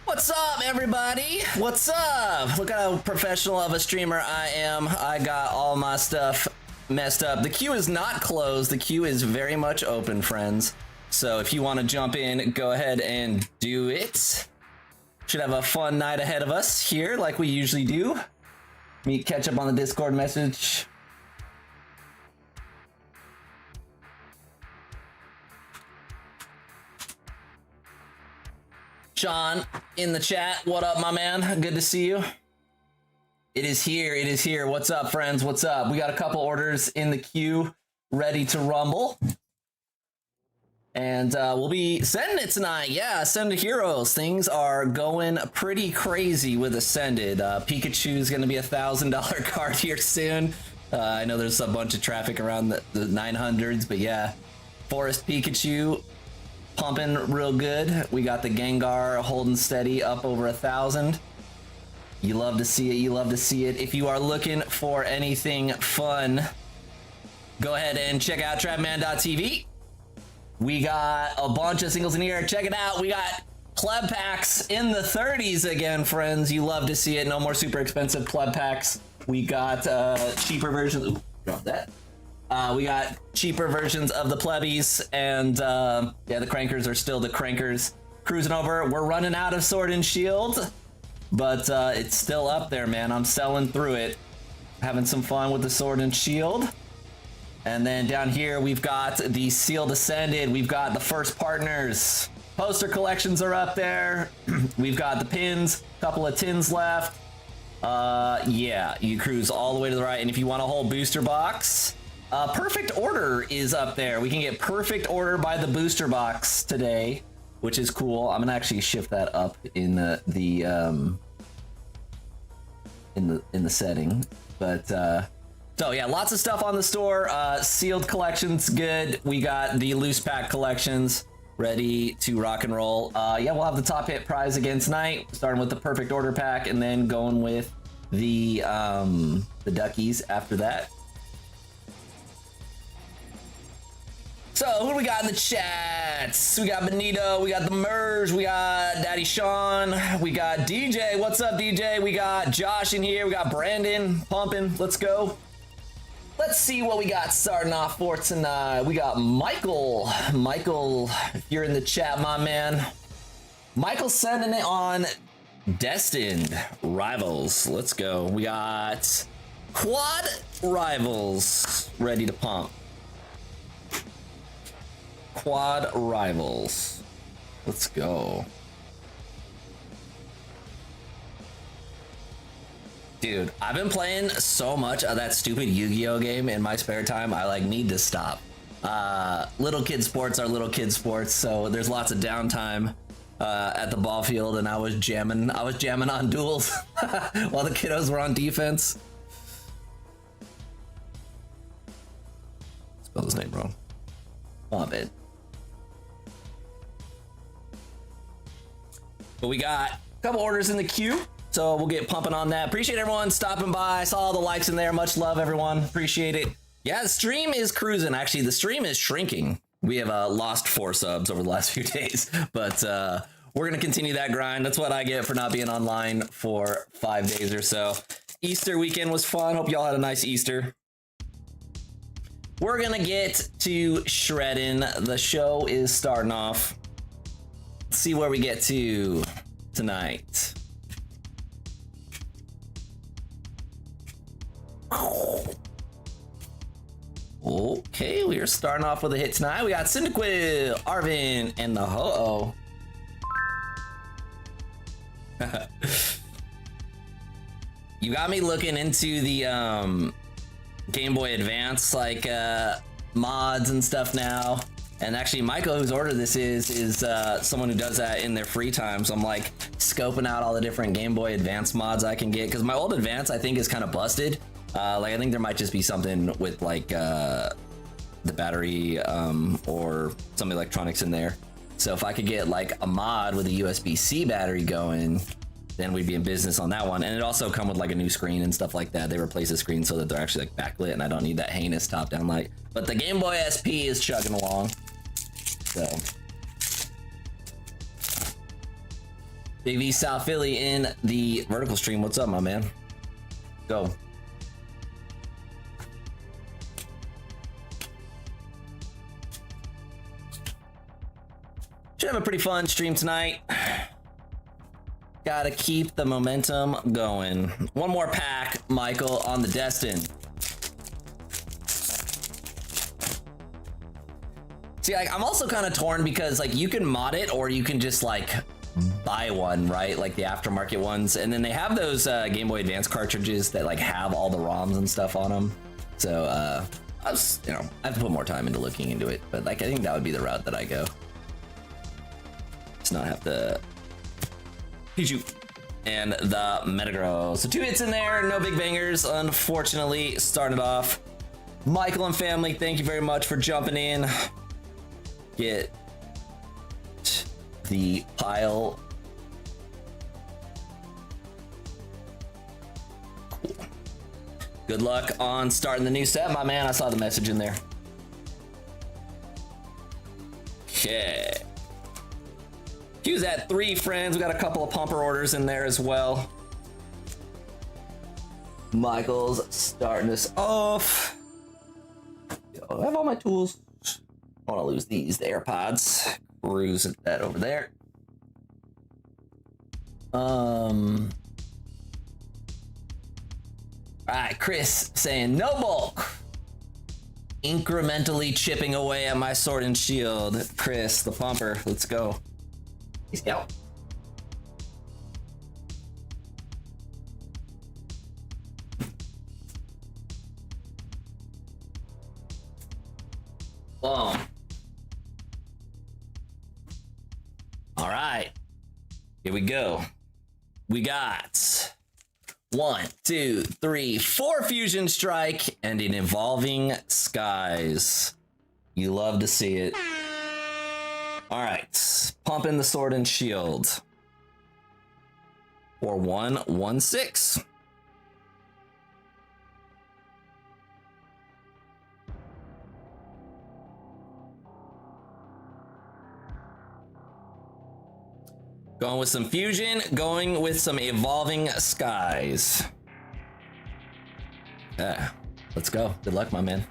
What's up, everybody? What's up? Look how professional of a streamer I am. I got all my stuff messed up. The queue is not closed. The queue is very much open, friends. So if you want to jump in, go ahead and do it. Should have a fun night ahead of us here, like we usually do. Let me catch up on the Discord message. Sean in the chat, what up, my man? Good to see you. It is here, it is here. What's up, friends? What's up? We got a couple orders in the queue ready to rumble. And we'll be sending it tonight. Yeah, Ascended Heroes. Things are going pretty crazy with Ascended. Pikachu is going to be $1,000 card here soon. I know there's a bunch of traffic around the 900s, but yeah. Forest Pikachu pumping real good. We got the Gengar holding steady up over 1,000. You love to see it. You love to see it. If you are looking for anything fun, go ahead and check out trapman.tv. We got a bunch of singles in here. Check it out. We got pleb packs in the 30s again, friends. You love to see it. No more super expensive pleb packs. We got cheaper versions. Ooh, drop that. We got cheaper versions of the plebbies, and yeah, the crankers are still the crankers. Cruising over. We're running out of Sword and Shield, but it's still up there, man. I'm selling through it. Having some fun with the Sword and Shield. And then down here, we've got the Sealed Ascended. We've got the First Partners. Poster collections are up there. We've got the pins, a couple of tins left. Yeah, you cruise all the way to the right. And if you want a whole booster box, Perfect Order is up there. We can get Perfect Order by the booster box today, which is cool. I'm gonna actually shift that up in the setting, but so yeah, lots of stuff on the store. Sealed collections, good. We got the loose pack collections ready to rock and roll. Yeah, we'll have the top hit prize again tonight, starting with the Perfect Order pack, and then going with the duckies after that. So, who do we got in the chats? We got Benito, we got the Merge, we got Daddy Sean, we got DJ. What's up, DJ? We got Josh in here, we got Brandon pumping. Let's go. Let's see what we got starting off for tonight. We got Michael. Michael, if you're in the chat, my man. Michael's sending it on Destined Rivals. Let's go. We got Quad Rivals ready to pump. Quad Rivals. Let's go. Dude, I've been playing so much of that stupid Yu-Gi-Oh game in my spare time. I like need to stop. Little kid sports are little kid sports, so there's lots of downtime at the ball field, and I was jamming on duels while the kiddos were on defense. Spell his name wrong. Oh, man. But we got a couple orders in the queue, so we'll get pumping on that. Appreciate everyone stopping by. I saw all the likes in there. Much love, everyone. Appreciate it. Yeah, the stream is cruising. Actually, the stream is shrinking. We have lost 4 subs over the last few days, but we're going to continue that grind. That's what I get for not being online for 5 days or so. Easter weekend was fun. Hope y'all had a nice Easter. We're going to get to shredding. The show is starting off. Let's see where we get to tonight. Okay, we are starting off with a hit tonight. We got Cyndaquil, Arvin, and the Ho-Oh. You got me looking into the Game Boy Advance mods and stuff now. And actually, Michael, who's ordered this, is someone who does that in their free time. So I'm like scoping out all the different Game Boy Advance mods I can get, because my old Advance I think is kind of busted. Like I think there might just be something with like the battery or some electronics in there. So if I could get like a mod with a USB-C battery going, then we'd be in business on that one. And it also come with like a new screen and stuff like that. They replace the screen so that they're actually like backlit, and I don't need that heinous top-down light. But the Game Boy SP is chugging along. So Big V South Philly in the vertical stream. What's up, my man? Go. Should have a pretty fun stream tonight. Gotta keep the momentum going. One more pack, Michael, on the Destin. See, like, I'm also kind of torn because, like, you can mod it or you can just, like, buy one, right? Like the aftermarket ones. And then they have those Game Boy Advance cartridges that, like, have all the ROMs and stuff on them. So, I was, you know, I have to put more time into looking into it. But, like, I think that would be the route that I go. Just not have to... Pichu. And the Metagross. So 2 hits in there, no big bangers, unfortunately. Started off. Michael and family, thank you very much for jumping in. Get the pile. Cool. Good luck on starting the new set, my man. I saw the message in there. Okay. Use that 3 friends. We got a couple of pumper orders in there as well. Michael's starting us off. I have all my tools. I want to lose these, the AirPods. Cruise that over there. All right, Chris saying no bulk. Incrementally chipping away at my sword and shield. Chris, the pumper, let's go. He's out. Boom. All right, here we go. We got 1, 2, 3, 4 Fusion Strike and an Evolving Skies. You love to see it. All right, pump in the sword and shield. For 116. Going with some fusion, going with some Evolving Skies. Yeah, let's go. Good luck, my man.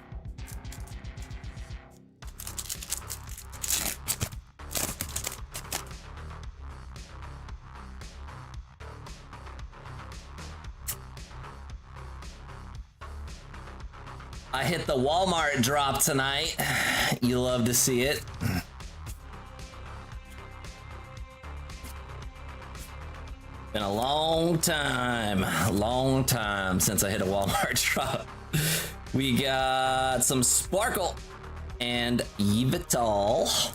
I hit the Walmart drop tonight. You love to see it. Been a long time since I hit a Walmart drop. We got some Sparkle and Yveltal.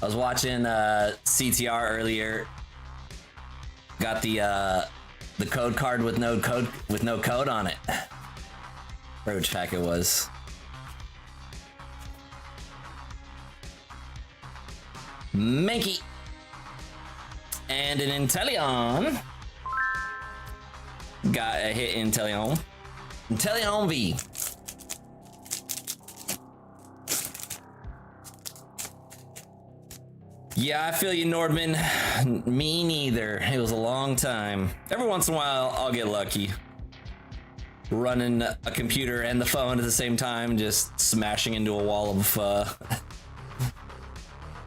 I was watching CTR earlier. Got the code card with no code on it. Or which pack it was. Mankey. And an Inteleon. Got a hit Inteleon. Inteleon V. Yeah, I feel you, Nordman. Me neither. It was a long time. Every once in a while, I'll get lucky. Running a computer and the phone at the same time, just smashing into a wall of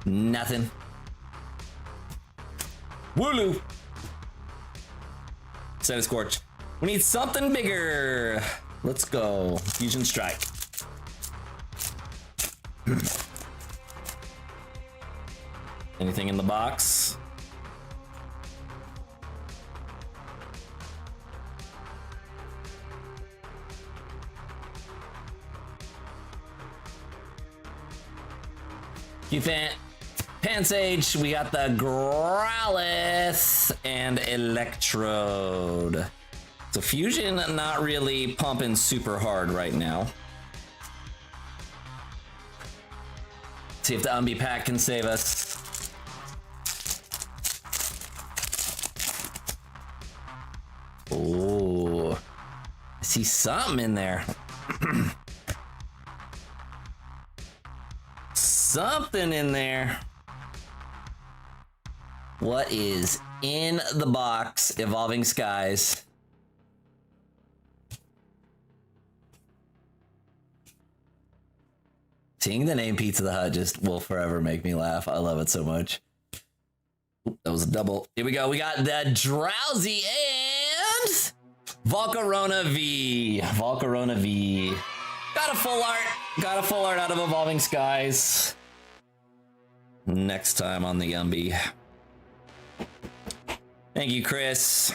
nothing. Wooloo! Set a Scorch. We need something bigger. Let's go. Fusion Strike. Anything in the box? Pansage, we got the Growlithe and Electrode. So Fusion not really pumping super hard right now. See if the Umbi pack can save us. Oh, see something in there. Something in there. What is in the box? Evolving Skies. Seeing the name Pizza the Hut just will forever make me laugh. I love it so much. Oop, that was a double. Here we go. We got the Drowsy and Volcarona V. Volcarona V. Got a full art. Got a full art out of Evolving Skies. Next time on the Yumby. Thank you, Chris.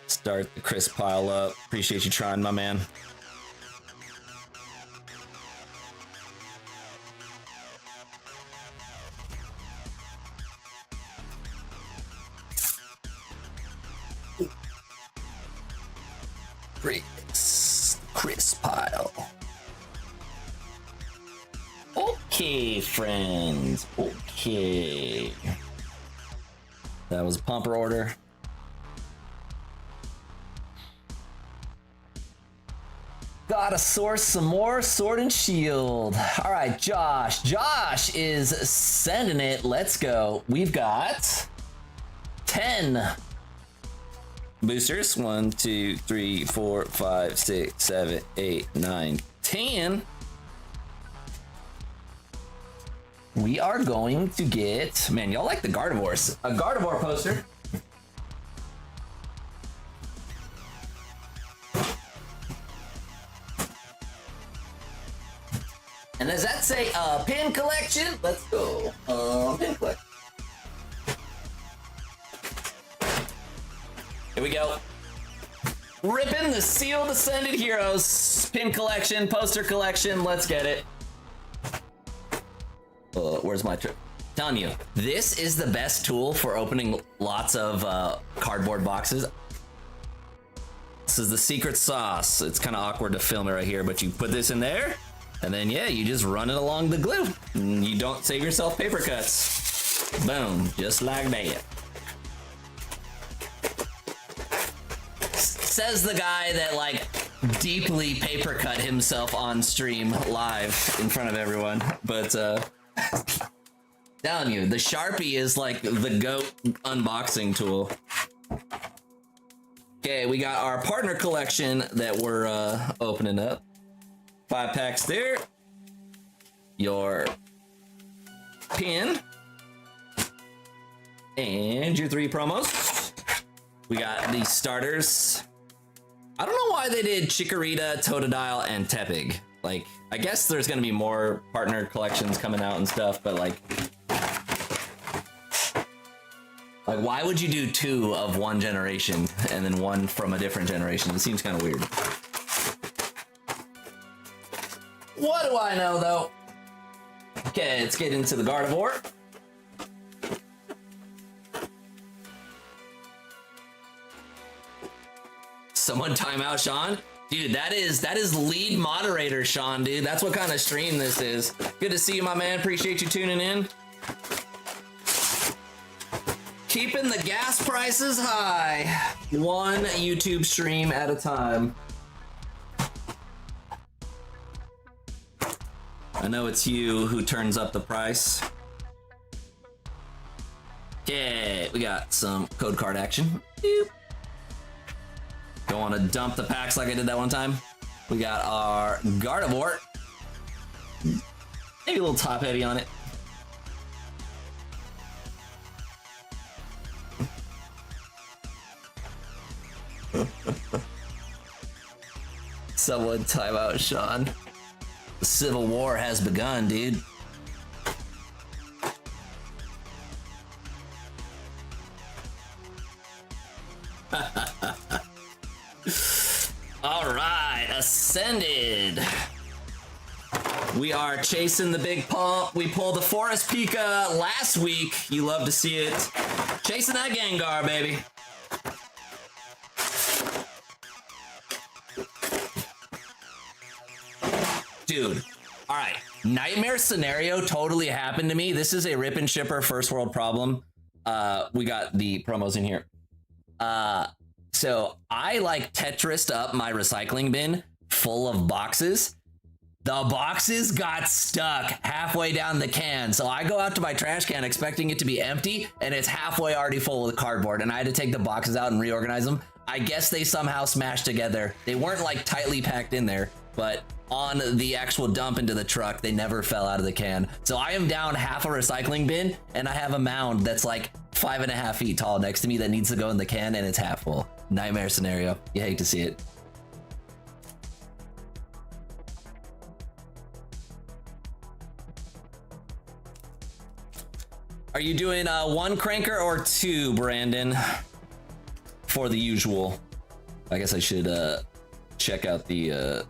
Start the Chris pile up. Appreciate you trying, my man. Chris pile. Okay, friends. Okay. That was a pumper order. Gotta source some more Sword and Shield. All right, Josh. Josh is sending it. Let's go. We've got 10 boosters. 1, 2, 3, 4, 5, 6, 7, 8, 9, 10. We are going to get, man, y'all like the Gardevoirs. A Gardevoir poster. And does that say pin collection? Let's go. Pin collection. Here we go. Ripping the Sealed Ascended Heroes pin collection, poster collection. Let's get it. Where's my trip? Telling you, this is the best tool for opening lots of cardboard boxes. This is the secret sauce. It's kind of awkward to film it right here, but you put this in there, and then yeah, you just run it along the glue. And you don't save yourself paper cuts. Boom, just like that. Says the guy that like deeply paper cut himself on stream live in front of everyone, but telling you, the Sharpie is like the GOAT unboxing tool. Okay, we got our partner collection that we're opening up. 5 packs there. Your pin. And your 3 promos. We got these starters. I don't know why they did Chikorita, Totodile, and Tepig. Like, I guess there's gonna be more partner collections coming out and stuff, but like why would you do 2 of one generation and then 1 from a different generation? It seems kind of weird. What do I know, though? Okay, let's get into the Gardevoir. Someone timeout, Sean? Dude, that is lead moderator, Sean, dude. That's what kind of stream this is. Good to see you, my man. Appreciate you tuning in. Keeping the gas prices high. One YouTube stream at a time. I know it's you who turns up the price. Okay, we got some code card action. Boop. Don't want to dump the packs like I did that one time. We got our Gardevoir. Maybe a little top heavy on it. Someone time out, Sean. The Civil War has begun, dude. All right, Ascended. We are chasing the big pump. We pulled the Forest Pika last week. You love to see it. Chasing that Gengar, baby. Dude, all right. Nightmare scenario totally happened to me. This is a rip and shipper first world problem. We got the promos in here. So I like Tetrised up my recycling bin full of boxes. The boxes got stuck halfway down the can. So I go out to my trash can expecting it to be empty, and it's halfway already full with cardboard, and I had to take the boxes out and reorganize them. I guess they somehow smashed together. They weren't like tightly packed in there, but on the actual dump into the truck, they never fell out of the can. So I am down half a recycling bin, and I have a mound that's like 5.5 feet tall next to me that needs to go in the can, and it's half full. Nightmare scenario. You hate to see it. Are you doing one cranker or two, Brandon? For the usual. I guess I should check out the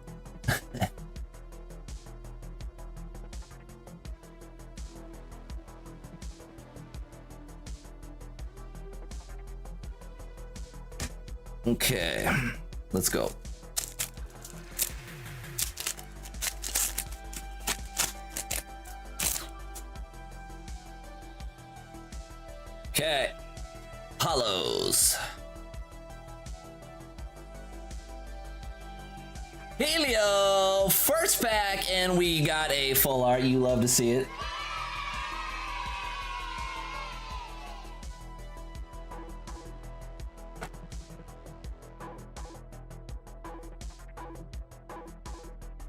Okay, let's go. Okay, hollows. Helio, first pack, and we got a full art. You love to see it.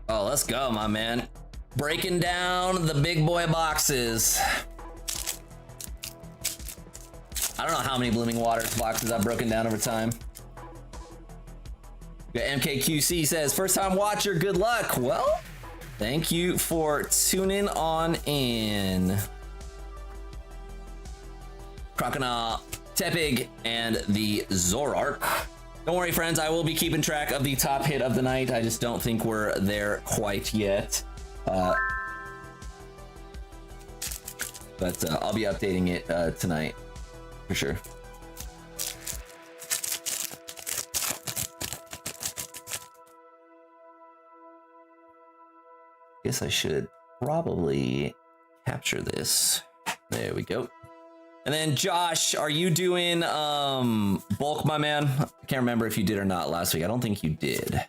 Oh, let's go, my man. Breaking down the big boy boxes. I don't know how many Blooming Waters boxes I've broken down over time. MKQC says, first time watcher, good luck. Well, thank you for tuning on in. Crocodile, Tepig, and the Zorark. Don't worry, friends, I will be keeping track of the top hit of the night. I just don't think we're there quite yet. But I'll be updating it tonight, for sure. Guess I should probably capture this. There we go. And then Josh, are you doing bulk, my man? I can't remember if you did or not last week. I don't think you did.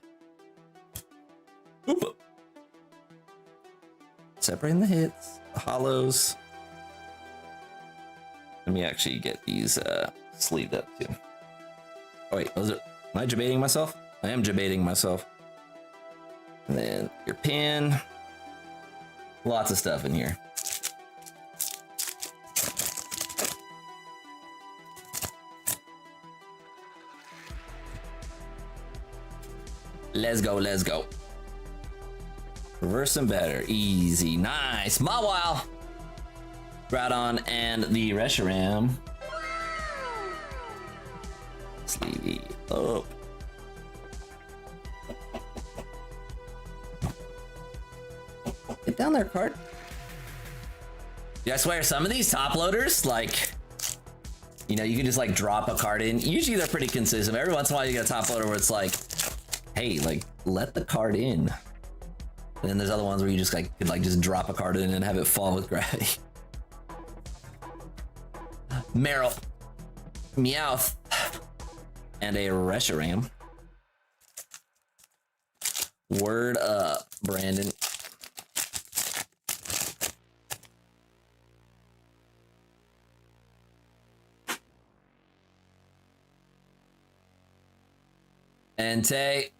Oop. Separating the hits, the hollows. Let me actually get these sleeved up too. Oh wait, am I debating myself? I am debating myself. And then your pin. Lots of stuff in here. Let's go, let's go. Reverse and better, easy, nice. Mawile, Groudon, and the Reshiram. Sleevey up. Get down there, card. Yeah, I swear, some of these top loaders, like, you know, you can just like drop a card in. Usually they're pretty consistent. Every once in a while you get a top loader where it's like, hey, like, let the card in. And then there's other ones where you just like could like just drop a card in and have it fall with gravity. Meryl, Meowth, and a Reshiram. Word up, Brandon. Entei,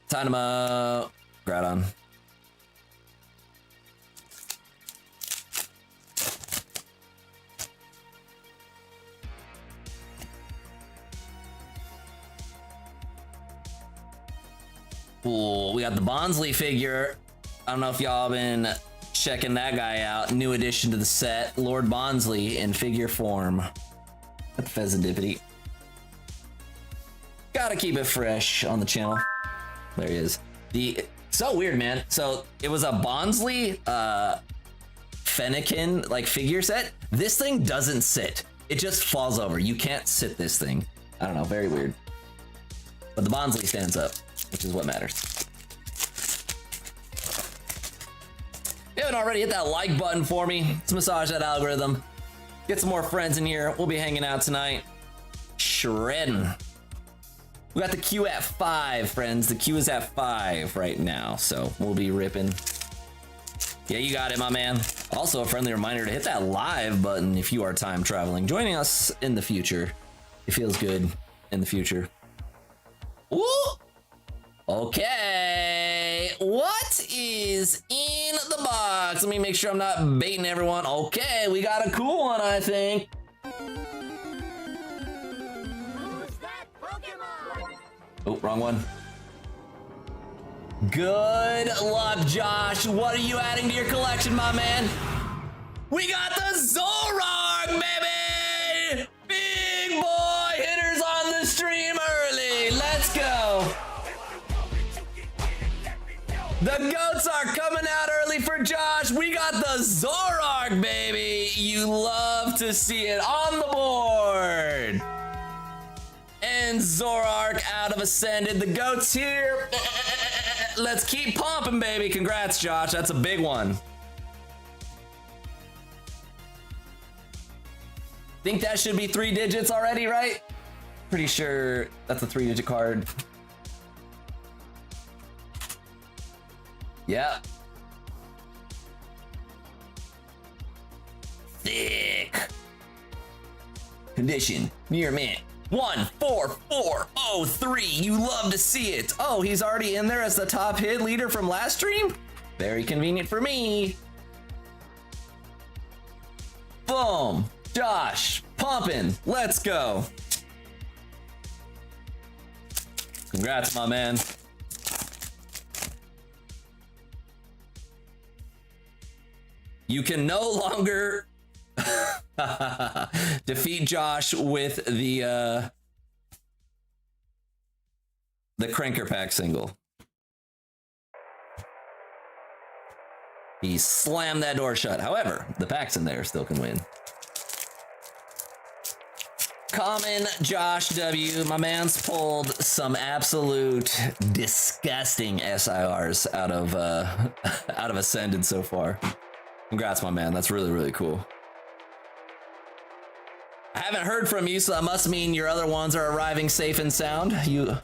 Tynamo, Groudon. Ooh, we got the Bonsly figure. I don't know if y'all been checking that guy out. New addition to the set, Lord Bonsly in figure form. That's Fezandipity. Gotta keep it fresh on the channel. There he is. So weird, man. So it was a Bonsly Fennekin like figure set. This thing doesn't sit. It just falls over. You can't sit this thing. I don't know, very weird. But the Bonsly stands up, which is what matters. If you haven't already, hit that like button for me. Let's massage that algorithm. Get some more friends in here. We'll be hanging out tonight. Shredding. We got the queue at 5, friends. The queue is at 5 right now, so we'll be ripping. Yeah, you got it, my man. Also, a friendly reminder to hit that live button if you are time traveling, joining us in the future. It feels good in the future. Ooh! Okay, what is in the box? Let me make sure I'm not baiting everyone. Okay, we got a cool one, I think. Oh, wrong one. Good luck, Josh. What are you adding to your collection, my man? We got the Zorark, baby! Big boy hitters on the stream early. Let's go. The goats are coming out early for Josh. We got the Zorark, baby. You love to see it on the board. And Zorark out of Ascended. The goat's here. Let's keep pumping, baby. Congrats, Josh. That's a big one. Think that should be 3 digits already, right? Pretty sure that's a 3-digit card. Yeah. Thick. Condition. Near mint. 14403. You love to see it. Oh, he's already in there as the top hit leader from last stream? Very convenient for me. Boom. Josh, pumping. Let's go. Congrats, my man. You can no longer defeat Josh with the Cranker Pack single. He slammed that door shut. However, the packs in there still can win. Common Josh W. My man's pulled some absolute disgusting SIRs out of Ascended so far. Congrats, my man. That's really, really cool. I haven't heard from you, so that must mean your other ones are arriving safe and sound. You...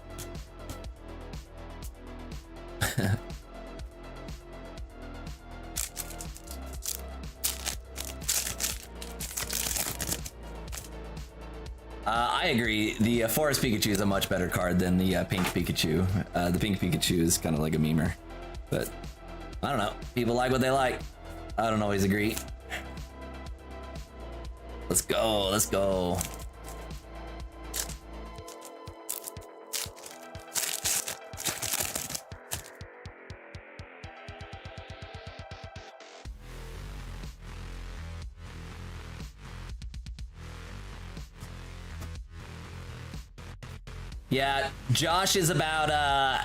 I agree. The Forest Pikachu is a much better card than the Pink Pikachu. The Pink Pikachu is kind of like a memer. But, I don't know. People like what they like. I don't always agree. Let's go, let's go. Yeah, Josh is about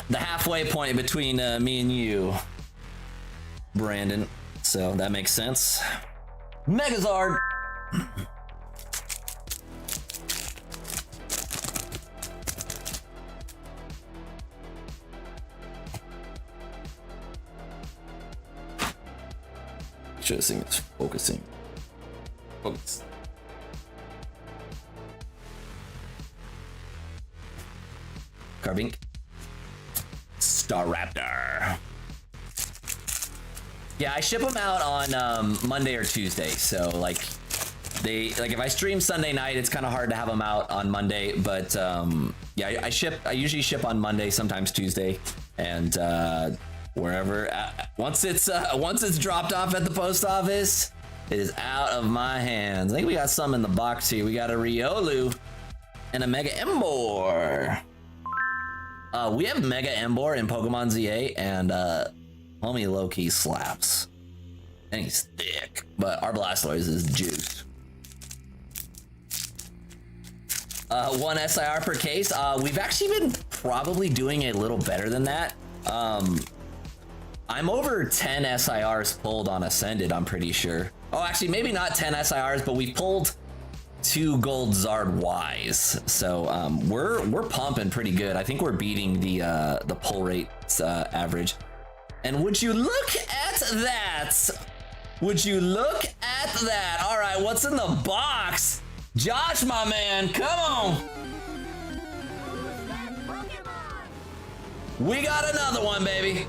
the halfway point between me and you, Brandon. So that makes sense. Megazard. Interesting. It's focusing. Focus. Carbink. Staraptor. Yeah, I ship them out on Monday or Tuesday. So like if I stream Sunday night, it's kind of hard to have them out on Monday. But yeah, I usually ship on Monday, sometimes Tuesday, and wherever. Once it's dropped off at the post office, it is out of my hands. I think we got some in the box here. We got a Riolu and a Mega Emboar. We have Mega Emboar in Pokemon ZA, and homie low-key slaps. And he's thick, but our Blastoise is juiced. 1 SIR per case. We've actually been probably doing a little better than that. I'm over 10 SIRs pulled on Ascended, I'm pretty sure. Oh, actually, maybe not 10 SIRs, but we pulled 2 Gold Zard Ys. So we're pumping pretty good. I think we're beating the pull rate average. And would you look at that? Would you look at that? All right, what's in the box? Josh, my man, come on. We got another one, baby.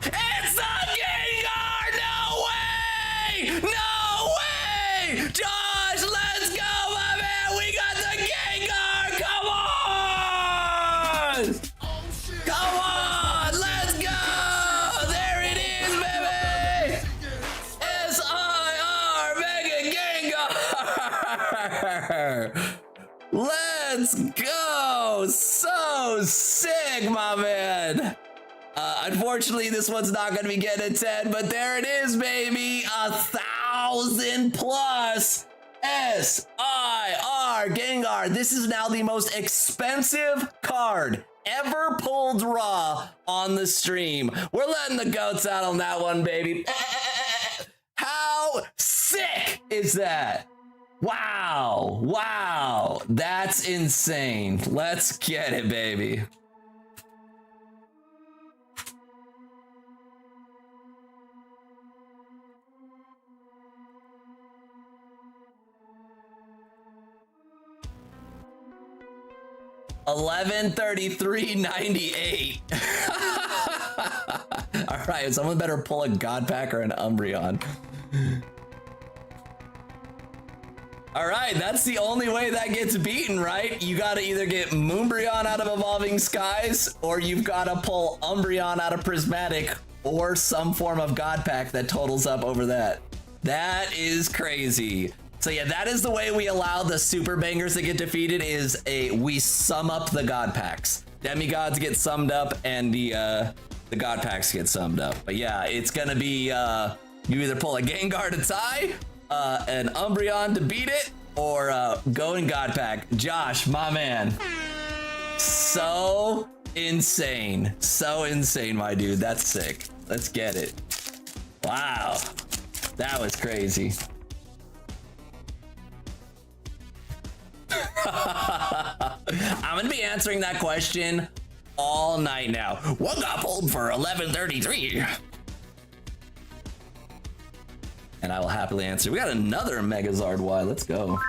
It's the Gengar! No way! No way! Josh, let's go, my man! We got the Gengar! Come on! Come on! Let's go! There it is, baby! S-I-R Mega Gengar! Let's go! So sick, my man! Unfortunately, this one's not going to be getting a 10, but there it is, baby. 1,000 plus S-I-R Gengar. This is now the most expensive card ever pulled raw on the stream. We're letting the goats out on that one, baby. How sick is that? Wow. Wow. That's insane. Let's get it, baby. $1133.98. All right, someone better pull a God Pack or an Umbreon. All right, that's the only way that gets beaten, right? You gotta either get Moonbreon out of Evolving Skies, or you've gotta pull Umbreon out of Prismatic, or some form of God Pack that totals up over that. That is crazy. So yeah, that is the way we allow the super bangers to get defeated, is we sum up the God Packs. Demigods get summed up and the God Packs get summed up. But yeah, it's gonna be, you either pull a Gengar to tie, an Umbreon to beat it, or go in God Pack. Josh, my man. So insane. So insane, my dude. That's sick. Let's get it. Wow. That was crazy. I'm gonna be answering that question all night now. What got pulled for 1133? And I will happily answer. We got another Megazard Y. Let's go.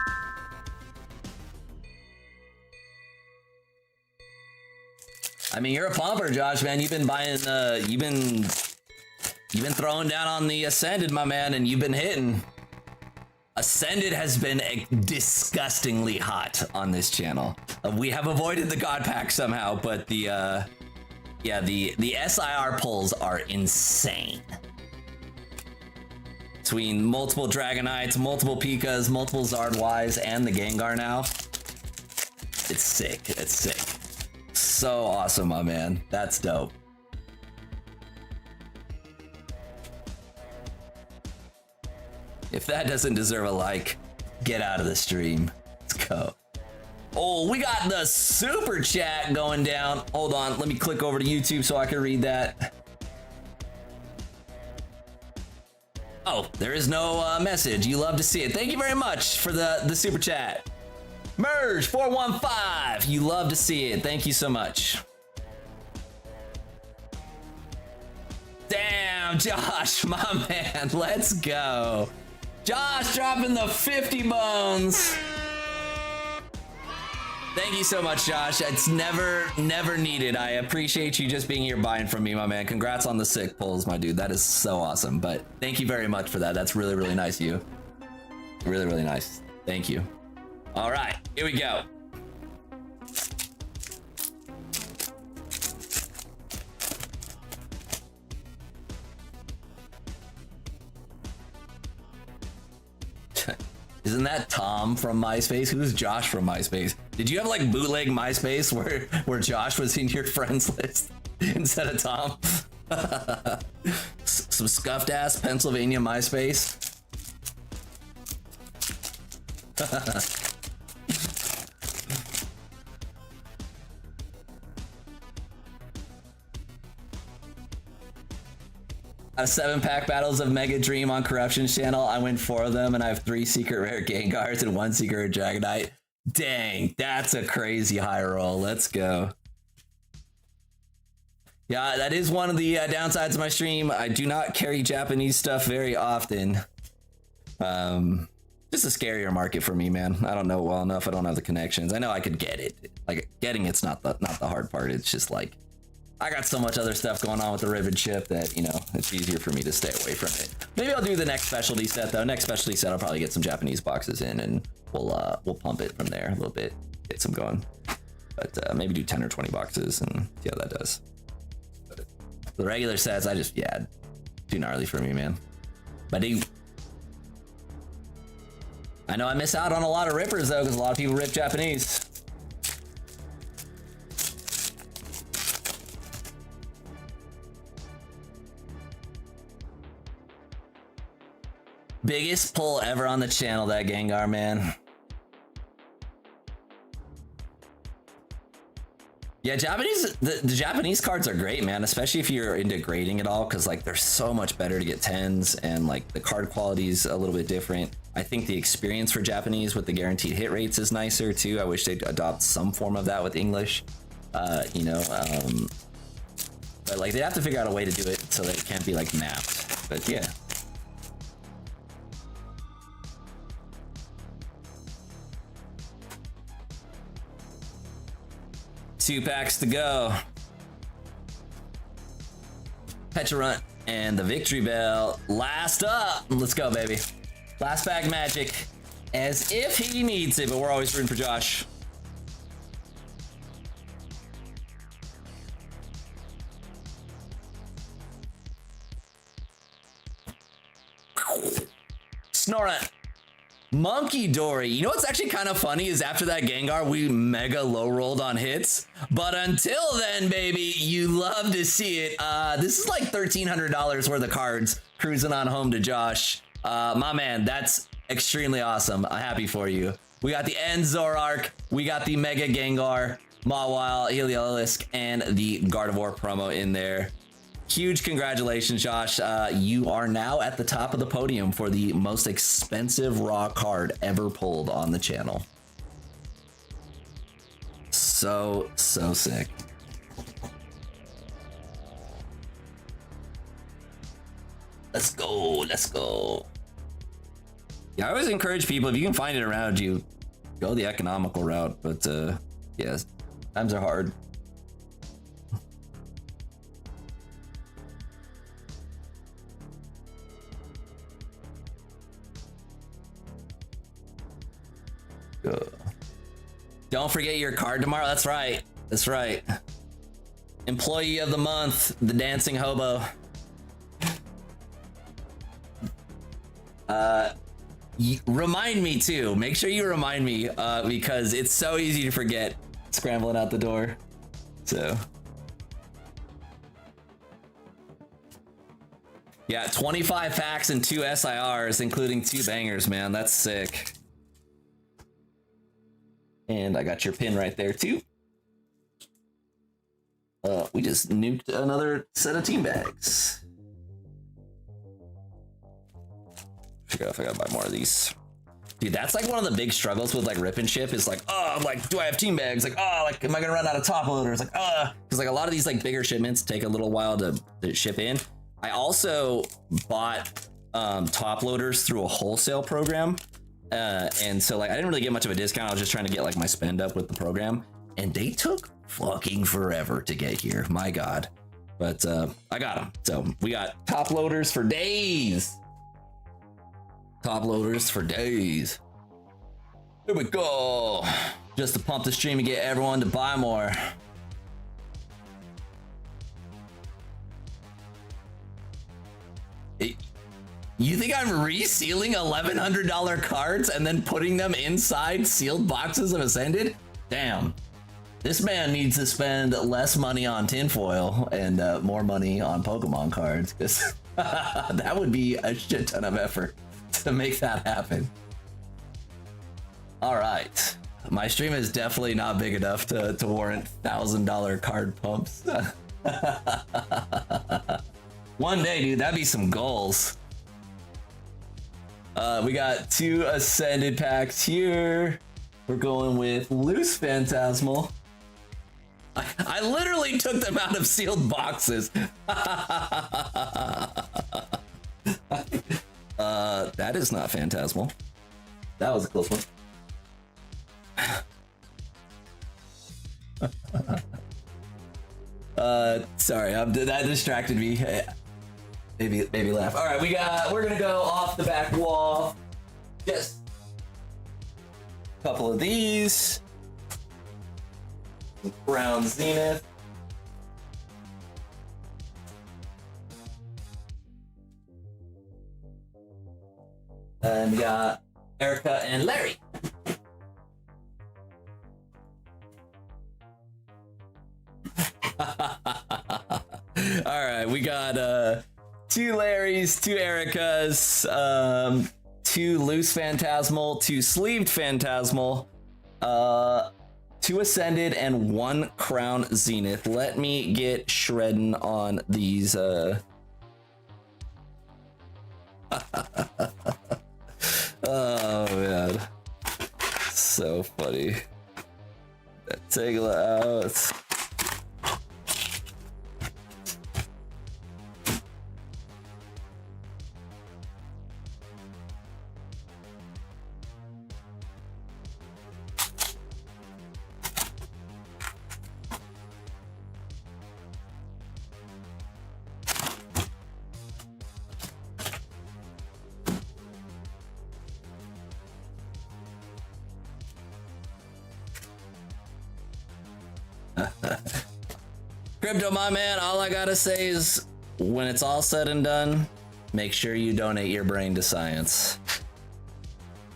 I mean, you're a pumper, Josh, man. You've been buying, you've been throwing down on the Ascended, my man, and you've been hitting. Ascended has been disgustingly hot on this channel. We have avoided the God Pack somehow, but the SIR pulls are insane. Between multiple Dragonites, multiple Pikas, multiple Zard Ys, and the Gengar now. It's sick. It's sick. So awesome, my man. That's dope. If that doesn't deserve a like, get out of the stream. Let's go. Oh, we got the super chat going down. Hold on, let me click over to YouTube so I can read that. Oh, there is no message. You love to see it. Thank you very much for the super chat. Merge 415. You love to see it. Thank you so much. Damn, Josh, my man. Let's go. Josh dropping the 50 bones. Thank you so much, Josh. It's never needed. I appreciate you just being here buying from me, my man. Congrats on the sick pulls, my dude. That is so awesome. But thank you very much for that. That's really, really nice of you. Really, really nice. Thank you. All right, here we go. Isn't that Tom from MySpace? Who's Josh from MySpace? Did you have like bootleg MySpace where Josh was in your friends list instead of Tom? Some scuffed ass Pennsylvania MySpace. Out of 7-pack battles of Mega Dream on Corruption's channel, I win 4 of them, and I have 3 secret rare Gengars and 1 secret rare Dragonite. Dang, that's a crazy high roll. Let's go. Yeah, that is one of the downsides of my stream. I do not carry Japanese stuff very often. just a scarier market for me, man. I don't know well enough. I don't have the connections. I know I could get it. Like getting it's not the hard part. It's just like I got so much other stuff going on with the ribbon chip that, you know, it's easier for me to stay away from it. Maybe I'll do the next specialty set though. Next specialty set, I'll probably get some Japanese boxes in and we'll pump it from there a little bit, get some going. But maybe do 10 or 20 boxes and see how that does. But the regular sets, too gnarly for me, man. But I know I miss out on a lot of rippers though, because a lot of people rip Japanese. Biggest pull ever on the channel, that Gengar, man. Yeah, the Japanese cards are great, man, especially if you're into grading at all, because like they're so much better to get 10s and like the card quality is a little bit different. I think the experience for Japanese with the guaranteed hit rates is nicer too. I wish they'd adopt some form of that with English, but like they have to figure out a way to do it so that it can't be like mapped. But yeah. Two packs to go. Pecharunt and the Victory Bell. Last up. Let's go, baby. Last pack magic. As if he needs it, but we're always rooting for Josh. Snorunt. Monkey Dory. You know what's actually kind of funny is after that Gengar, we mega low rolled on hits. But until then, baby, you love to see it. This is like $1,300 worth of cards cruising on home to Josh. My man, that's extremely awesome. I'm happy for you. We got the End Zoroark. We got the Mega Gengar, Mawile, Heliolisk, and the Gardevoir promo in there. Huge congratulations, Josh. You are now at the top of the podium for the most expensive raw card ever pulled on the channel. So sick. Let's go. Yeah, I always encourage people, if you can find it around you, go the economical route. But yeah, times are hard. Don't forget your card tomorrow. That's right. Employee of the month, the dancing hobo. Remind me too. Make sure you remind me because it's so easy to forget scrambling out the door. So yeah, 25 packs and 2 SIRs, including 2 bangers, man. That's sick. And I got your pin right there too. We just nuked another set of team bags. Figure out if I gotta buy more of these. Dude, that's like one of the big struggles with like rip and ship is like, oh, like, do I have team bags? Like, oh, like, am I gonna run out of top loaders? Like, because like a lot of these like bigger shipments take a little while to ship in. I also bought top loaders through a wholesale program. And so like I didn't really get much of a discount. I was just trying to get like my spend up with the program, and they took fucking forever to get here. My God. But I got them. So we got top loaders for days. Top loaders for days. Here we go. Just to pump the stream and get everyone to buy more. You think I'm resealing $1,100 cards and then putting them inside sealed boxes of Ascended? Damn. This man needs to spend less money on tinfoil and more money on Pokemon cards, because that would be a shit ton of effort to make that happen. All right. My stream is definitely not big enough to warrant $1,000 card pumps. One day, dude, that'd be some goals. We got 2 Ascended packs here. We're going with Loose Phantasmal. I literally took them out of sealed boxes. That is not Phantasmal. That was a close one. Sorry, that distracted me. Maybe laugh. All right, we're gonna go off the back wall. Just a couple of these. Brown Zenith. And we got Erica and Larry. All right, we got 2 Larrys, 2 Ericas, 2 loose Phantasmal, 2 sleeved Phantasmal, 2 Ascended, and 1 Crown Zenith. Let me get shredding on these. Oh man, so funny. Take it out. Crypto, my man, all I gotta say is when it's all said and done, make sure you donate your brain to science.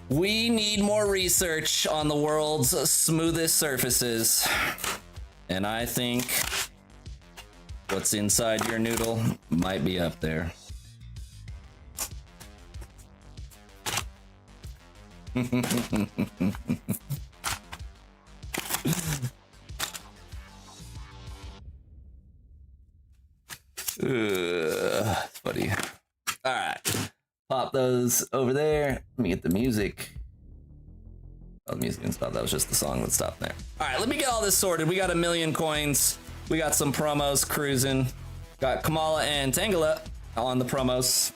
We need more research on the world's smoothest surfaces. And I think what's inside your noodle might be up there. It's funny. All right, pop those over there. Let me get the music. Oh, the music didn't stop. That was just the song that stopped there. All right, let me get all this sorted. We got 1,000,000 coins. We got some promos cruising. Got Kamala and Tangela on the promos.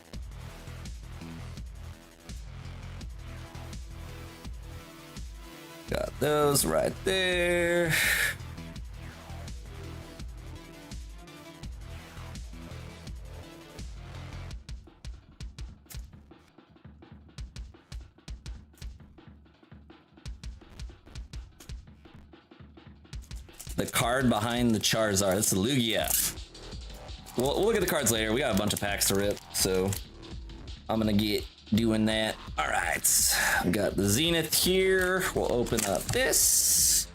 Got those right there. The card behind the Charizard. That's the Lugia. We'll look at the cards later. We got a bunch of packs to rip, so I'm gonna get doing that. All right, we got the Zenith here. We'll open up this.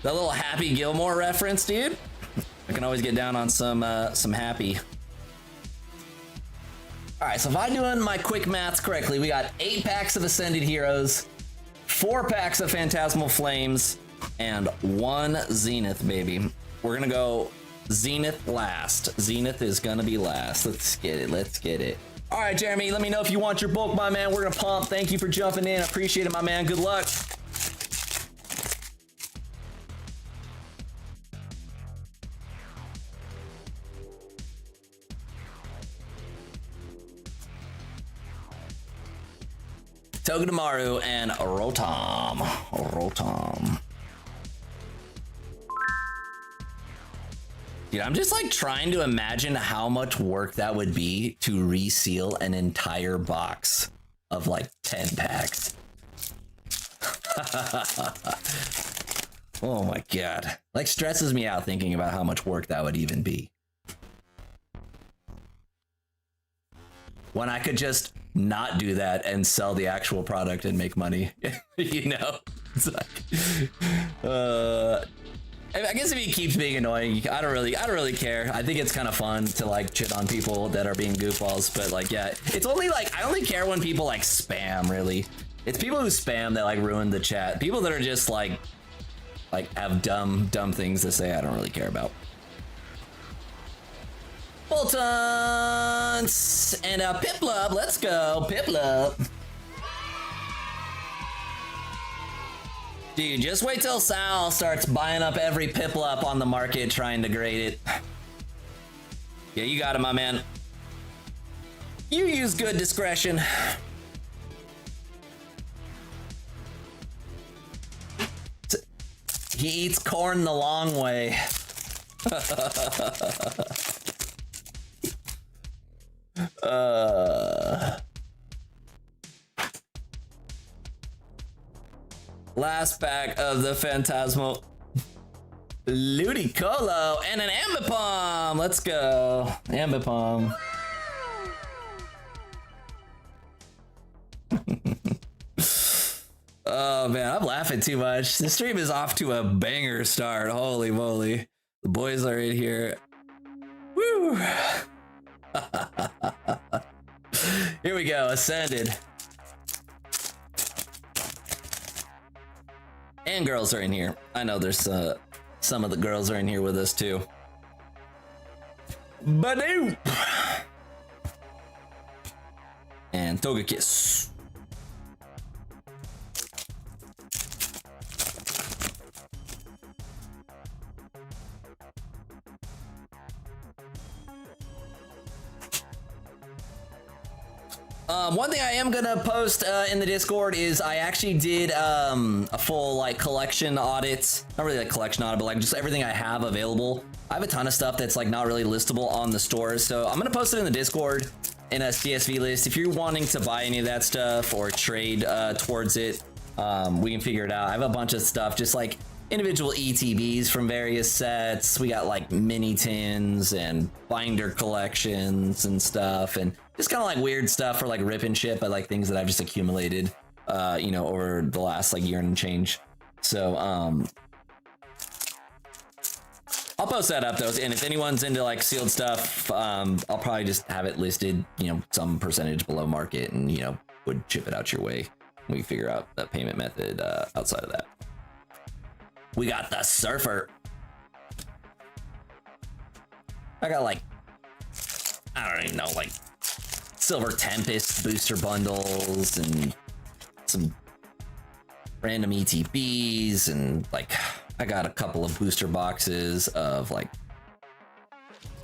That little Happy Gilmore reference, dude. I can always get down on some Happy. All right, so if I'm doing my quick maths correctly, we got 8 packs of Ascended Heroes, 4 packs of Phantasmal Flames, and 1 Zenith, baby. We're gonna go Zenith last. Zenith is gonna be last. Let's get it, let's get it. All right, Jeremy, let me know if you want your bulk, my man. We're gonna pump. Thank you for jumping in. Appreciate it, my man. Good luck. Togedemaru and Rotom. Dude, I'm just like trying to imagine how much work that would be to reseal an entire box of like 10 packs. Oh my god. Like stresses me out thinking about how much work that would even be. When I could just not do that and sell the actual product and make money. You know? It's like I guess if he keeps being annoying, I don't really care. I think it's kind of fun to like shit on people that are being goofballs, but like yeah, it's only like I only care when people like spam, really. It's people who spam that like ruin the chat. People that are just like have dumb things to say, I don't really care about. Boltons and a Piplup. Let's go, Piplup. Dude, just wait till Sal starts buying up every Piplup on the market trying to grade it. Yeah, you got it, my man. You use good discretion. He eats corn the long way. Last pack of the Phantasmal Ludicolo and an Ambipom. Let's go. Ambipom. Oh man, I'm laughing too much. The stream is off to a banger start. Holy moly. The boys are in here. Woo! Here we go, Ascended. And girls are in here. I know there's some of the girls are in here with us too. Badoo! And Togekiss. One thing I am gonna post in the Discord is I actually did a full like collection audit. Not really like collection audit, but like just everything I have available. I have a ton of stuff that's like not really listable on the stores, so I'm gonna post it in the Discord in a CSV list. If you're wanting to buy any of that stuff or trade towards it, we can figure it out. I have a bunch of stuff, just like individual ETBs from various sets. We got like mini tins and binder collections and stuff, and just kind of like weird stuff for like rip and shit, but like things that I've just accumulated, you know, over the last like year and change. So, I'll post that up though. And if anyone's into like sealed stuff, I'll probably just have it listed, you know, some percentage below market, and, you know, would ship it out your way. We can figure out that payment method outside of that. We got the Surfer. I got like, I don't even know, like Silver Tempest booster bundles and some random ETBs, and like I got a couple of booster boxes of like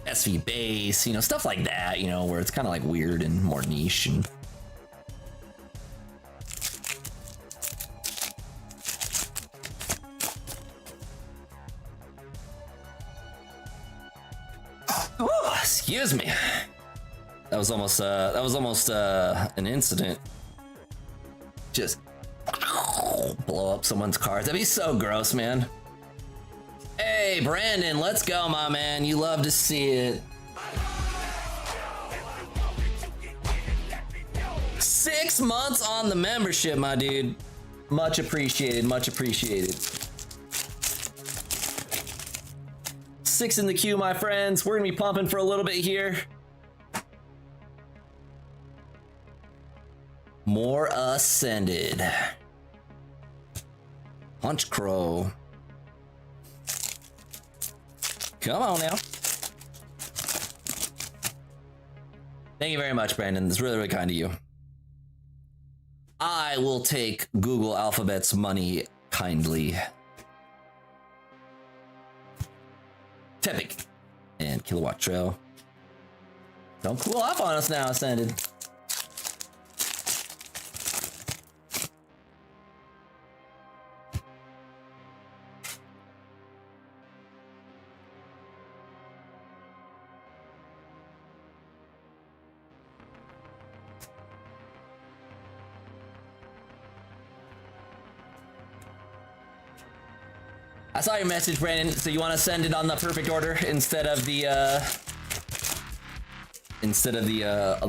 SV base, you know, stuff like that, you know, where it's kind of like weird and more niche. And oh, excuse me. That was almost an incident. Just blow up someone's car. That'd be so gross, man. Hey, Brandon, let's go, my man. You love to see it. 6 months on the membership, my dude. Much appreciated, much appreciated. 6 in the queue, my friends. We're gonna be pumping for a little bit here. More Ascended. Punch Crow. Come on now. Thank you very much, Brandon. That's really, really kind of you. I will take Google Alphabet's money kindly. Tepic and Kilowatt Trail. Don't cool off on us now, Ascended. I saw your message, Brandon. So you want to send it on the perfect order instead of the other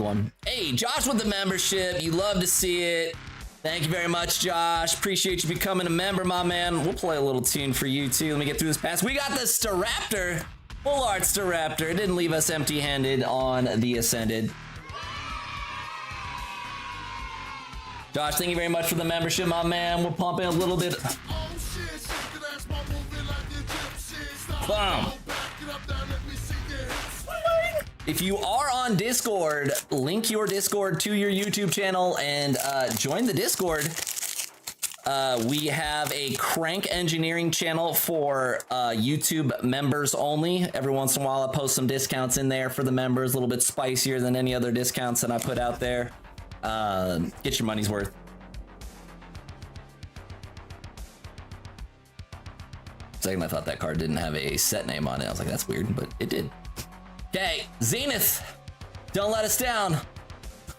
one. Hey, Josh with the membership. You love to see it. Thank you very much, Josh. Appreciate you becoming a member, my man. We'll play a little tune for you too. Let me get through this pass. We got the Staraptor, full art Staraptor. It didn't leave us empty-handed on the Ascended. Josh, thank you very much for the membership, my man. We're pumping a little bit. Boom. If you are on Discord, link your Discord to your YouTube channel and join the Discord. We have a Crank Engineering channel for YouTube members only. Every once in a while, I post some discounts in there for the members, a little bit spicier than any other discounts that I put out there. Get your money's worth. Second, I thought that card didn't have a set name on it. I was like, that's weird, but it did. Okay, Zenith, don't let us down.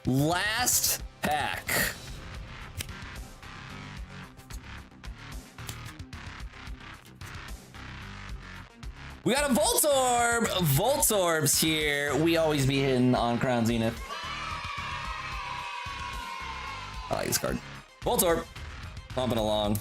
Last pack. We got a Voltorb. Voltorbs here. We always be hitting on Crown Zenith. I like this card. Voltorb, bumping along.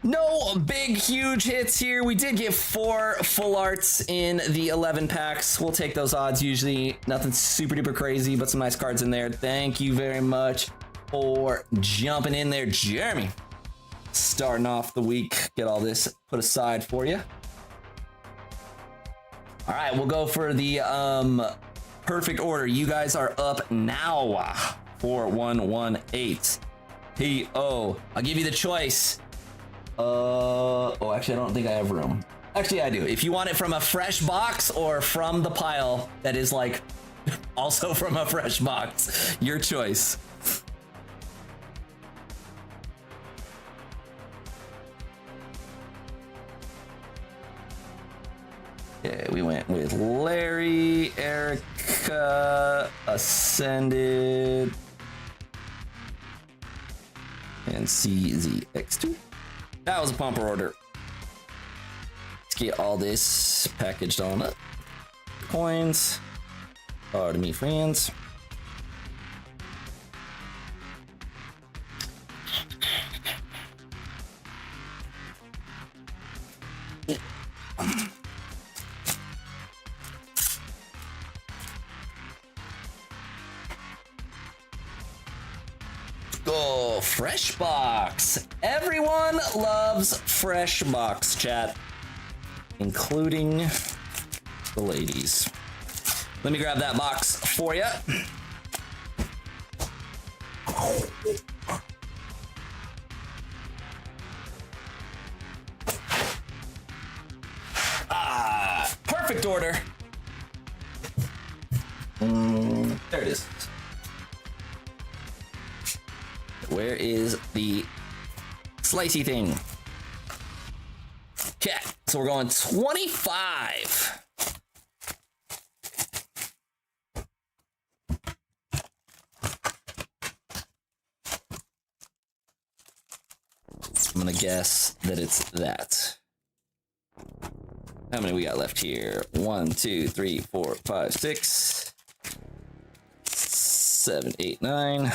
No big, huge hits here. We did get 4 full arts in the 11 packs. We'll take those odds usually. Nothing super duper crazy, but some nice cards in there. Thank you very much for jumping in there, Jeremy. Starting off the week. Get all this put aside for you. All right, we'll go for the perfect order. You guys are up now. 4118. P.O. I'll give you the choice. Oh, actually, I don't think I have room. Actually, I do. If you want it from a fresh box or from the pile that is like also from a fresh box, your choice. Yeah, we went with Larry, Erica, Ascended, and CZX2. That was a pumper order. Let's get all this packaged on up. Coins. Pardon me, friends. Go fresh box. Everyone loves fresh box, chat, including the ladies. Let me grab that box for you. Perfect order. There it is. Where is the slicey thing? Okay, so we're going 25. I'm gonna guess that it's that. How many we got left here? 1, 2, 3, 4, 5, 6, 7, 8, 9.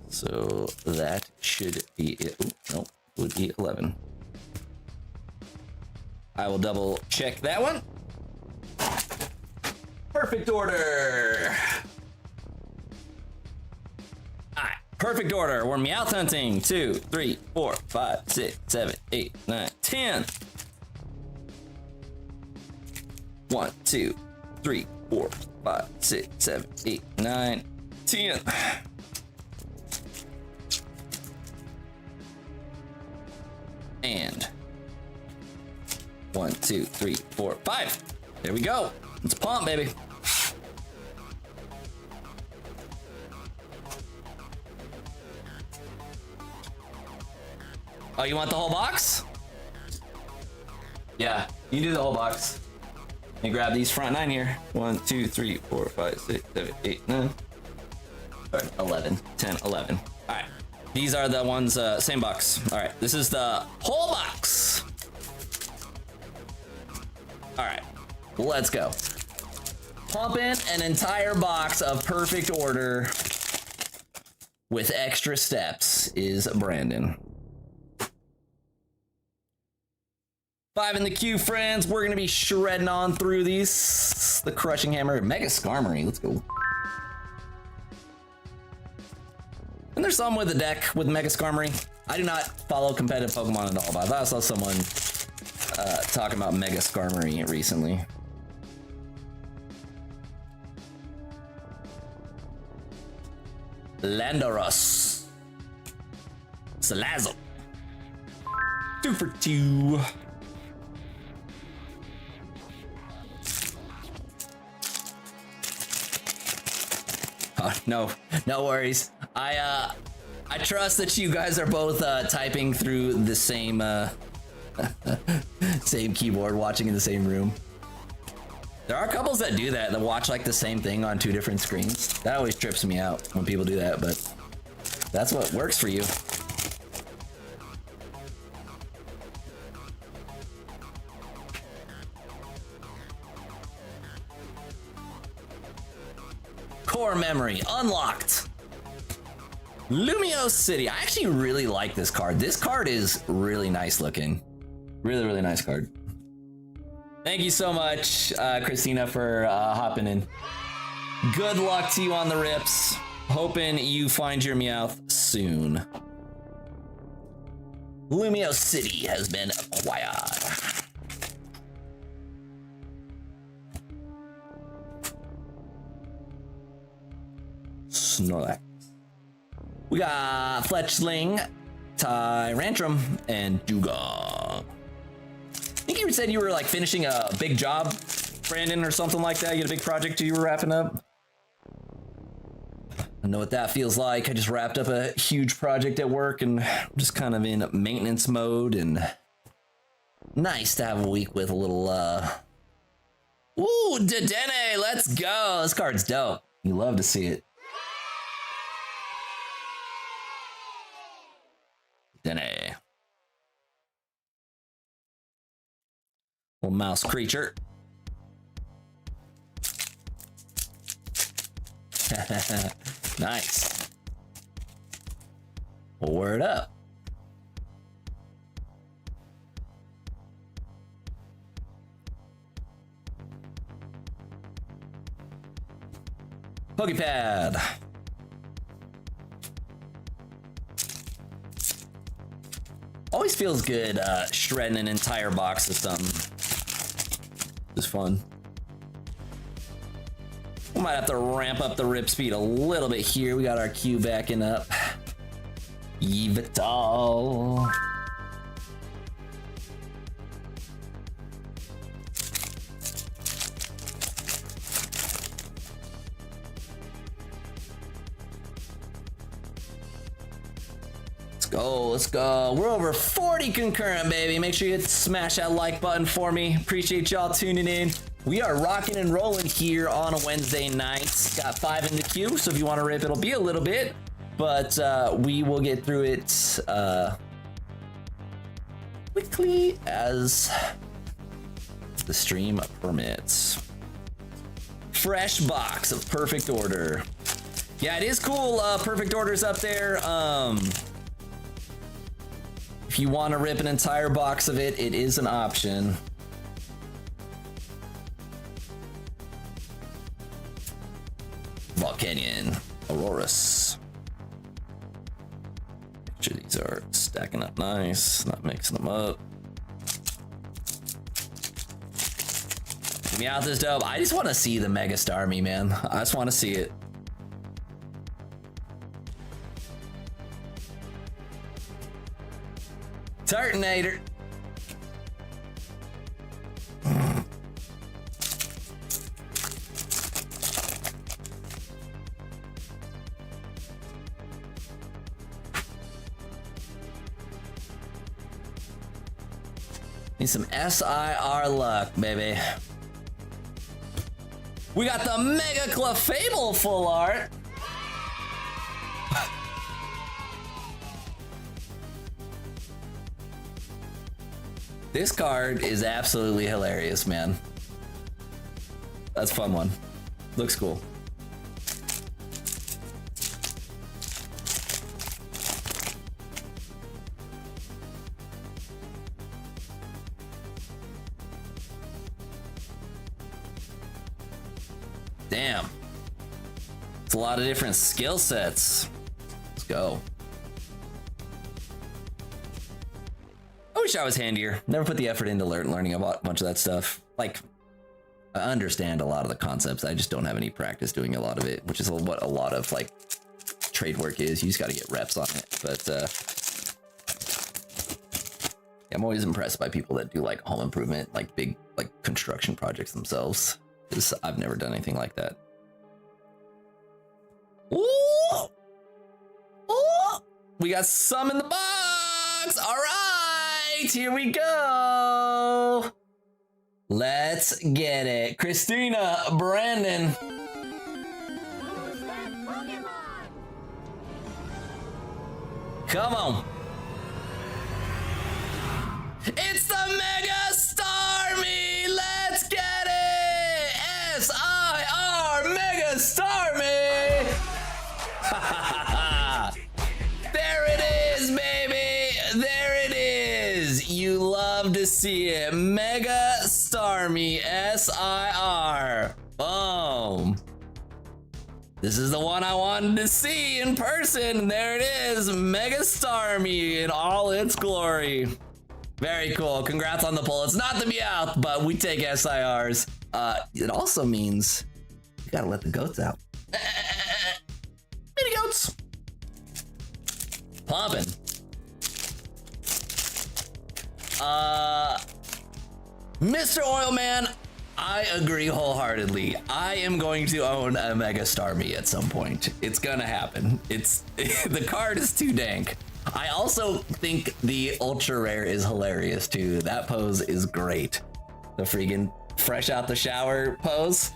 So that should be it. Ooh, no, would be 11. I will double check that one. Perfect order. All right, perfect order. We're Meowth hunting. 2, 3, 4, 5, 6, 7, 8, 9, 10. 1, 2, 3, 4, 5, 6, 7, 8, 9, 10. And 1, 2, 3, 4, 5. There we go. Let's pump, baby. Oh, you want the whole box? Yeah, you do the whole box. And grab these front 9 here. 1, 2, 3, 4, 5, 6, 7, 8, 9. All right, 11, 10, 11. All right. These are the ones, same box. All right, this is the whole box. All right, let's go. Pump in an entire box of perfect order with extra steps is Brandon. 5 in the queue, friends. We're gonna be shredding on through these. The Crushing Hammer, Mega Skarmory, let's go. And there's some with the deck with Mega Skarmory. I do not follow competitive Pokemon at all, but I thought I saw someone talking about Mega Skarmory recently. Landorus. Salazzle. 2 for 2. Oh, no worries. I trust that you guys are both typing through the same same keyboard, watching in the same room. There are couples that do that watch like the same thing on 2 different screens. That always trips me out when people do that, but that's what works for you. Core memory unlocked. Lumio City. I actually really like this card. This card is really nice looking. Really nice card. Thank you so much, Christina, for hopping in. Good luck to you on the rips. Hoping you find your Meowth soon. Lumio City has been acquired. Snorlax. We got Fletchling, Tyrantrum, and Dugong. I think you said you were like finishing a big job, Brandon, or something like that. You had a big project you were wrapping up. I know what that feels like. I just wrapped up a huge project at work and I'm just kind of in maintenance mode, and nice to have a week with a little Ooh, Dedenne, let's go. This card's dope. You love to see it. Dedenne. Little mouse creature. Nice. Word up. Pokepad. Always feels good shredding an entire box of something. It's fun. We might have to ramp up the rip speed a little bit here. We got our Q backing up. Yveltal. Let's go. We're over 40 concurrent, baby. Make sure you smash that like button for me. Appreciate y'all tuning in. We are rocking and rolling here on a Wednesday night. Got 5 in the queue, so if you want to rip, it'll be a little bit, but we will get through it quickly as the stream permits. Fresh box of Perfect Order. Yeah, it is cool. Perfect Order's up there. If you want to rip an entire box of it, it is an option. Volcanion, Aurorus. Make sure these are stacking up nice, not mixing them up. Meowth is dope. I just want to see the Mega Starmie, man. I just want to see it. Turtonator. Need some SIR luck, baby. We got the Mega Clefable full art. This card is absolutely hilarious, man. That's a fun one. Looks cool. Damn. It's a lot of different skill sets. Let's go. I wish I was handier. Never put the effort into learning a bunch of that stuff. Like, I understand a lot of the concepts. I just don't have any practice doing a lot of it, which is what a lot of like trade work is. You just got to get reps on it. But I'm always impressed by people that do like home improvement, like big like construction projects themselves. Because I've never done anything like that. Ooh! Ooh! We got some in the box. All right, here we go. Let's get it. Christina, Brandon. Come on. It's the Mega Starmie! Let's get it! S-I-R Mega Starmie! There it is, baby! There it is! You love to see it. Mega Starmie, S-I-R. Boom. This is the one I wanted to see in person. There it is, Mega Starmie in all its glory. Very cool. Congrats on the pull. It's not the Meowth, but we take SIRs. It also means you gotta let the goats out. Mini goats. Pumping. Mr. Oilman, I agree wholeheartedly. I am going to own a Mega Starmie at some point. It's gonna happen. It's the card is too dank. I also think the ultra rare is hilarious too. That pose is great. The freaking fresh out the shower pose.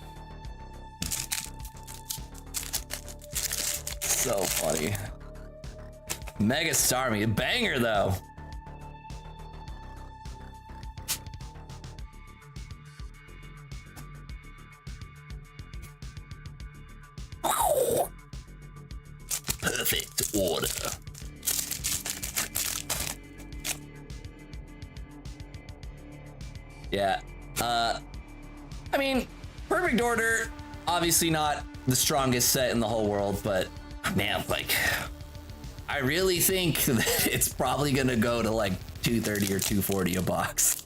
So funny. Mega Starmie, banger though. Perfect order. Yeah, I mean, perfect order, obviously not the strongest set in the whole world, but man, like, I really think that it's probably gonna go to like 230 or 240 a box.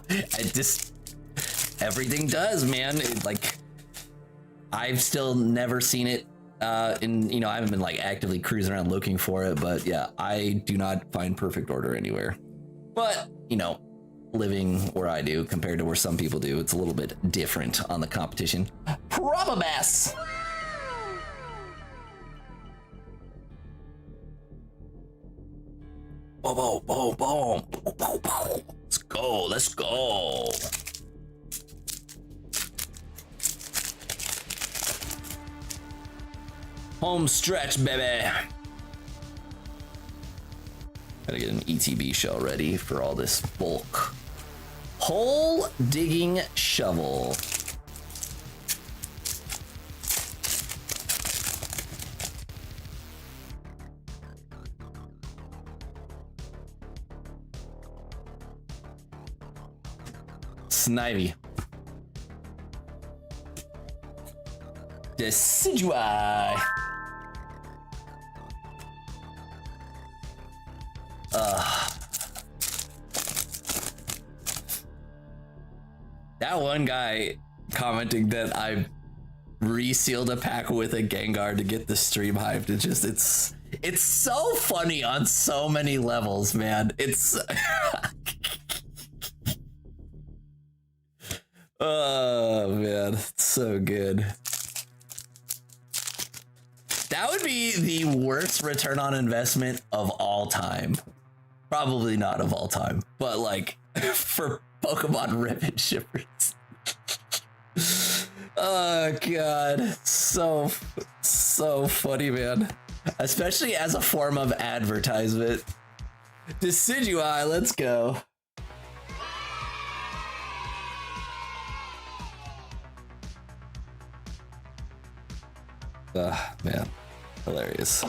It just, everything does, man. Like, I've still never seen it in, I haven't been like actively cruising around looking for it, but yeah, I do not find perfect order anywhere. But, living where I do compared to where some people do, it's a little bit different on the competition. Probabass! Boom, boom, boom, boom. Let's go, let's go. Home stretch, baby. Gotta get an ETB shell ready for all this bulk. Hole digging shovel. Snivy. Decidui. That one guy commenting that I resealed a pack with a Gengar to get the stream hyped. It's so funny on so many levels, man. It's oh man, it's so good. That would be the worst return on investment of all time. Probably not of all time, but like for Pokemon ribbon shippers. Oh god, so funny, man. Especially as a form of advertisement. Decidui, let's go. Man, hilarious.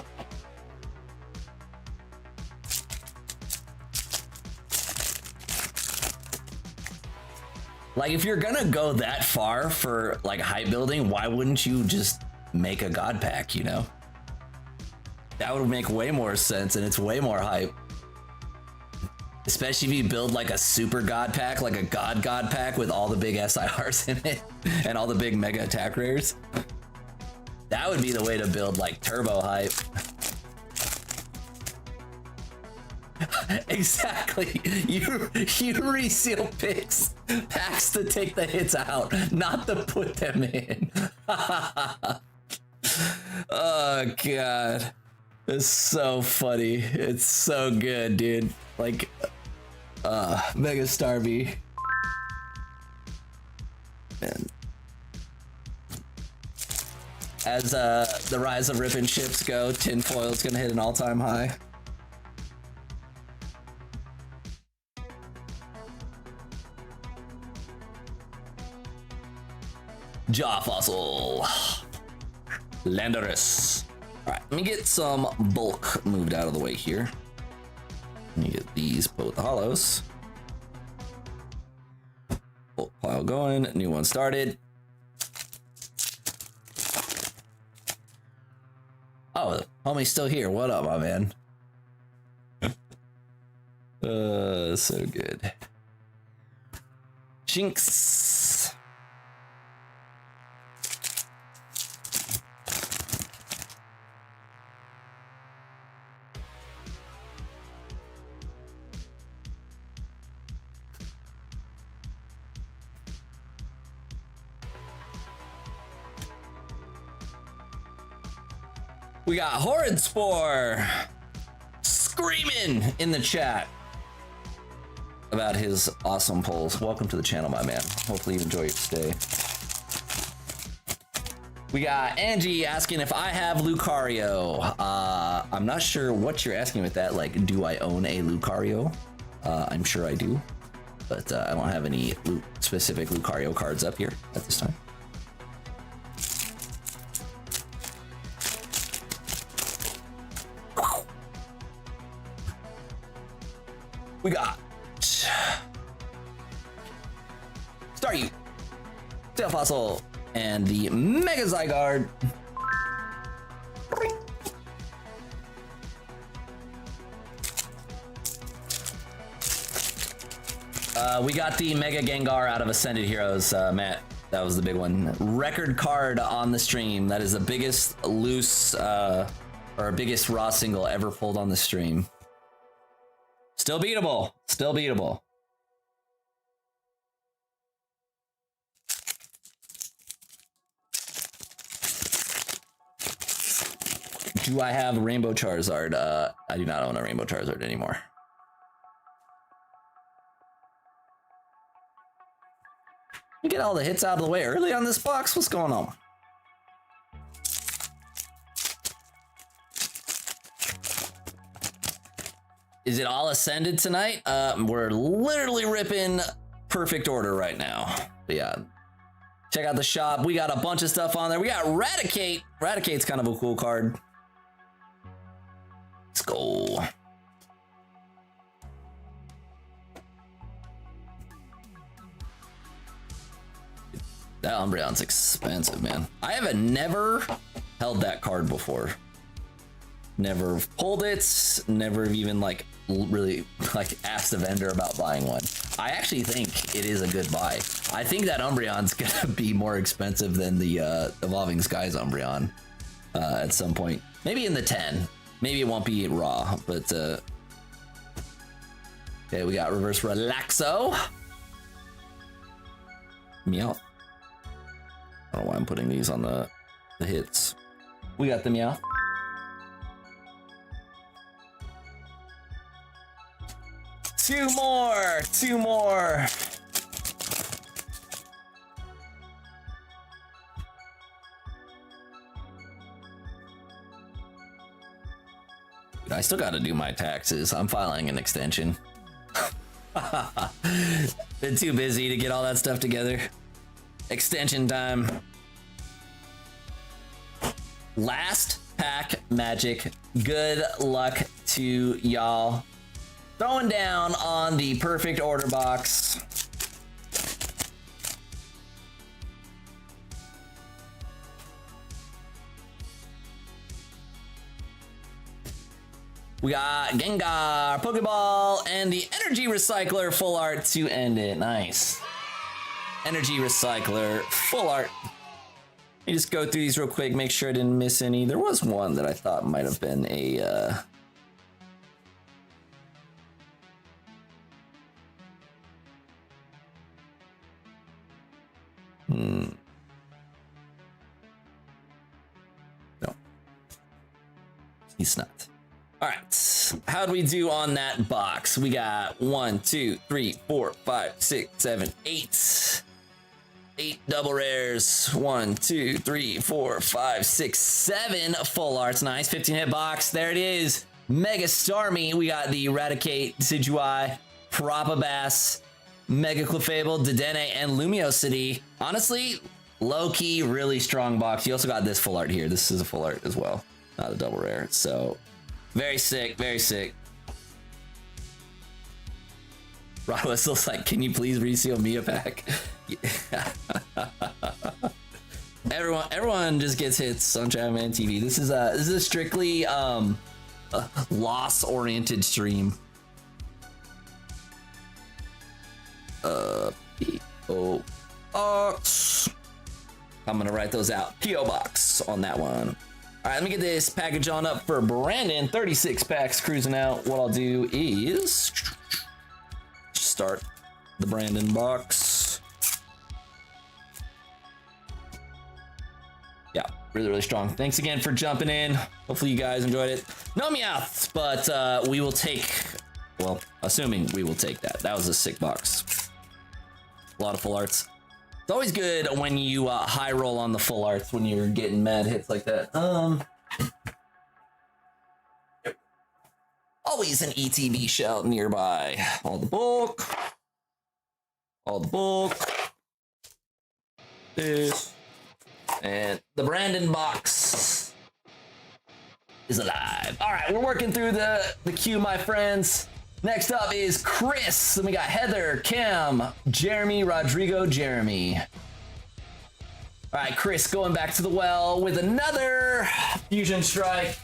Like, if you're gonna go that far for like hype building, why wouldn't you just make a god pack, That would make way more sense, and it's way more hype. Especially if you build like a super god pack, like a god pack with all the big SIRs in it and all the big mega attack rares. That would be the way to build like turbo hype. Exactly. You reseal packs to take the hits out, not to put them in. Oh god. It's so funny. It's so good, dude. Like Mega Starby. And as the rise of ripping ships go, tinfoil's gonna hit an all-time high. Jaw fossil. Landorus. Alright, let me get some bulk moved out of the way here. Let me get these both hollows. Bulk pile going, new one started. Oh, the homie's still here. What up, my man? So good. Jinx. We got Horrid Spore screaming in the chat about his awesome polls. Welcome to the channel, my man. Hopefully you enjoy your stay. We got Angie asking if I have Lucario. I'm not sure what you're asking with that. Like, do I own a Lucario? I'm sure I do, but I don't have any specific Lucario cards up here at this time. We got Staryu, Tail Fossil, and the Mega Zygarde. We got the Mega Gengar out of Ascended Heroes, Matt. That was the big one. Record card on the stream. That is the biggest loose or biggest raw single ever pulled on the stream. Still beatable. Still beatable. Do I have Rainbow Charizard? I do not own a Rainbow Charizard anymore. You get all the hits out of the way early on this box. What's going on? Is it all Ascended tonight? We're literally ripping perfect order right now. But yeah, check out the shop. We got a bunch of stuff on there. We got Raticate. Raticate's kind of a cool card. Let's go. That Umbreon's expensive, man. I haven't never held that card before. Never pulled it, never even like really like asked the vendor about buying one. I actually think it is a good buy. I think that Umbreon's gonna be more expensive than the Evolving Skies Umbreon at some point. Maybe in the 10. Maybe it won't be raw, but okay, we got Reverse Relaxo. Meow. I don't know why I'm putting these on the hits. We got the Meow. Two more. Dude, I still gotta do my taxes. I'm filing an extension. Been too busy to get all that stuff together. Extension time. Last pack magic. Good luck to y'all. Throwing down on the perfect order box. We got Gengar, Pokeball, and the Energy Recycler full art to end it. Nice. Energy Recycler full art. Let me just go through these real quick, make sure I didn't miss any. There was one that I thought might have been a No. He's not. All right. How'd we do on that box? We got 1, 2, 3, 4, 5, 6, 7, 8. 8 double rares. 1, 2, 3, 4, 5, 6, 7 full arts. Nice. 15 hit box. There it is. Mega Starmie. We got the Eradicate, Decidueye, Propabass, Mega Clefable, Dedenne, and Lumiosity. Honestly, low-key, really strong box. You also got this full art here. This is a full art as well. Not a double rare. So, very sick, very sick. Rod Whistle's like, can you please reseal me a pack? Everyone just gets hits on Chatman TV. This is a strictly loss-oriented stream. P.O. Box. I'm gonna write those out. P.O. Box on that one. All right, let me get this package on up for Brandon. 36 packs cruising out. What I'll do is start the Brandon box. Yeah, really, really strong. Thanks again for jumping in. Hopefully you guys enjoyed it. No Meowths, but we will take, well, assuming we will take that. That was a sick box. A lot of full arts. It's always good when you high roll on the full arts when you're getting mad hits like that. Always an ETB shout nearby. All the bulk. All the bulk. This. And the Brandon box is alive. All right, we're working through the queue, my friends. Next up is Chris. Then we got Heather, Cam, Jeremy, Rodrigo, Jeremy. All right, Chris going back to the well with another Fusion Strike.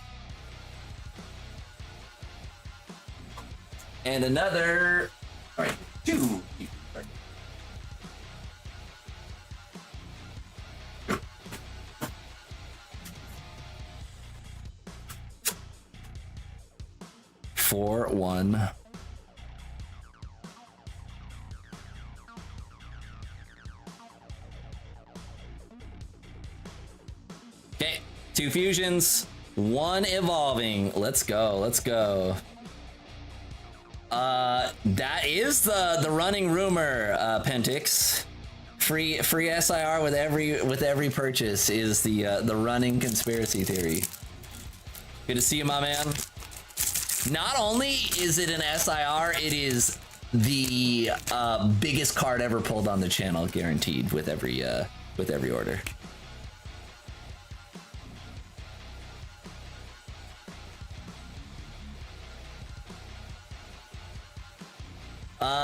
And another, all right, 2 Fusion Strike. Four, 1. Okay, 2 fusions, 1 evolving. Let's go, let's go. That is the running rumor, Pentix. Free SIR with every purchase is the running conspiracy theory. Good to see you, my man. Not only is it an SIR, it is the biggest card ever pulled on the channel, guaranteed with every order.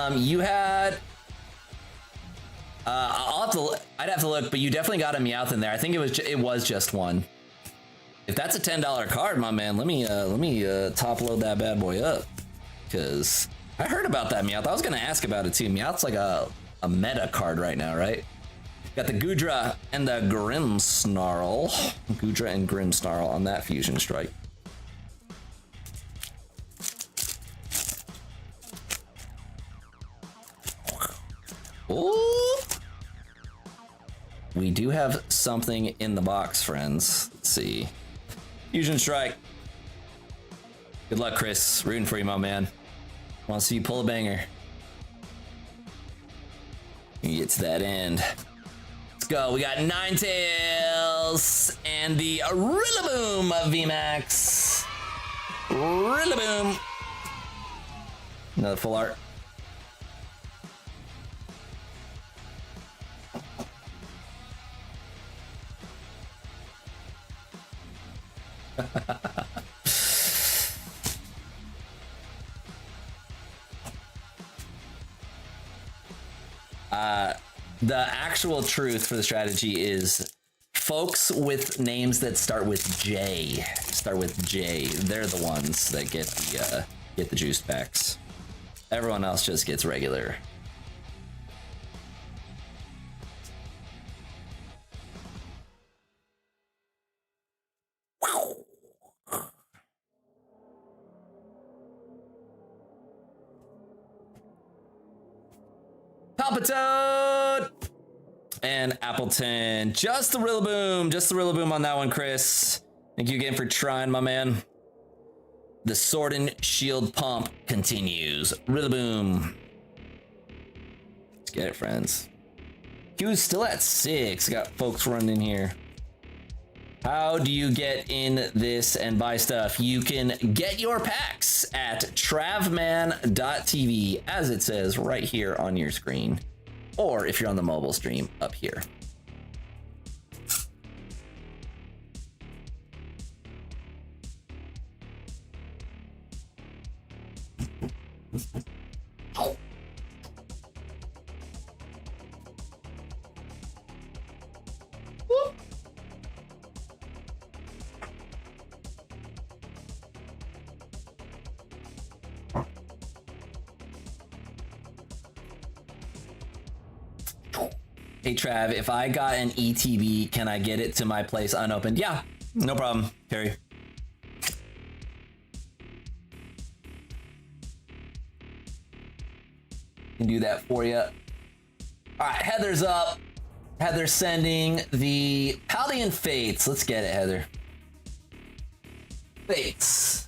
You had I'd have to look, but you definitely got a Meowth in there. I think it was just 1. If that's a $10 card, my man, let me top load that bad boy up, because I heard about that Meowth. I was gonna ask about it too. Meowth's like a meta card right now, right? Got the Goodra and the Grimmsnarl. Goodra and Grimmsnarl on that Fusion Strike. Ooh. We do have something in the box, friends. Let's see. Fusion Strike. Good luck, Chris. Rooting for you, my man. Want to see you pull a banger. You get to that end. Let's go. We got Ninetales and the Rillaboom VMAX. Rillaboom. Another full art. The actual truth for the strategy is folks with names that start with J. They're the ones that get the juice packs. Everyone else just gets regular. Palpitoad! And Appleton. Just the Rillaboom. Just the Rillaboom on that one, Chris. Thank you again for trying, my man. The Sword and Shield pump continues. Rillaboom. Let's get it, friends. Q's still at 6. Got folks running in here. How do you get in this and buy stuff? You can get your packs at travman.tv, as it says right here on your screen. Or if you're on the mobile stream, up here. Hey Trav, if I got an ETB, can I get it to my place unopened? Yeah, no problem, Terry. Can do that for you. All right, Heather's up. Heather's sending the Paldean Fates. Let's get it, Heather. Fates.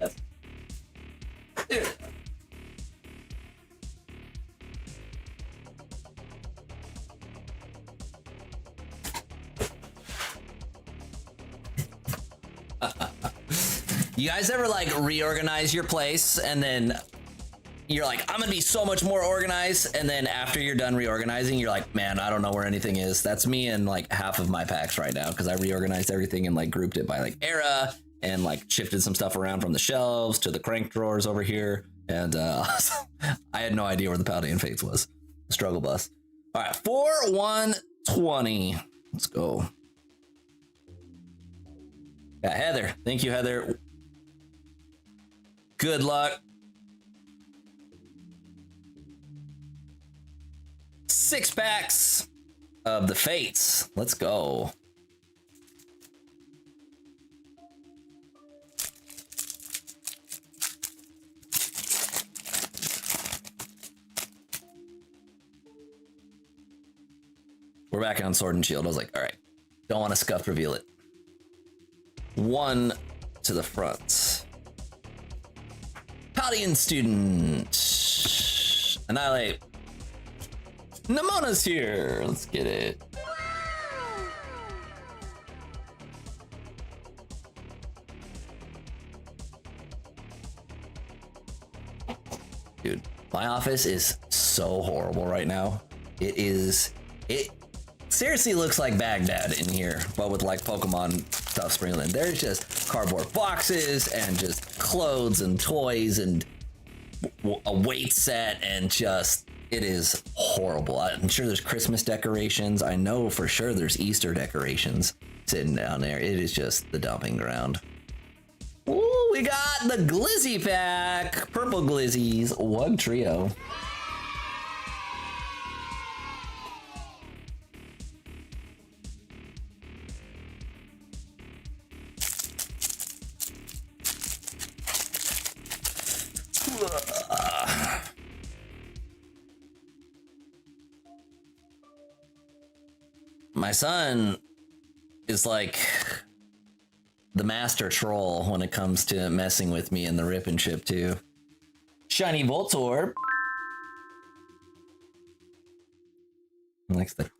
Yes. There. You guys ever like reorganize your place and then you're like, I'm gonna be so much more organized, and then after you're done reorganizing, you're like, man, I don't know where anything is. That's me and like half of my packs right now, because I reorganized everything and like grouped it by like era and like shifted some stuff around from the shelves to the crank drawers over here, and I had no idea where the Paldean Fates was. Struggle bus. All right, 4120. Let's go. Yeah, Heather. Thank you, Heather. Good luck. 6 packs of the Fates. Let's go. We're back on Sword and Shield. I was like, all right, don't want to scuff reveal it. 1 to the front. Paldean Student. Annihilate. Nemona's here. Let's get it. Dude, my office is so horrible right now. It seriously looks like Baghdad in here, but with like Pokemon stuff sprinkled in. There's just cardboard boxes and just clothes and toys and a weight set, and just, it is horrible. I'm sure there's Christmas decorations. I know for sure there's Easter decorations sitting down there. It is just the dumping ground. Ooh, we got the Glizzy pack. Purple Glizzies, 1 trio. My son is like the master troll when it comes to messing with me in the rip and chip too. Shiny Voltorb. Next thing.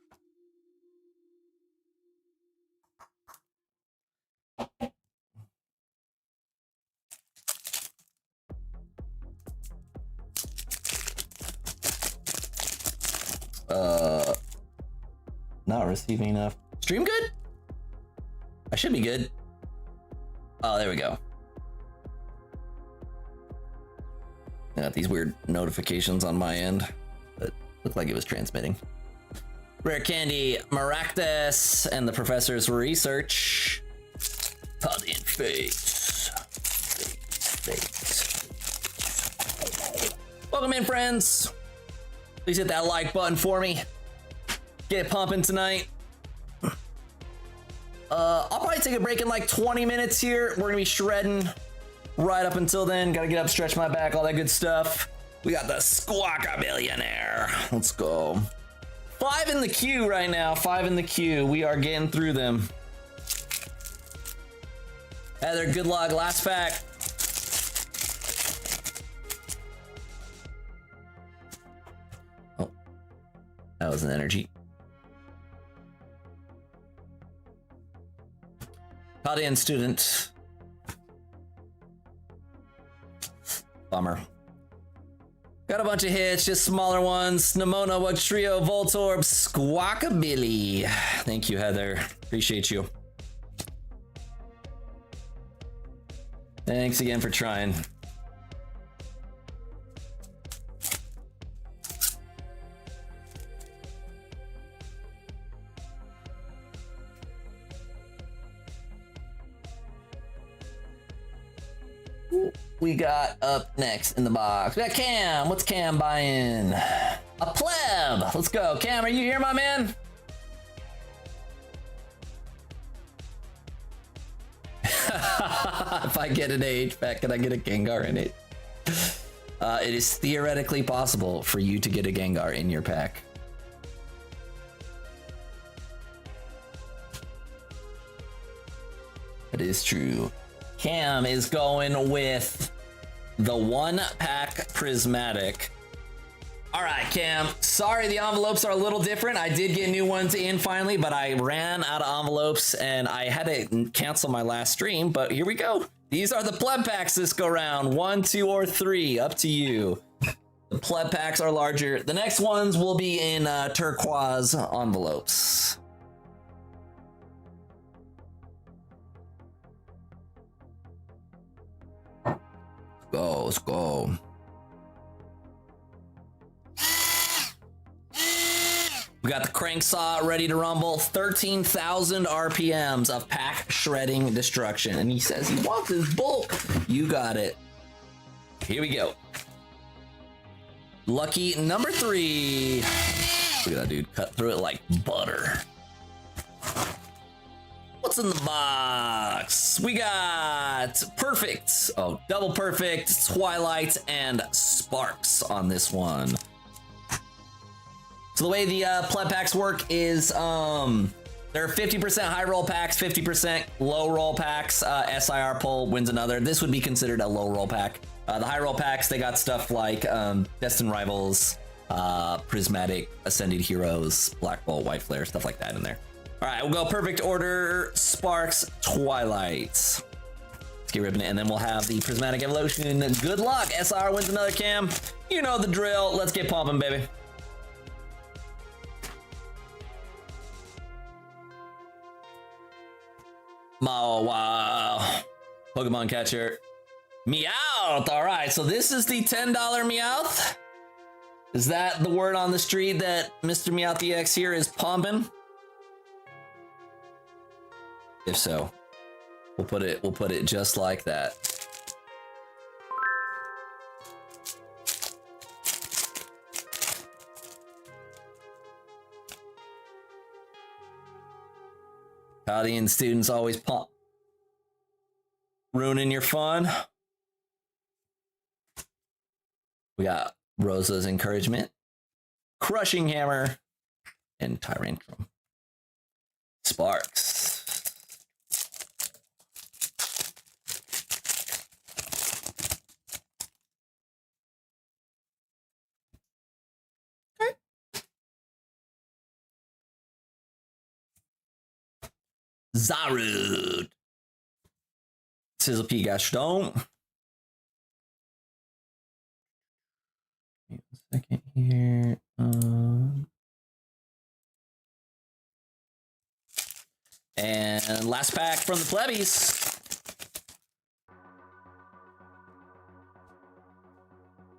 Not receiving enough. Stream good? I should be good. Oh, there we go. I got these weird notifications on my end, but looked like it was transmitting. Rare Candy, Maractus, and the Professor's Research. Paldean Fates. Welcome in, friends. Please hit that like button for me. Get it pumping tonight. I'll probably take a break in like 20 minutes here. We're gonna be shredding right up until then. Gotta get up, stretch my back, all that good stuff. We got the Squawka-Millionaire. Let's go. 5 in the queue right now. 5 in the queue. We are getting through them. Heather, good luck. Last pack. Oh, that was an energy. Caught-in student. Bummer. Got a bunch of hits, just smaller ones. Nimona, Wugtrio, Voltorb, Squawkabilly. Thank you, Heather. Appreciate you. Thanks again for trying. We got up next in the box. We got Cam. What's Cam buying? A pleb. Let's go. Cam, are you here, my man? If I get an age pack, can I get a Gengar in it? It is theoretically possible for you to get a Gengar in your pack. It is true. Cam is going with the 1-pack Prismatic. All right, Cam. Sorry, the envelopes are a little different. I did get new ones in finally, but I ran out of envelopes and I had to cancel my last stream. But here we go. These are the pleb packs this go round. 1, 2, or 3. Up to you. The pleb packs are larger. The next ones will be in turquoise envelopes. Go, let's go. We got the crank saw ready to rumble. 13,000 RPMs of pack shredding destruction. And he says he wants his bulk. You got it. Here we go. Lucky number 3. Look at that dude. Cut through it like butter. What's in the box? We got perfect. Oh, double perfect, Twilight, and Sparks on this one. So the way the pleb packs work is they're 50% high roll packs, 50% low roll packs. SIR pull wins another. This would be considered a low roll pack. The high roll packs, they got stuff like Destined Rivals, Prismatic, Ascended Heroes, Black Bolt, White Flare, stuff like that in there. All right, we'll go perfect order, Sparks, Twilight. Let's get ripping it, and then we'll have the Prismatic Evolution. Good luck. SR wins another, Cam. You know the drill. Let's get pumping, baby. Oh, wow. Pokemon catcher. Meowth. All right, so this is the $10 Meowth. Is that the word on the street that Mr. Meowth EX here is pumping? If so, we'll put it just like that. Caudian students always pump, ruining your fun. We got Rosa's Encouragement, Crushing Hammer, and Tyrantrum. Sparks. Zarud. Sizzle P Gastrodon. Wait a second here. And last pack from the plebbies.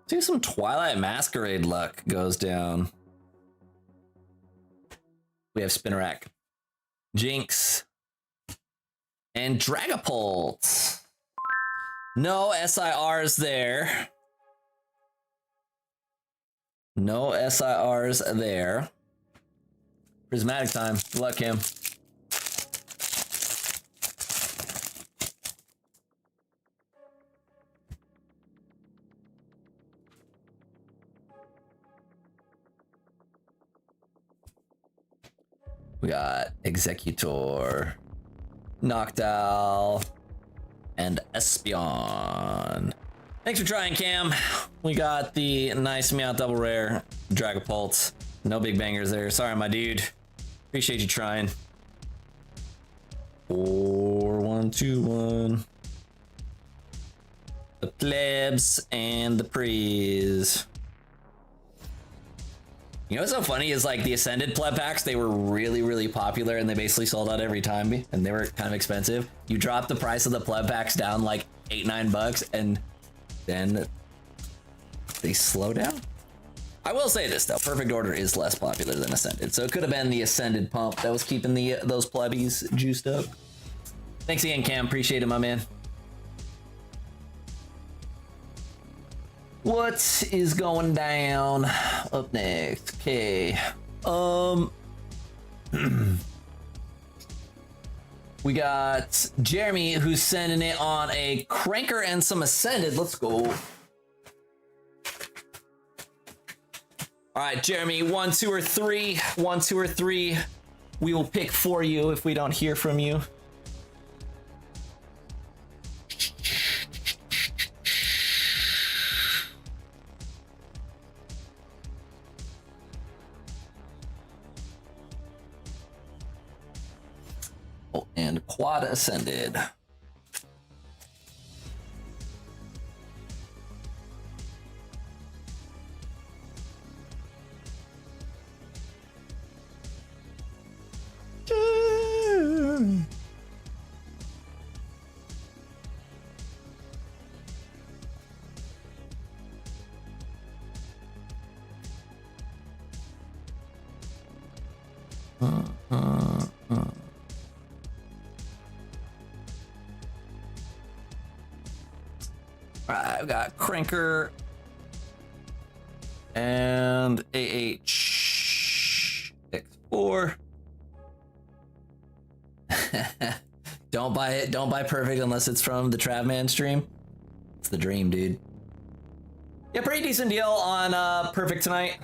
See some Twilight Masquerade luck goes down. We have Spinarak, Jinx, and Dragapult. No SIRs there. No SIRs there. Prismatic time. Good luck, Cam. We got Executor, Noctowl, and Espeon. Thanks for trying, Cam. We got the nice Meowth double rare, Dragapult. No big bangers there. Sorry, my dude. Appreciate you trying. 4121. The plebs and the prees. You know what's so funny is like the Ascended pleb packs, they were really popular and they basically sold out every time and they were kind of expensive. You drop the price of the pleb packs down like $8-9 and then they slow down. I will say this though, Perfect Order is less popular than Ascended, so it could have been the Ascended pump that was keeping those plebbies juiced up. Thanks again, Cam. Appreciate it, my man. What is going down up next? Okay. We got Jeremy who's sending it on a Cranker and some Ascended. Let's go. All right, Jeremy, 1, 2, or 3. 1, 2, or 3. We will pick for you if we don't hear from you. Oh, and Quad Ascended. I've got Cranker and AH X4. Don't buy it. Don't buy Perfect unless it's from the Travman stream. It's the dream, dude. Yeah, pretty decent deal on Perfect tonight.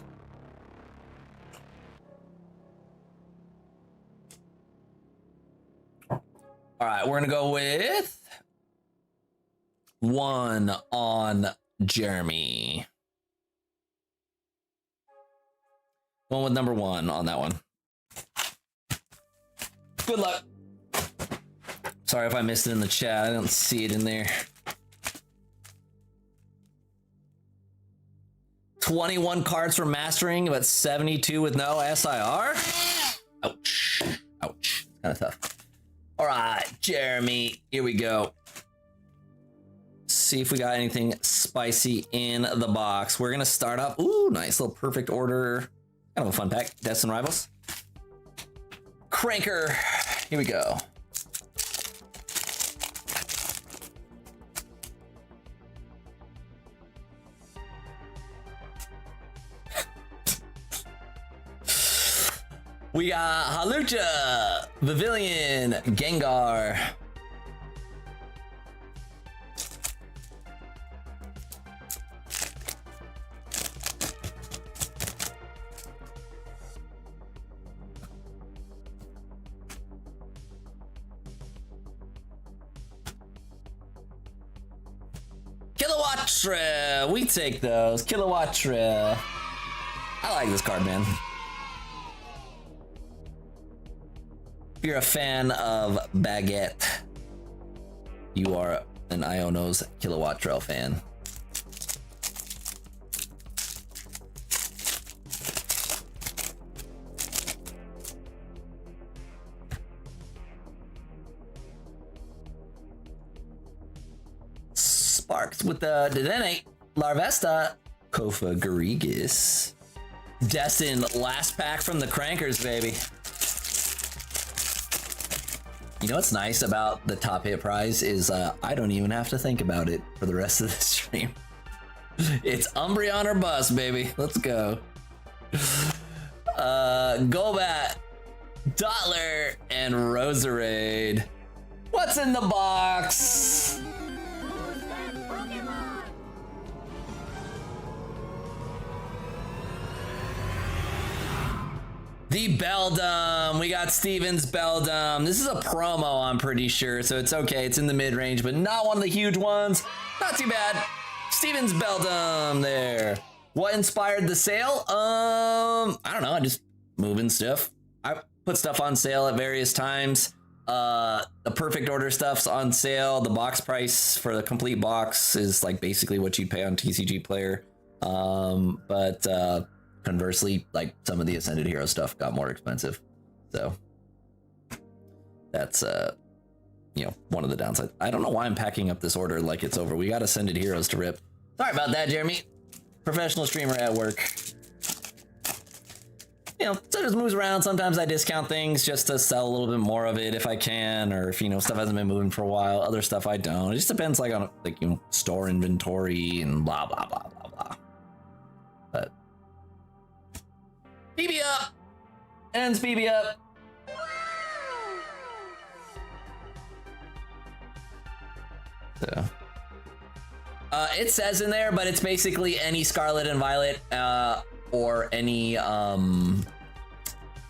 All right, we're gonna go with 1 on Jeremy. One with number 1 on that one. Good luck. Sorry if I missed it in the chat. I don't see it in there. 21 cards for mastering, but 72 with no SIR? Ouch. Ouch. Kind of tough. All right, Jeremy, here we go. See if we got anything spicy in the box. We're gonna start up. Ooh, nice little Perfect Order. Kind of a fun pack. Destin Rivals. Cranker. Here we go. We got Halucha, Pavilion, Gengar. Kilowattra, we take those. Kilowattra. I like this card, man. If you're a fan of Baguette, you are an Iono's Kilowattra fan. Sparks with the Dedenne, Larvesta, Kofa Garrigus. Destin, last pack from the Crankers, baby. You know what's nice about the top hit prize is I don't even have to think about it for the rest of the stream. It's Umbreon or bust, baby. Let's go. Golbat, Dottler, and Roserade. What's in the box? The Beldum. We got Steven's Beldum. This is a promo, I'm pretty sure, so it's okay. It's in the mid-range, but not one of the huge ones. Not too bad. Steven's Beldum there. What inspired the sale? I don't know. I'm just moving stuff. I put stuff on sale at various times. The perfect order stuff's on sale. The box price for the complete box is like basically what you'd pay on TCG Player. But conversely, like some of the Ascended Hero stuff got more expensive. So that's you know, one of the downsides. I don't know why I'm packing up this order like it's over. We got Ascended Heroes to rip. Sorry about that, Jeremy. Professional streamer at work. You know, so it just moves around. Sometimes I discount things just to sell a little bit more of it if I can, or if, you know, stuff hasn't been moving for a while. Other stuff I don't. It just depends, like, on, like, you know, store inventory and blah, blah, blah, blah, blah. But BB up! Ends BB up. So it says in there, but it's basically any Scarlet and Violet or any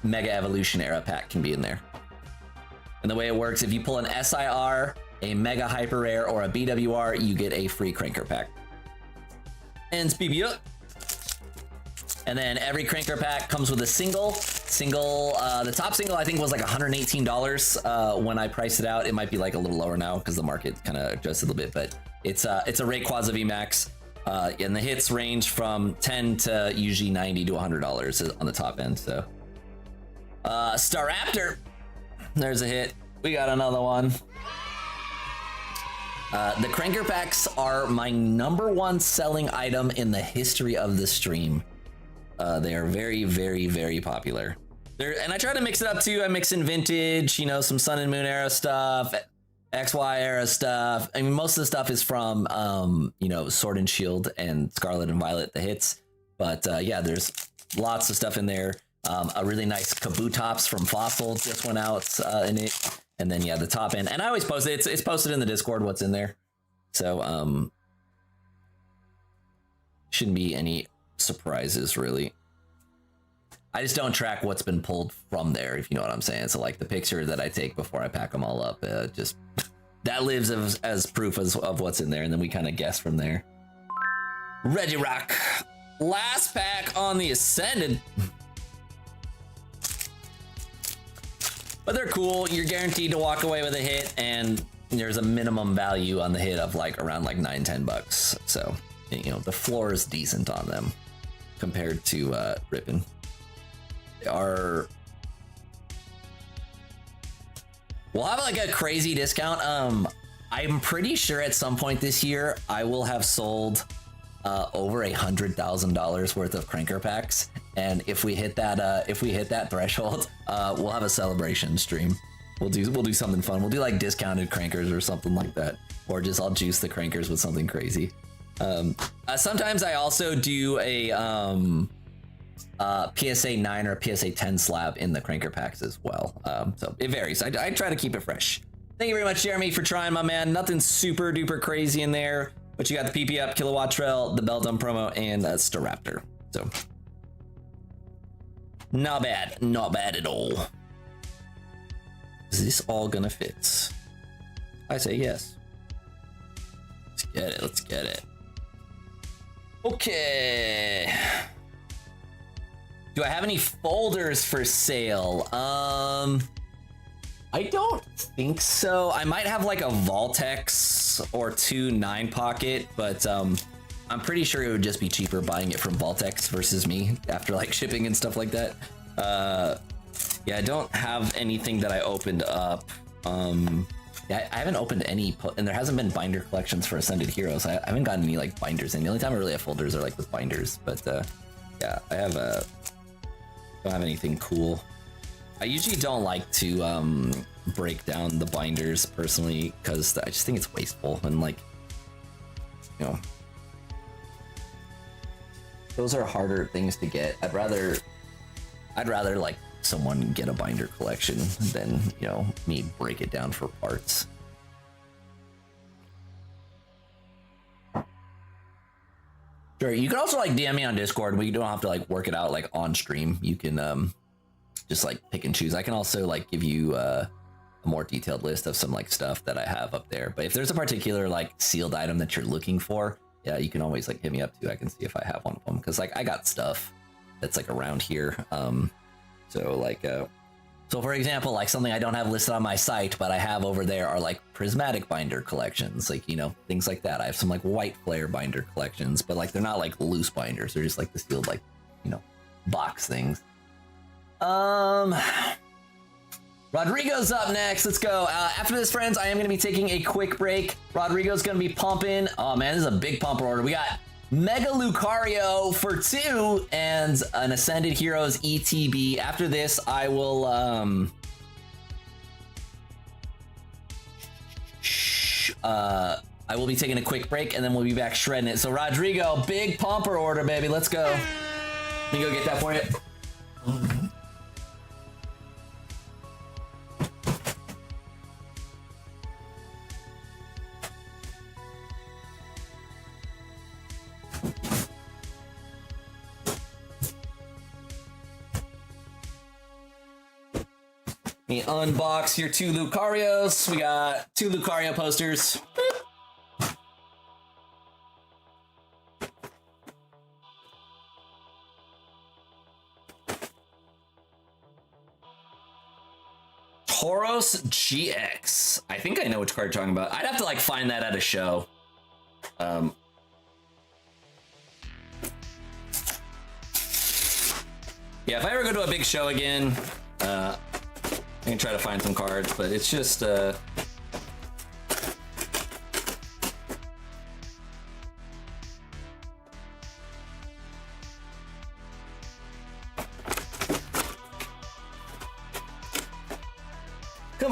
Mega Evolution era pack can be in there. And the way it works, if you pull an SIR, a Mega Hyper Rare, or a BWR, you get a free Cranker pack. Ends BB up. And then every Cranker pack comes with a single. The top single I think was like $118 when I priced it out. It might be like a little lower now because the market kind of adjusted a little bit, but it's a Rayquaza VMAX. And the hits range from 10 to usually $90 to $100 on the top end. So Staraptor, there's a hit. We got another one. The Cranker packs are my #1 selling item in the history of the stream. They are very, very, very popular. And I try to mix it up too. I mix in vintage, you know, some Sun and Moon era stuff, XY era stuff. I mean, most of the stuff is from, you know, Sword and Shield and Scarlet and Violet, the hits. But yeah, there's lots of stuff in there. A really nice Kabutops from Fossil just went out in it. And then, yeah, the top end. And I always post it. It's posted in the Discord what's in there. So shouldn't be any surprises, really. I just don't track what's been pulled from there, if you know what I'm saying. So like the picture that I take before I pack them all up, just that lives as proof of what's in there, and then we kind of guess from there. Regirock, last pack on the Ascended. But they're cool. You're guaranteed to walk away with a hit, and there's a minimum value on the hit of like around like $9-10. So, you know, the floor is decent on them compared to Rippin'. They are. We'll have like a crazy discount. I'm pretty sure at some point this year I will have sold over $100,000 worth of Cranker packs, and if we hit that threshold, we'll have a celebration stream. We'll do something fun. We'll do like discounted Crankers or something like that, or just I'll juice the Crankers with something crazy. Sometimes I also do a PSA 9 or PSA 10 slab in the Cranker packs as well. So it varies. I try to keep it fresh. Thank you very much, Jeremy, for trying, my man. Nothing super duper crazy in there, but you got the PP up, Kilowatt Trail, the Beldum promo, and Staraptor. So not bad at all. Is this all gonna fit? I say yes. Let's get it. Okay. Do I have any folders for sale? I don't think so. I might have like a Voltex or 2 9-pocket, but I'm pretty sure it would just be cheaper buying it from Voltex versus me after like shipping and stuff like that. Yeah, I don't have anything that I opened up. Yeah, I haven't opened any, and there hasn't been binder collections for Ascended Heroes. I haven't gotten any like binders in. The only time I really have folders are like with binders, but yeah, I have don't have anything cool. I usually don't like to break down the binders personally because I just think it's wasteful, and like, you know, those are harder things to get. I'd rather like someone get a binder collection than, you know, me break it down for parts. Sure, you can also like DM me on Discord. We don't have to like work it out like on stream. You can just like pick and choose. I can also like give you a more detailed list of some like stuff that I have up there. But if there's a particular like sealed item that you're looking for, yeah, you can always like hit me up too. I can see if I have one of them, because like I got stuff that's like around here. So for example, like something I don't have listed on my site, but I have over there are like prismatic binder collections, like, you know, things like that. I have some like white flare binder collections, but like they're not like loose binders. They're just like the sealed, like, you know, box things. Rodrigo's up next. Let's go. After this, friends, I am going to be taking a quick break. Rodrigo's going to be pumping. Oh man, this is a big pumper order. We got Mega Lucario for 2 and an Ascended Heroes ETB. After this, I will be taking a quick break, and then we'll be back shredding it. So Rodrigo, big pumper order, baby. Let's go. Let me go get that for you. Let me unbox your 2 Lucarios. We got 2 Lucario posters. Tauros GX. I think I know which card you're talking about. I'd have to like find that at a show. Yeah, if I ever go to a big show again, I can try to find some cards, but it's just come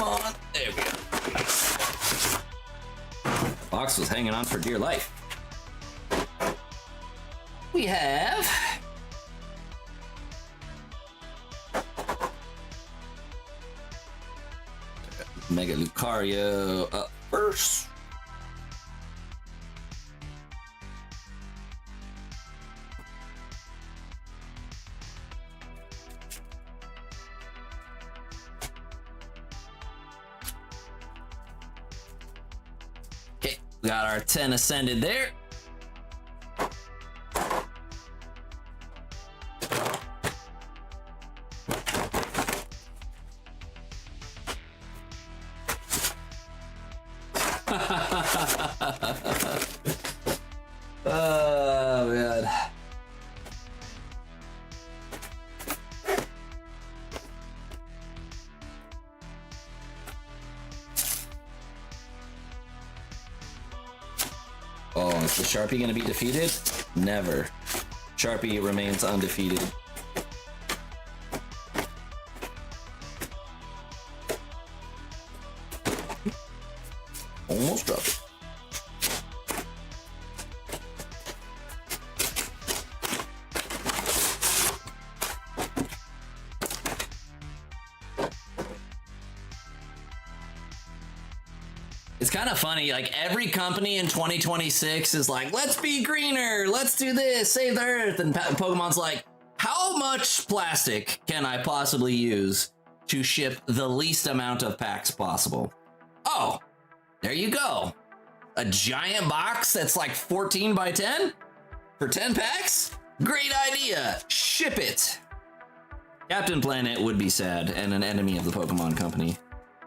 on, there we go. Box was hanging on for dear life. We have Mega Lucario up first. Okay, we got our 10 Ascended there. Oh man. Oh, is the Sharpie gonna be defeated? Never. Sharpie remains undefeated. Almost dropped it. It's kind of funny, like every company in 2026 is like, let's be greener, let's do this, save the earth, and Pokemon's like, how much plastic can I possibly use to ship the least amount of packs possible? Oh, there you go. A giant box that's like 14 by 10 for 10 packs? Great idea, ship it. Captain Planet would be sad and an enemy of the Pokemon Company.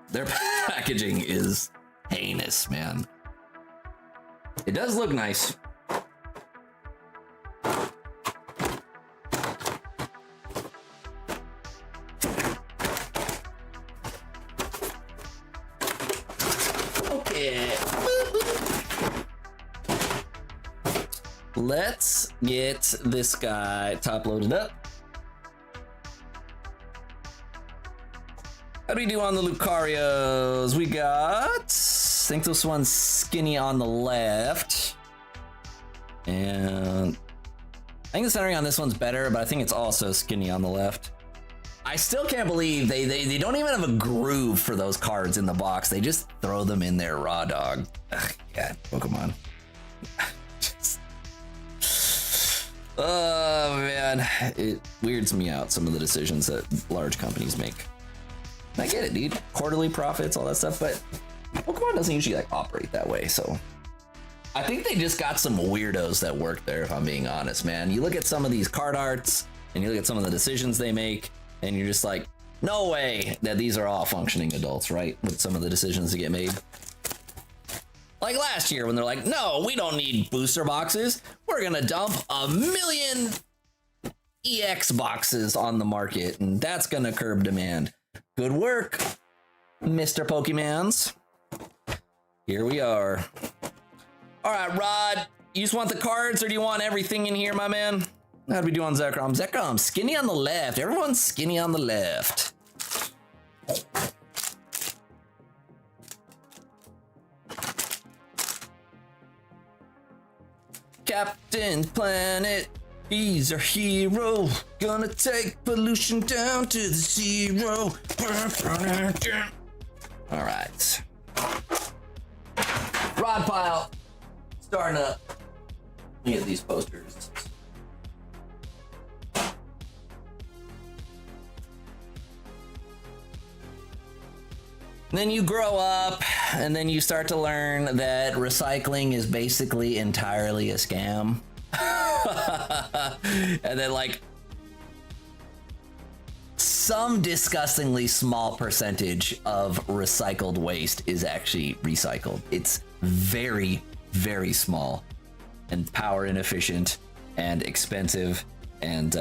Their packaging is heinous, man. It does look nice. Okay. Let's get this guy top loaded up. How do we do on the Lucarios? We got, I think this one's skinny on the left. And I think the centering on this one's better, but I think it's also skinny on the left. I still can't believe they don't even have a groove for those cards in the box. They just throw them in there raw dog. Ugh, yeah, Pokemon. Oh man. man, it weirds me out, some of the decisions that large companies make. I get it, dude. Quarterly profits, all that stuff, but Pokemon doesn't usually like operate that way, so I think they just got some weirdos that work there, if I'm being honest, man. You look at some of these card arts and you look at some of the decisions they make, and you're just like, no way that these are all functioning adults, right? With some of the decisions that get made. Like last year when they're like, no, we don't need booster boxes. We're gonna dump 1 million EX boxes on the market, and that's gonna curb demand. Good work, Mr. Pokemans. Here we are. All right, Rod, you just want the cards or do you want everything in here, my man? How'd we do on Zekrom? Zekrom, skinny on the left. Everyone's skinny on the left. Captain Planet, he's our hero. Gonna take pollution down to the zero. All right. Rod pile, starting up. Look at these posters. Then you grow up, and then you start to learn that recycling is basically entirely a scam. And then, like, some disgustingly small percentage of recycled waste is actually recycled. It's very, very small and power inefficient and expensive, and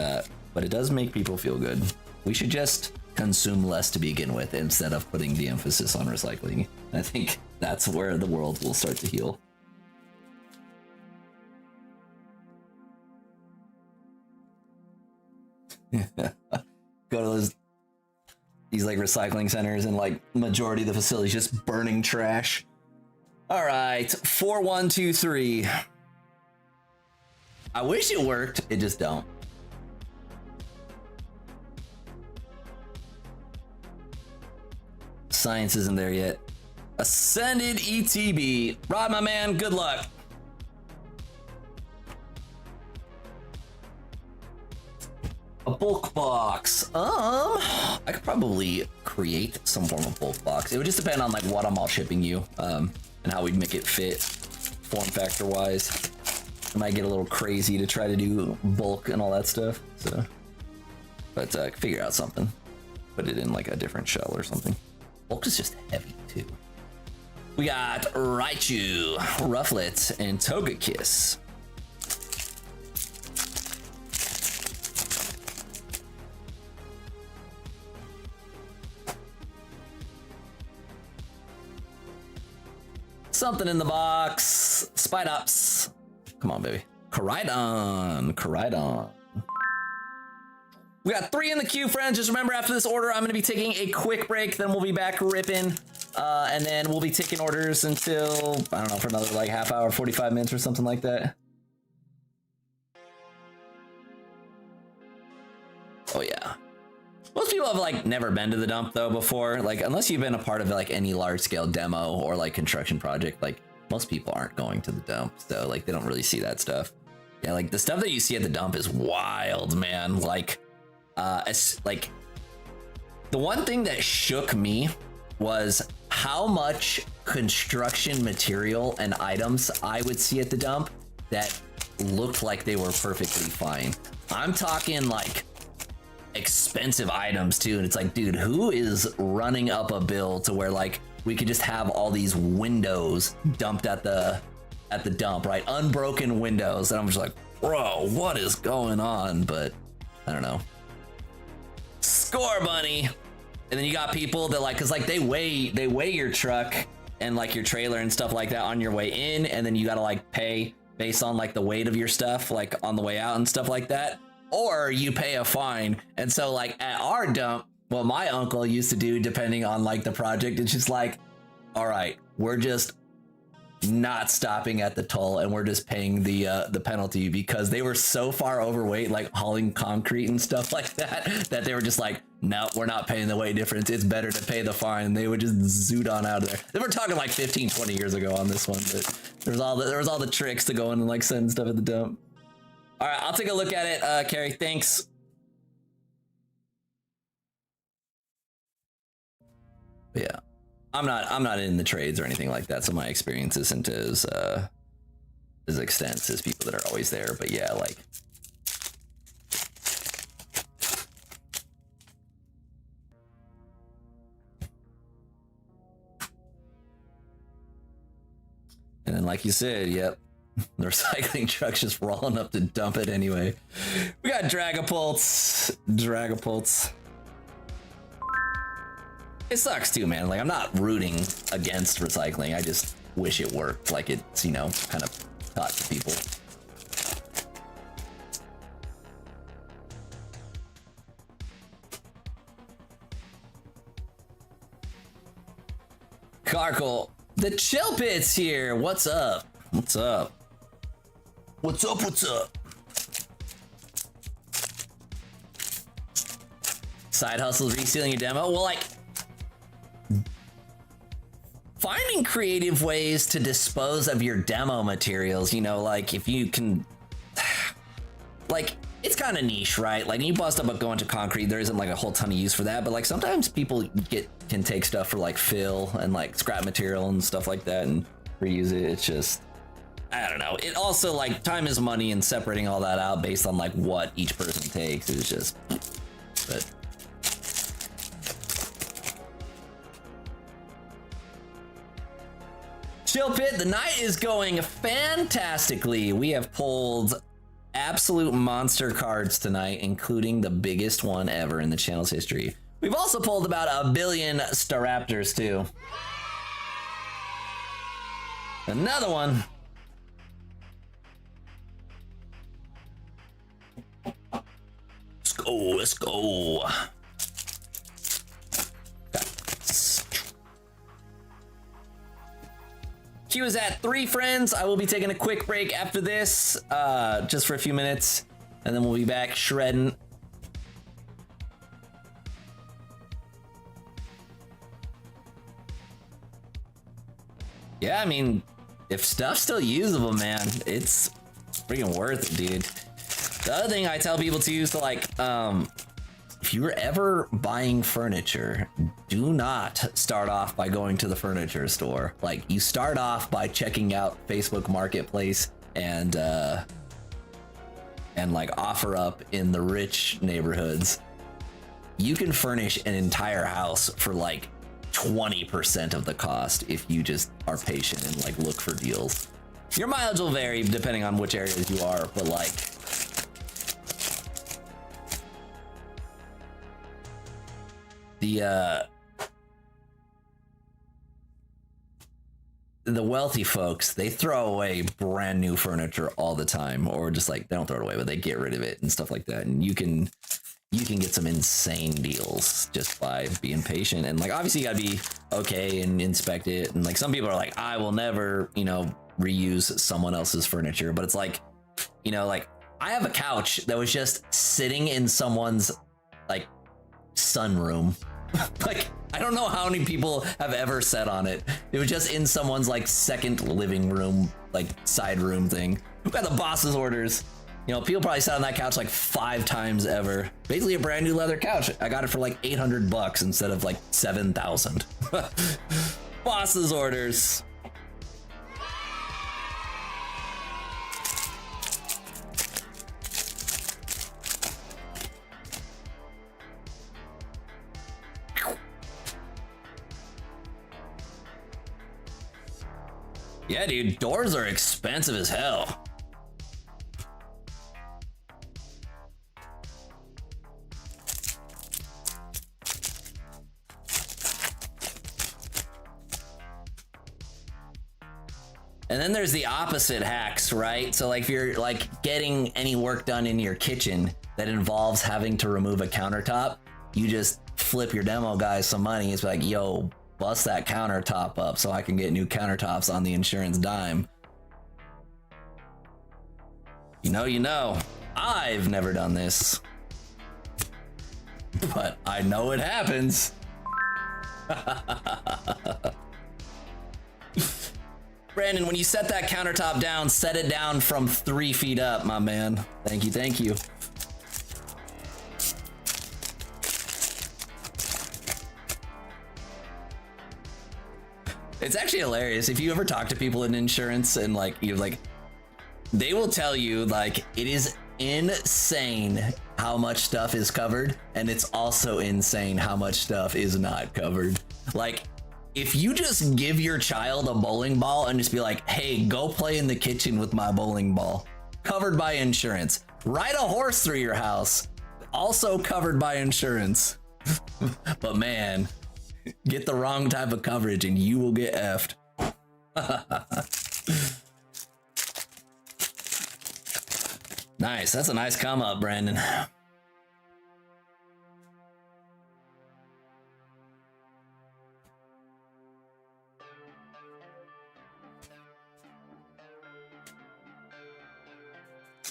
but it does make people feel good. We should just consume less to begin with instead of putting the emphasis on recycling. I think that's where the world will start to heal. Go to these like recycling centers, and like majority of the facilities just burning trash. All right, 4, 1, 2, 3. I wish it worked. It just don't. Science isn't there yet. Ascended ETB. Rod, my man, good luck. A bulk box. I could probably create some form of bulk box. It would just depend on like what I'm all shipping you, and how we'd make it fit form factor wise. I might get a little crazy to try to do bulk and all that stuff. So, but figure out something. Put it in like a different shell or something. Bulk is just heavy too. We got Raichu, Rufflet, and Togekiss. Something in the box. Spidops. Come on, baby. Koraidon. We got 3 in the queue, friends. Just remember, after this order, I'm going to be taking a quick break. Then we'll be back ripping. And then we'll be taking orders until, I don't know, for another like half hour, 45 minutes or something like that. Oh, yeah. Most people have like never been to the dump though before. Like, unless you've been a part of like any large scale demo or like construction project, like most people aren't going to the dump. So like they don't really see that stuff. Yeah, like the stuff that you see at the dump is wild, man. Like, it's like the one thing that shook me was how much construction material and items I would see at the dump that looked like they were perfectly fine. I'm talking like expensive items too, and it's like, dude, who is running up a bill to where like we could just have all these windows dumped at the dump, right? Unbroken windows, and I'm just like, bro, what is going on? But I don't know. Score, bunny. And then you got people that like, cause like they weigh your truck and like your trailer and stuff like that on your way in, and then you gotta like pay based on like the weight of your stuff like on the way out and stuff like that, or you pay a fine. And so like at our dump, what my uncle used to do, depending on like the project, it's just like, all right, we're just not stopping at the toll and we're just paying the penalty, because they were so far overweight, like hauling concrete and stuff like that, that they were just like, no, we're not paying the weight difference. It's better to pay the fine. They would just zoot on out of there. They were talking like 15, 20 years ago on this one, but there was all the tricks to go in and like send stuff at the dump. All right, I'll take a look at it, Carrie. Thanks. But yeah, I'm not in the trades or anything like that, so my experience isn't as extensive as people that are always there. But yeah, like. And then, like you said, yep, the recycling truck's just rolling up to dump it anyway. We got Dragapults. It sucks too, man. Like, I'm not rooting against recycling. I just wish it worked like it's, you know, kind of taught to people. Carkle. The Chill Pit's here. What's up? What's up? What's up? What's up? Side hustles resealing your demo? Well, like, finding creative ways to dispose of your demo materials, you know, like if you can, like, it's kind of niche, right? Like, you bust up going to concrete, there isn't like a whole ton of use for that, but like sometimes people can take stuff for like fill and like scrap material and stuff like that and reuse it. It's just, I don't know. It also, like, time is money, and separating all that out based on like what each person takes is just, but. Chill Pit, the night is going fantastically. We have pulled absolute monster cards tonight, including the biggest one ever in the channel's history. We've also pulled about 1 billion Staraptors too. Another one. Let's go, let's go. She was at 3 friends. I will be taking a quick break after this, just for a few minutes, and then we'll be back shredding. Yeah, I mean, if stuff's still usable, man, it's freaking worth it, dude. The other thing I tell people too is to, like, if you're ever buying furniture, do not start off by going to the furniture store. Like, you start off by checking out Facebook Marketplace and like OfferUp in the rich neighborhoods. You can furnish an entire house for like 20% of the cost if you just are patient and like look for deals. Your mileage will vary depending on which areas you are, but like, the wealthy folks, they throw away brand new furniture all the time, or just like, they don't throw it away, but they get rid of it and stuff like that. And you can get some insane deals just by being patient. And like, obviously you gotta be okay and inspect it. And like, some people are like, I will never, you know, reuse someone else's furniture. But it's like, you know, like, I have a couch that was just sitting in someone's like sunroom. Like, I don't know how many people have ever sat on it. It was just in someone's like second living room, like side room thing. We got the boss's orders. You know, people probably sat on that couch like 5 times ever. Basically a brand new leather couch. I got it for like $800 instead of like 7,000. Boss's orders. Yeah, dude, doors are expensive as hell. And then there's the opposite hacks, right? So like, if you're like getting any work done in your kitchen that involves having to remove a countertop, you just flip your demo guys some money. It's like, yo, bust that countertop up so I can get new countertops on the insurance dime. You know, I've never done this, but I know it happens. Brandon, when you set that countertop down, set it down from 3 feet up, my man. Thank you, thank you. It's actually hilarious. If you ever talk to people in insurance and like, you're like, they will tell you like, it is insane how much stuff is covered. And it's also insane how much stuff is not covered. Like, if you just give your child a bowling ball and just be like, hey, go play in the kitchen with my bowling ball, covered by insurance. Ride a horse through your house, also covered by insurance. But man, get the wrong type of coverage and you will get effed. Nice, that's a nice come up, Brandon.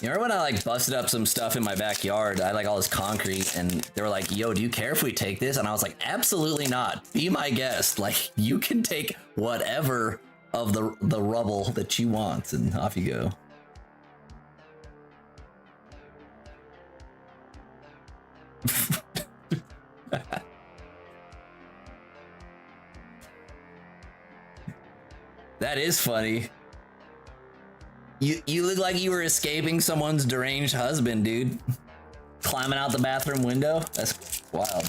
You remember when I like busted up some stuff in my backyard? I had like all this concrete and they were like, yo, do you care if we take this? And I was like, absolutely not. Be my guest. Like, you can take whatever of the rubble that you want, and off you go. That is funny. You look like you were escaping someone's deranged husband, dude. Climbing out the bathroom window? That's wild.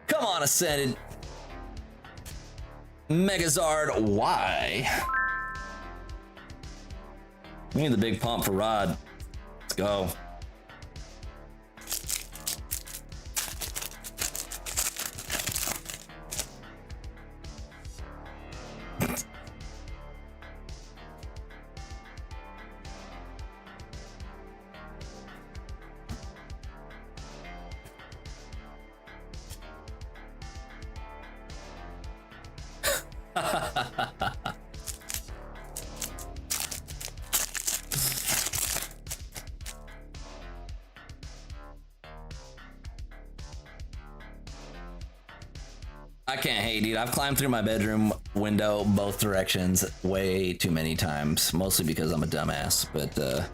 Come on, Ascended. Megazard, why? We need the big pump for Rod. Let's go. I can't hate, dude. I've climbed through my bedroom window both directions way too many times, mostly because I'm a dumbass, but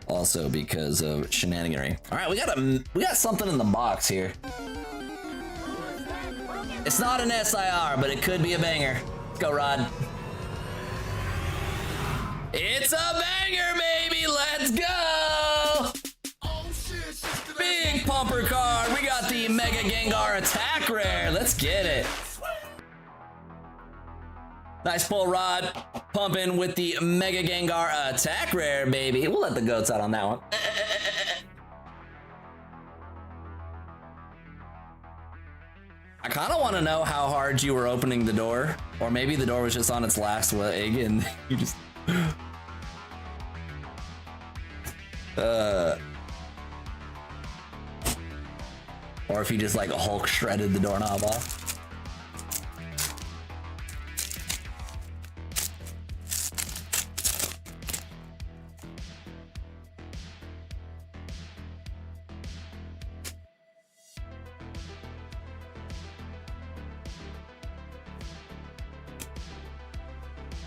also because of shenaniganery. All right, we got something in the box here. It's not an SIR, but it could be a banger. Let's go, Rod. It's a banger, baby. Let's go. Big pumper card. We got the Mega Gengar attack rare. Let's get it. Nice pull, Rod. Pumping with the Mega Gengar attack rare, baby. We'll let the goats out on that one. I kind of want to know how hard you were opening the door, or maybe the door was just on its last leg and you just... Or if you just like Hulk shredded the doorknob off.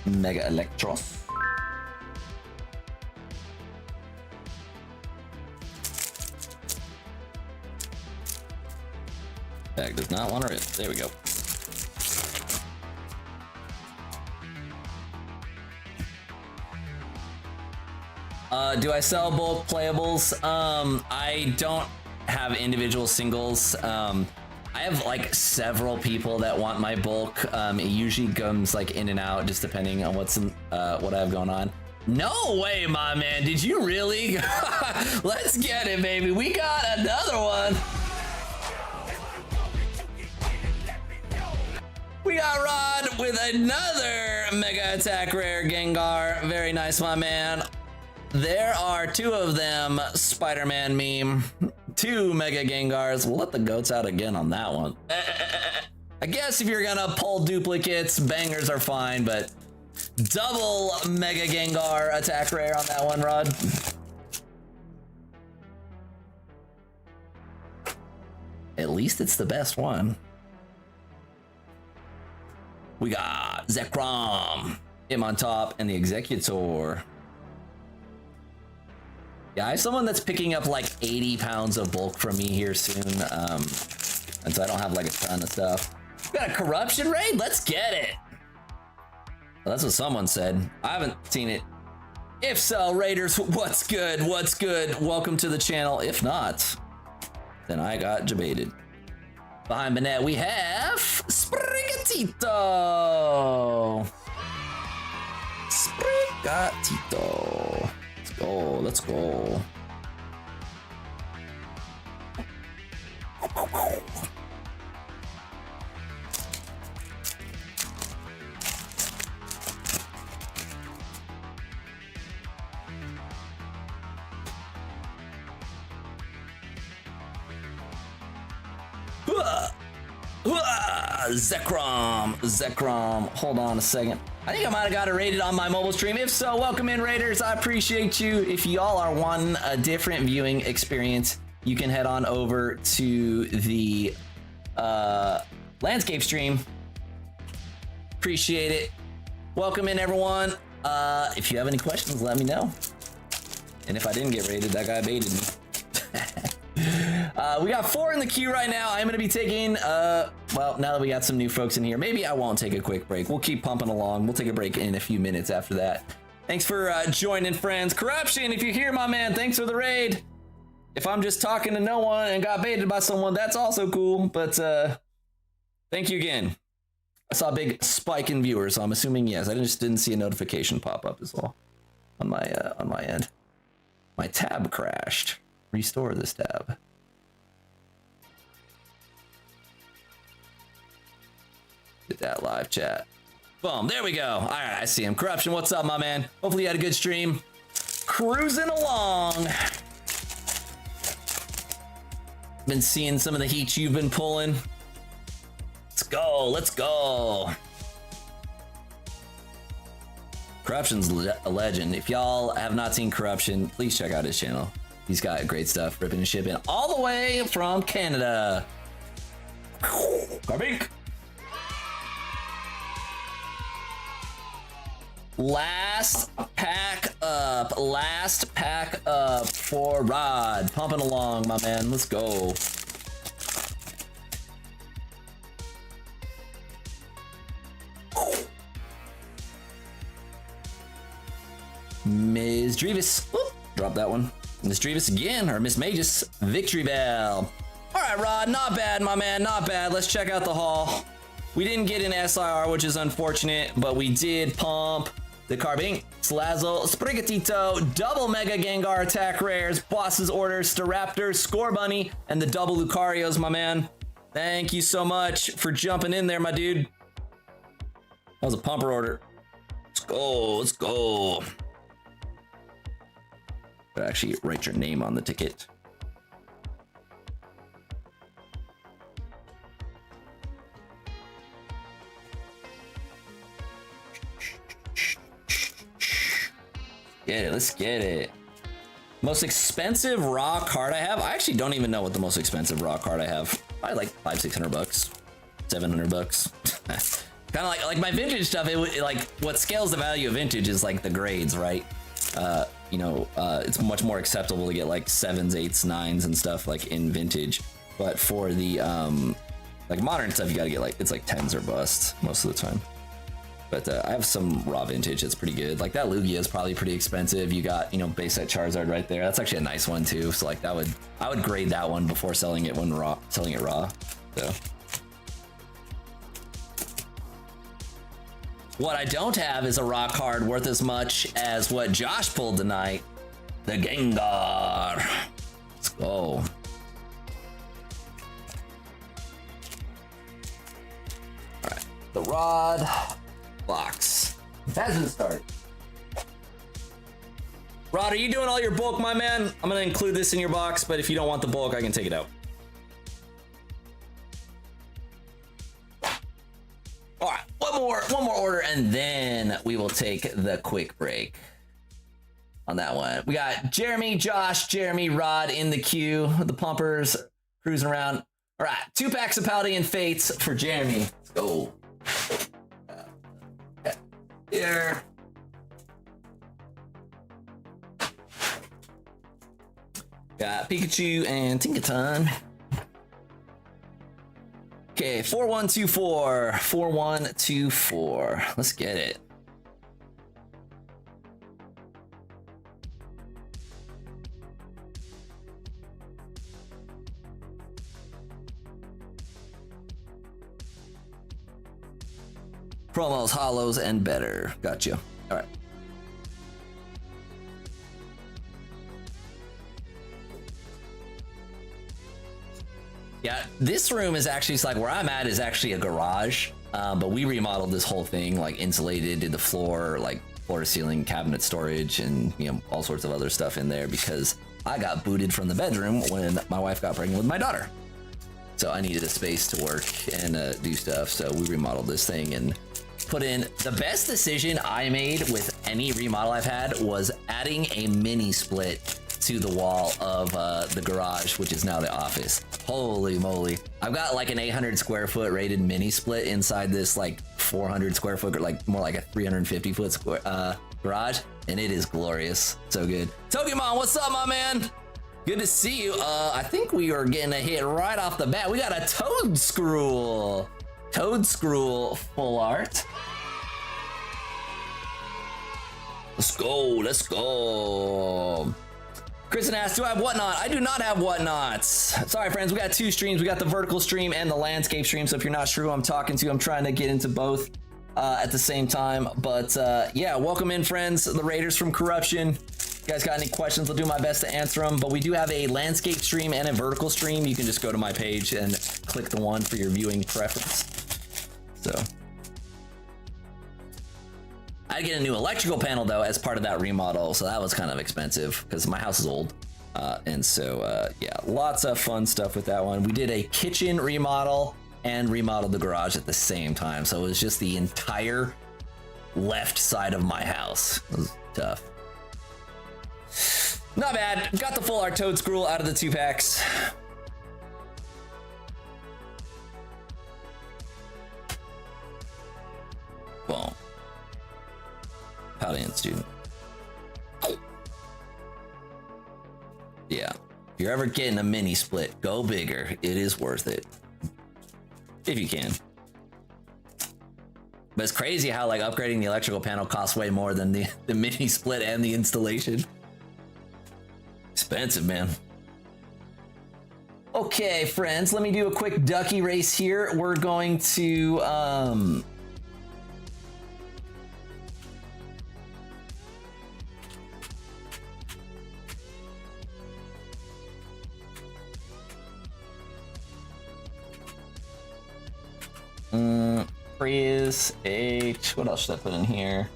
Mega Electros. Bag does not want to rip. There we go. Do I sell bulk playables? I don't have individual singles. I have like several people that want my bulk. It usually comes like in and out, just depending on what I have going on. No way, my man. Did you really? Let's get it, baby. We got another one. We got Rod with another Mega Attack Rare Gengar. Very nice, my man. There are 2 of them, Spider-Man meme. 2 Mega Gengars. We'll let the goats out again on that one. I guess if you're gonna pull duplicates, bangers are fine, but double Mega Gengar Attack Rare on that one, Rod. at least it's the best one. We got Zekrom, him on top, and the Executor. Yeah, I have someone that's picking up like 80 pounds of bulk from me here soon, and so I don't have like a ton of stuff. We got a corruption raid? Let's get it. Well, that's what someone said. I haven't seen it. If so, Raiders, what's good? What's good? Welcome to the channel. If not, then I got debated. Behind the net, we have Sprigatito. Sprigatito. Let's go. Let's go. Zekrom, hold on a second. I think I might have got it rated on my mobile stream. If so, welcome in, Raiders. I appreciate you. If y'all are wanting a different viewing experience, you can head on over to the landscape stream. Appreciate it. Welcome in, everyone. If you have any questions, let me know. And if I didn't get rated, that guy baited me. We got 4 in the queue right now. I'm going to be taking, well, now that we got some new folks in here, maybe I won't take a quick break. We'll keep pumping along. We'll take a break in a few minutes after that. Thanks for joining, friends. Corruption, if you're here, my man, thanks for the raid. If I'm just talking to no one and got baited by someone, that's also cool. But thank you again. I saw a big spike in viewers, so I'm assuming yes. I just didn't see a notification pop up as well on my end. My tab crashed. Restore this tab. Get that live chat. Boom, there we go. All right, I see him. Corruption, what's up, my man? Hopefully you had a good stream. Cruising along. Been seeing some of the heat you've been pulling. Let's go, let's go. Corruption's a legend. If y'all have not seen Corruption, please check out his channel. He's got great stuff, ripping and shipping all the way from Canada. Garbink. Last pack up for Rod. Pumping along, my man. Let's go. Ms. Drevis. Whoop, drop that one. Miss Drevis again, or Miss Magus. Victory Bell. All right, Rod, not bad, my man, not bad. Let's check out the haul. We didn't get an SIR, which is unfortunate, but we did pump the Carbink, Slazzle, Sprigatito, double Mega Gengar attack rares, Boss's Orders, Staraptor, Score Bunny, and the double Lucarios, my man. Thank you so much for jumping in there, my dude. That was a pumper order. Let's go, let's go. But actually write your name on the ticket. Get it, let's get it. Most expensive raw card I have? I actually don't even know what the most expensive raw card I have. Probably like $500-600, $700. Kind of like my vintage stuff. It like what scales the value of vintage is like the grades, right? You know, it's much more acceptable to get like 7s, 8s, 9s and stuff like in vintage. But for the like modern stuff, you gotta get like, it's like 10s or bust most of the time. But I have some raw vintage that's pretty good. Like that Lugia is probably pretty expensive. You got, you know, base set Charizard right there. That's actually a nice one too. So like I would grade that one before selling it raw. So what I don't have is a raw card worth as much as what Josh pulled tonight. The Gengar. Let's go. All right, the Rod box. It hasn't started. Rod, are you doing all your bulk, my man? I'm gonna include this in your box, but if you don't want the bulk, I can take it out. All right, one more order, and then we will take the quick break on that one. We got Jeremy, Josh, Jeremy, Rod in the queue. The pumpers cruising around. All right, 2 packs of Paladin Fates for Jeremy. Let's go. Here. Got Pikachu and Tinkaton. Okay, 4124. 4124. Let's get it. Promos, holos, and better. Gotcha. All right. Yeah, this room is actually, like where I'm at is actually a garage, but we remodeled this whole thing, like insulated, did the floor, like floor to ceiling cabinet storage, and all sorts of other stuff in there because I got booted from the bedroom when my wife got pregnant with my daughter. So I needed a space to work and do stuff. So we remodeled this thing and put in. The best decision I made with any remodel I've had was adding a mini split to the wall of the garage, which is now the office. Holy moly. I've got like an 800 square foot rated mini split inside this like 400 square foot, like more like a 350 foot square garage. And it is glorious. So good. Tokemon, what's up, my man? Good to see you. I think we are getting a hit right off the bat. We got a Toedscruel. Toedscruel full art. Let's go, let's go. Kristen asks, do I have whatnot? I do not have whatnots. Sorry, friends, we got 2 streams. We got the vertical stream and the landscape stream. So if you're not sure who I'm talking to, I'm trying to get into both at the same time. But yeah, welcome in, friends, the Raiders from Corruption. You guys got any questions? I'll do my best to answer them. But we do have a landscape stream and a vertical stream. You can just go to my page and click the one for your viewing preference. So I get a new electrical panel though as part of that remodel, so that was kind of expensive because my house is old. And so yeah, lots of fun stuff with that one. We did a kitchen remodel and remodeled the garage at the same time. So it was just the entire left side of my house. It was tough. Not bad. Got the full art Toedscruel out of the 2 packs. Boom. Paladin student. Yeah. If you're ever getting a mini split, go bigger. It is worth it. If you can. But it's crazy how like upgrading the electrical panel costs way more than the mini split and the installation. Expensive, man. Okay, friends, let me do a quick ducky race here. We're going to freeze H. What else should I put in here?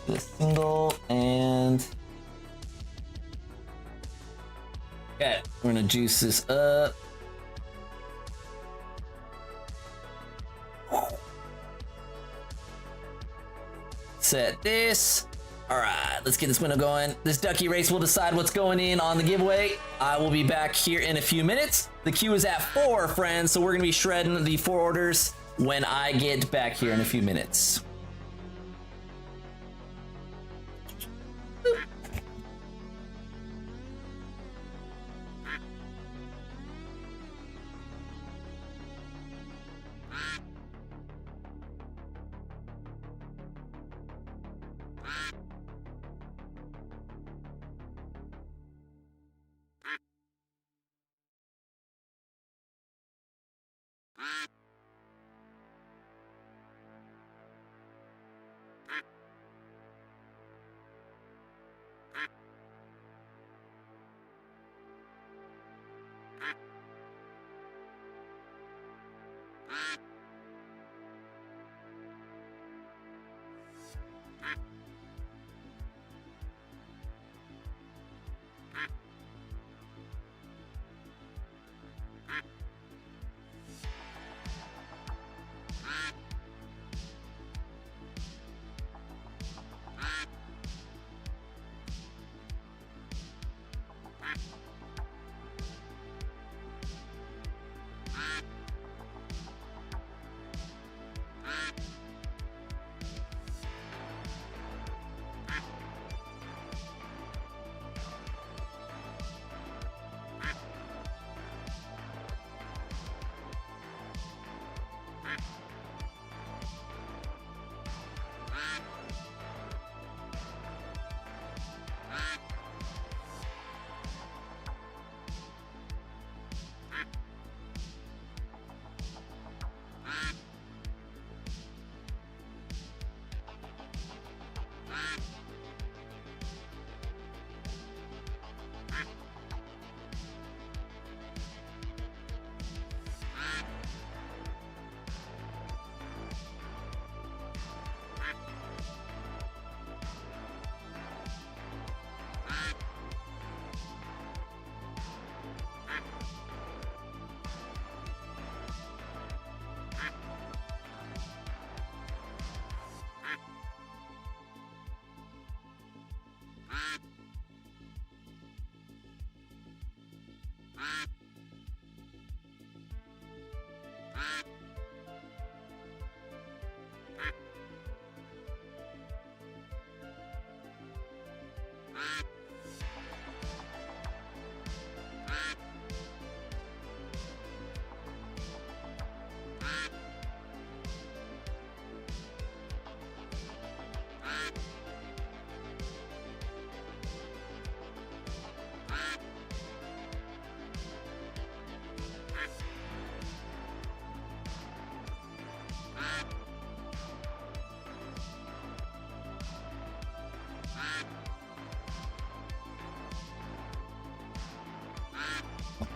The single and okay, we're gonna juice this up. Set this. All right, let's get this window going. This ducky race will decide what's going in on the giveaway. I will be back here in a few minutes. The queue is at 4, friends, so we're gonna be shredding the 4 orders when I get back here in a few minutes.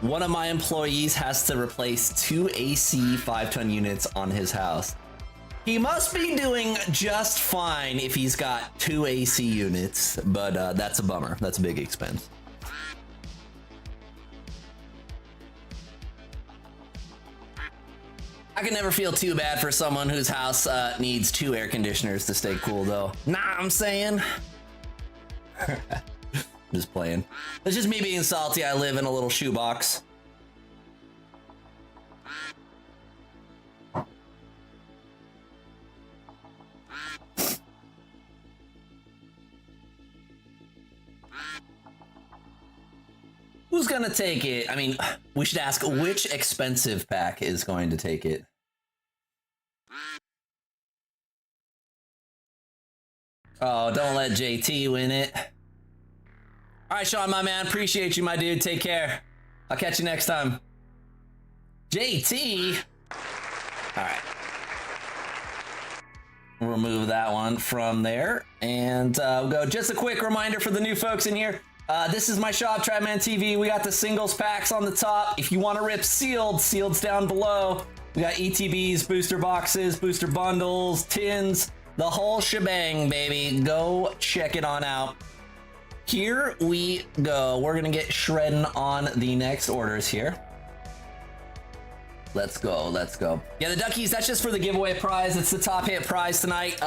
One of my employees has to replace 2 AC 5-ton units on his house. He must be doing just fine if he's got 2 AC units, but that's a bummer. That's a big expense. I can never feel too bad for someone whose house needs 2 air conditioners to stay cool, though. Nah, I'm saying. Just playing. It's just me being salty. I live in a little shoebox. Who's gonna take it? I mean, we should ask which expensive pack is going to take it. Oh, don't let JT win it. All right, Sean, my man, appreciate you, my dude. Take care. I'll catch you next time. JT. All right. We'll remove that one from there. And we'll go. Just a quick reminder for the new folks in here. This is my shop, Trapman TV. We got the singles packs on the top. If you want to rip sealed, sealed's down below. We got ETBs, booster boxes, booster bundles, tins, the whole shebang, baby. Go check it on out. Here we go. We're gonna get shredding on the next orders here. Let's go, let's go. Yeah, the duckies, that's just for the giveaway prize. It's the top hit prize tonight.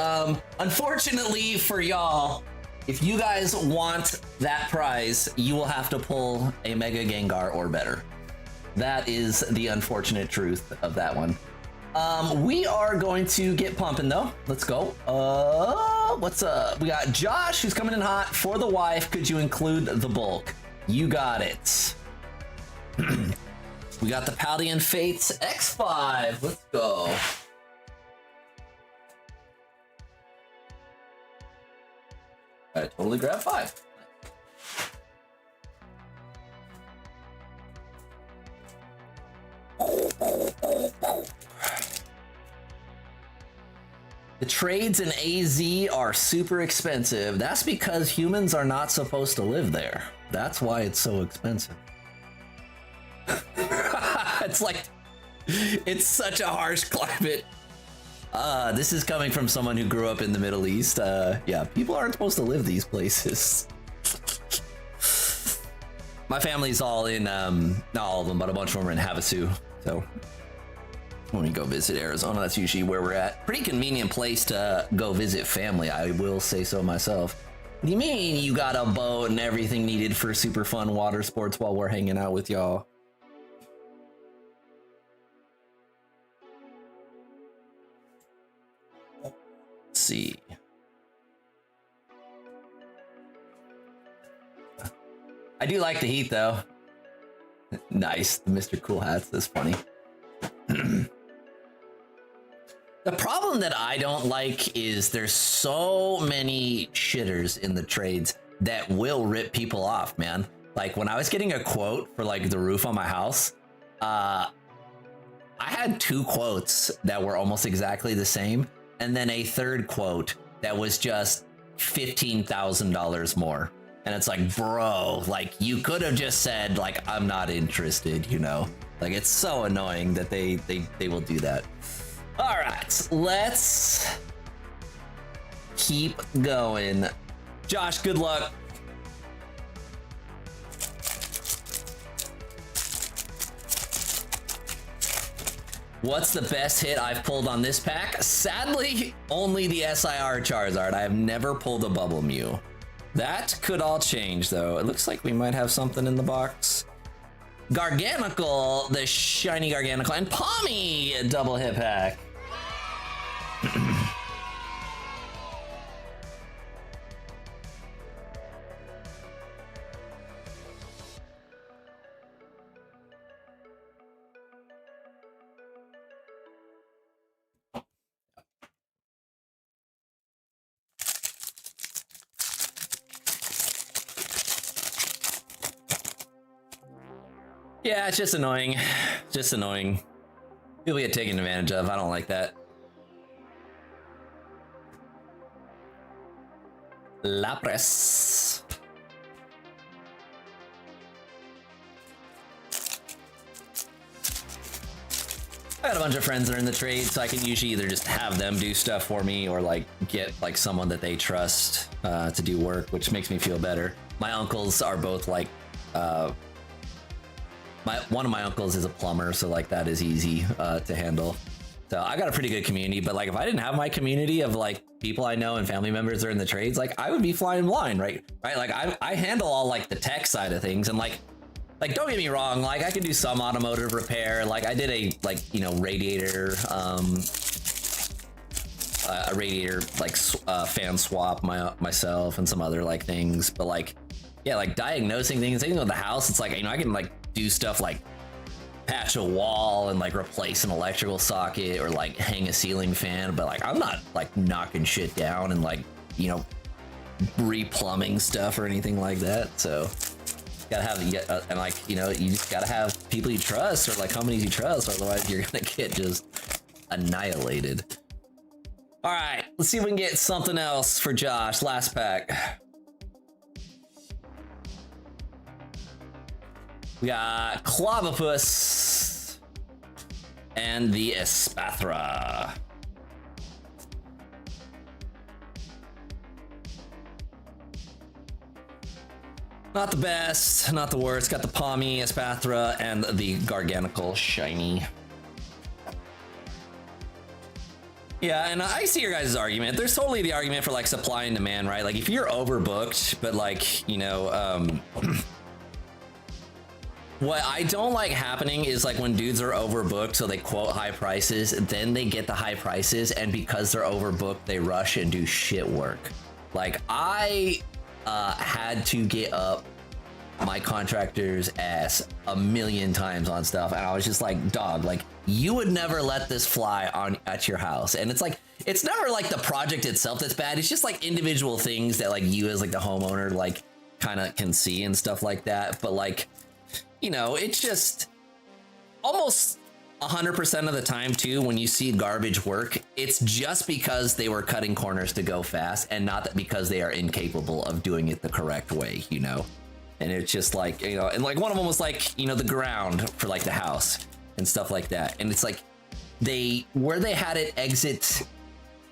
Unfortunately for y'all, if you guys want that prize, you will have to pull a Mega Gengar or better. That is the unfortunate truth of that one. We are going to get pumping though. Let's go. What's up? We got Josh who's coming in hot for the wife. Could you include the bulk? You got it. We got the Paldean Fates X5. Let's go. I totally grabbed 5. The trades in AZ are super expensive. That's because humans are not supposed to live there. That's why it's so expensive. It's like, it's such a harsh climate. This is coming from someone who grew up in the Middle East. Yeah, people aren't supposed to live these places. My family's all in, not all of them, but a bunch of them are in Havasu. So when we go visit Arizona, that's usually where we're at. Pretty convenient place to go visit family, I will say so myself. What do you mean you got a boat and everything needed for super fun water sports while we're hanging out with y'all? Let's see. I do like the heat though. Nice, the Mr. Cool Hats, that's funny. The problem that I don't like is there's so many shitters in the trades that will rip people off, man. Like when I was getting a quote for like the roof on my house, I had 2 quotes that were almost exactly the same, and then a third quote that was just $15,000 more. And it's like, bro, like you could have just said like, I'm not interested, you know? Like it's so annoying that they will do that. All right, let's keep going. Josh, good luck. What's the best hit I've pulled on this pack? Sadly, only the SIR Charizard. I have never pulled a Bubble Mew. That could all change though. It looks like we might have something in the box. Garganical, the shiny Garganical, and Palmy, a double hit pack. Yeah, it's just annoying. Just annoying. People get taken advantage of. I don't like that. Lapras. I got a bunch of friends that are in the trade, so I can usually either just have them do stuff for me or like get like someone that they trust to do work, which makes me feel better. My uncles are both like, one of my uncles is a plumber, so like that is easy to handle. So I got a pretty good community, but like if I didn't have my community of like people I know and family members that are in the trades, like I would be flying blind, right? Like I handle all like the tech side of things, and like don't get me wrong, like I can do some automotive repair. Like I did a radiator, a radiator like fan swap myself and some other like things. But like, yeah, like diagnosing things with the house, it's like, I can like do stuff like patch a wall and like replace an electrical socket or like hang a ceiling fan. But like I'm not like knocking shit down and like re-plumbing stuff or anything like that. So gotta have and like you just gotta have people you trust or like companies you trust, otherwise you're gonna get just annihilated. All right, let's see if we can get something else for Josh. Last pack. We got Clavipus and the Espathra. Not the best, not the worst. Got the Palmy, Espathra, and the Garganical Shiny. Yeah, and I see your guys' argument. There's totally the argument for like supply and demand, right? Like if you're overbooked, but like, what I don't like happening is like when dudes are overbooked, so they quote high prices, then they get the high prices, and because they're overbooked, they rush and do shit work. Like I had to get up my contractor's ass a million times on stuff, and I was just like, dog, like you would never let this fly on at your house. And it's like, it's never like the project itself that's bad, it's just like individual things that like you as like the homeowner like kind of can see and stuff like that. But like, it's just almost 100% of the time too, when you see garbage work, it's just because they were cutting corners to go fast and not that because they are incapable of doing it the correct way, And it's just like, and like one of them was like, the ground for like the house and stuff like that. And it's like where they had it exit,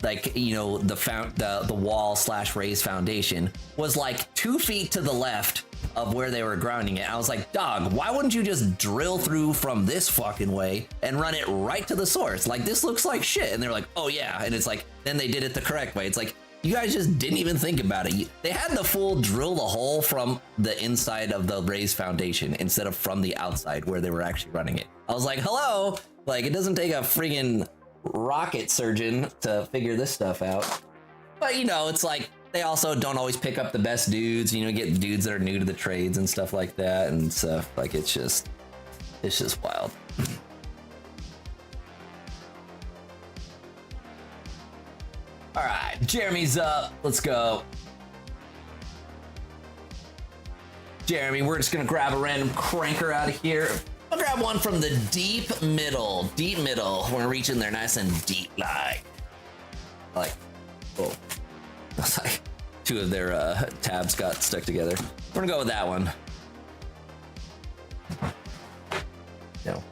like, the wall / raised foundation was like 2 feet to the left of where they were grounding it. I was like, dog, why wouldn't you just drill through from this fucking way and run it right to the source? Like, this looks like shit. And they're like, oh yeah. And it's like, then they did it the correct way. It's like, you guys just didn't even think about it. They had the full drill the hole from the inside of the raised foundation instead of from the outside where they were actually running it. I was like, hello? Like, it doesn't take a friggin' rocket surgeon to figure this stuff out. But, it's like, they also don't always pick up the best dudes, get dudes that are new to the trades and stuff like that and stuff. Like, it's just wild. All right, Jeremy's up. Let's go. Jeremy, we're just gonna grab a random cranker out of here. I'll grab one from the deep middle. Deep middle. We're reaching there nice and deep like. Oh. That's like two of their tabs got stuck together. We're gonna go with that one. No.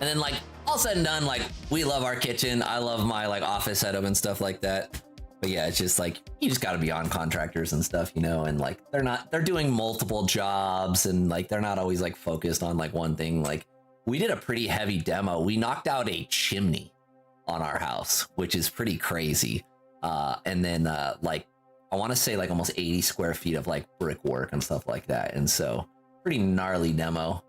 And then like all said and done, like we love our kitchen. I love my like office setup and stuff like that. But yeah, it's just like, you just gotta be on contractors and stuff, and like they're doing multiple jobs and like they're not always like focused on like one thing. Like we did a pretty heavy demo. We knocked out a chimney on our house, which is pretty crazy. And then like, I want to say like almost 80 square feet of like brickwork and stuff like that. And so pretty gnarly demo.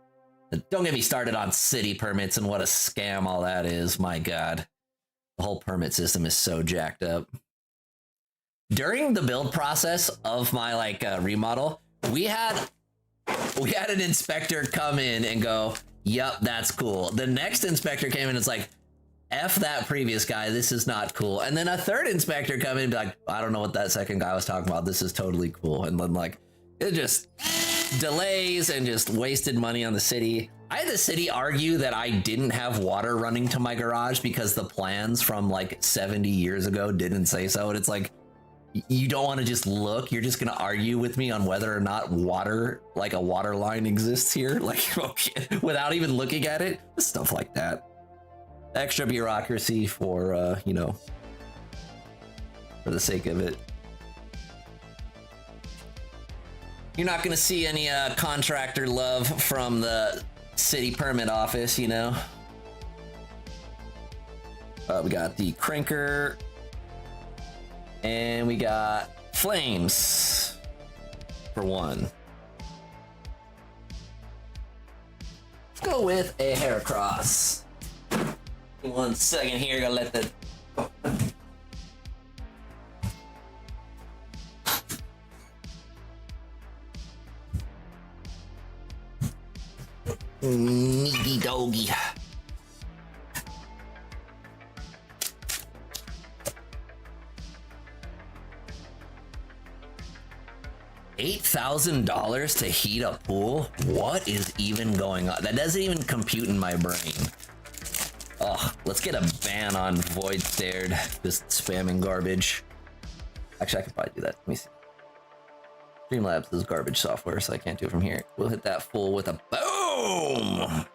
Don't get me started on city permits and what a scam all that is. My God, the whole permit system is so jacked up. During the build process of my like remodel, we had an inspector come in and go, yep, that's cool. The next inspector came in and it's like, F that previous guy, this is not cool. And then a third inspector come in and be like, I don't know what that second guy was talking about. This is totally cool. And then like, it just delays and just wasted money on the city. I had the city argue that I didn't have water running to my garage because the plans from like 70 years ago didn't say so. And it's like, you don't want to just look, you're just going to argue with me on whether or not water, like a water line exists here, like, okay, without even looking at it, stuff like that. extra bureaucracy for, you know, for the sake of it. You're not gonna see any contractor love from the city permit office, you know. We got the cranker, and we got flames for one. Let's go with a hair cross. 1 second here, gotta let the needy doggy. $8,000 to heat a pool? What is even going on? That doesn't even compute in my brain. Oh, let's get a ban on Void Stared, just spamming garbage. Actually, I could probably do that. Let me see. Streamlabs is garbage software, so I can't do it from here. We'll hit that full with a boom!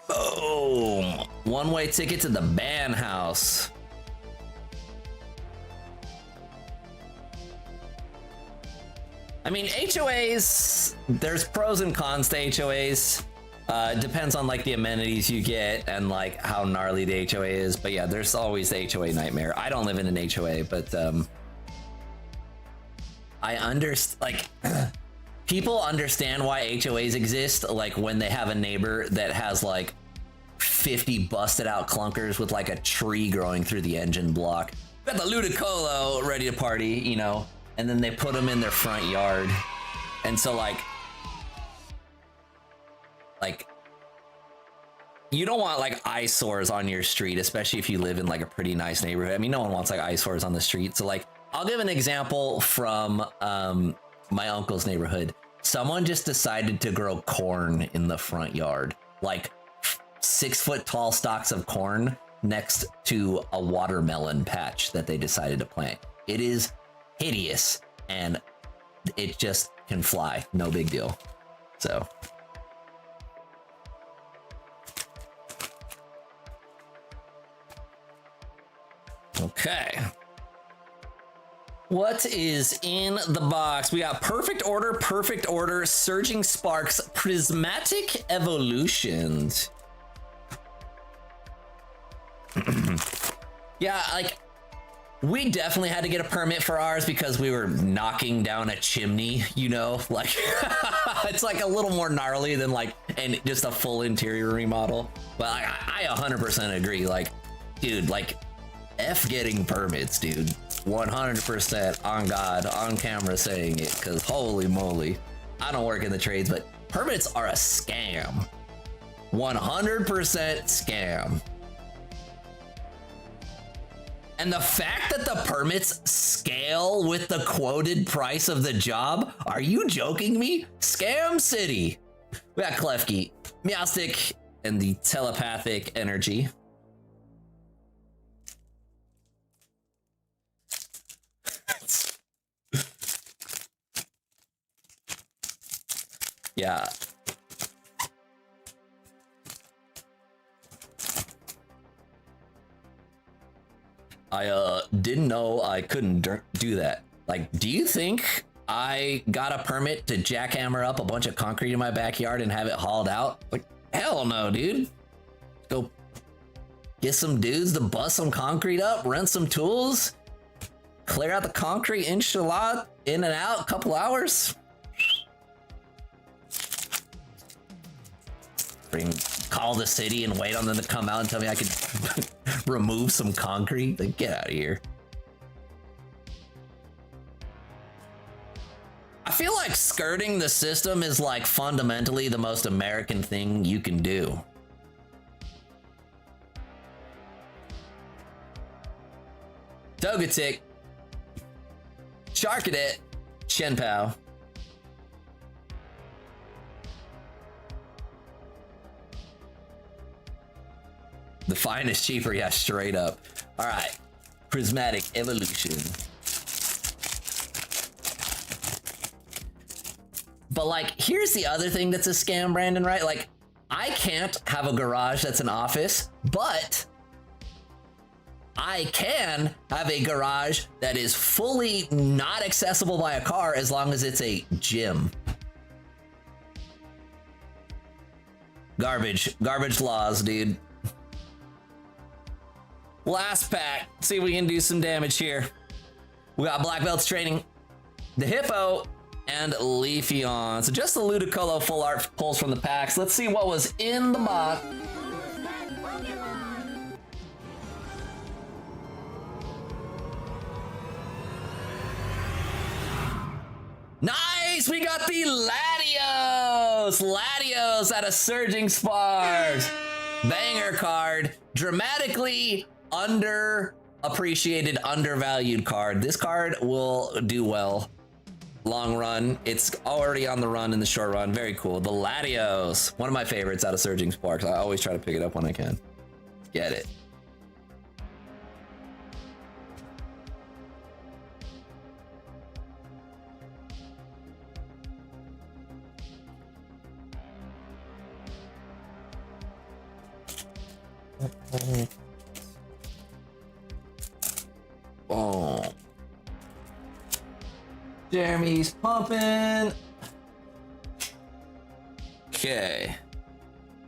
Boom! One-way ticket to the ban house. I mean, HOAs, there's pros and cons to HOAs. It depends on like the amenities you get and like how gnarly the HOA is. But yeah, there's always the HOA nightmare. I don't live in an HOA, but I understand, like, people understand why HOAs exist. Like when they have a neighbor that has like 50 busted out clunkers with like a tree growing through the engine block. Got the Ludicolo ready to party, you know, and then they put them in their front yard. And so like you don't want like eyesores on your street, especially if you live in like a pretty nice neighborhood. I mean, no one wants like eyesores on the street. So like, I'll give an example from my uncle's neighborhood. Someone just decided to grow corn in the front yard, like 6 foot tall stalks of corn next to a watermelon patch that they decided to plant. It is hideous and it just can fly. No big deal. So. Okay. What is in the box? We got Perfect Order, Surging Sparks, Prismatic Evolutions. Yeah, like, we definitely had to get a permit for ours because we were knocking down a chimney, you know? Like, it's like a little more gnarly than like just a full interior remodel. But I 100% agree. Like, dude, like, F getting permits, dude. 100% on God, on camera saying it, because holy moly. I don't work in the trades, but permits are a scam. 100% scam. And the fact that the permits scale with the quoted price of the job, are you joking me? Scam City. We got Klefki, Meowstick, and the telepathic energy. Yeah. I didn't know I couldn't do that. Like, do you think I got a permit to jackhammer up a bunch of concrete in my backyard and have it hauled out? Like, hell no, dude. Go get some dudes to bust some concrete up, rent some tools, clear out the concrete, inshallah, in and out, a couple hours. Call the city and wait on them to come out and tell me I could remove some concrete. Like, get out of here. I feel like skirting the system is like fundamentally the most American thing you can do. Togetic, Charcadet, Shenpao. The finest cheaper, yeah, straight up. All right, Prismatic Evolution. But like, here's the other thing that's a scam, Brandon, right? Like, I can't have a garage that's an office, but I can have a garage that is fully not accessible by a car as long as it's a gym. Garbage laws, dude. Last pack. See if we can do some damage here. We got black belts training the Hippo and Leafeon. So just the Ludicolo full art pulls from the packs. Let's see what was in the box. Nice! We got the Latios! Latios out of Surging Sparks. Banger card. Dramatically underappreciated, undervalued card. This card will do well. Long run. It's already on the run in the short run. Very cool. The Latios. One of my favorites out of Surging Sparks. I always try to pick it up when I can. Get it. Boom. Jeremy's pumping. Okay.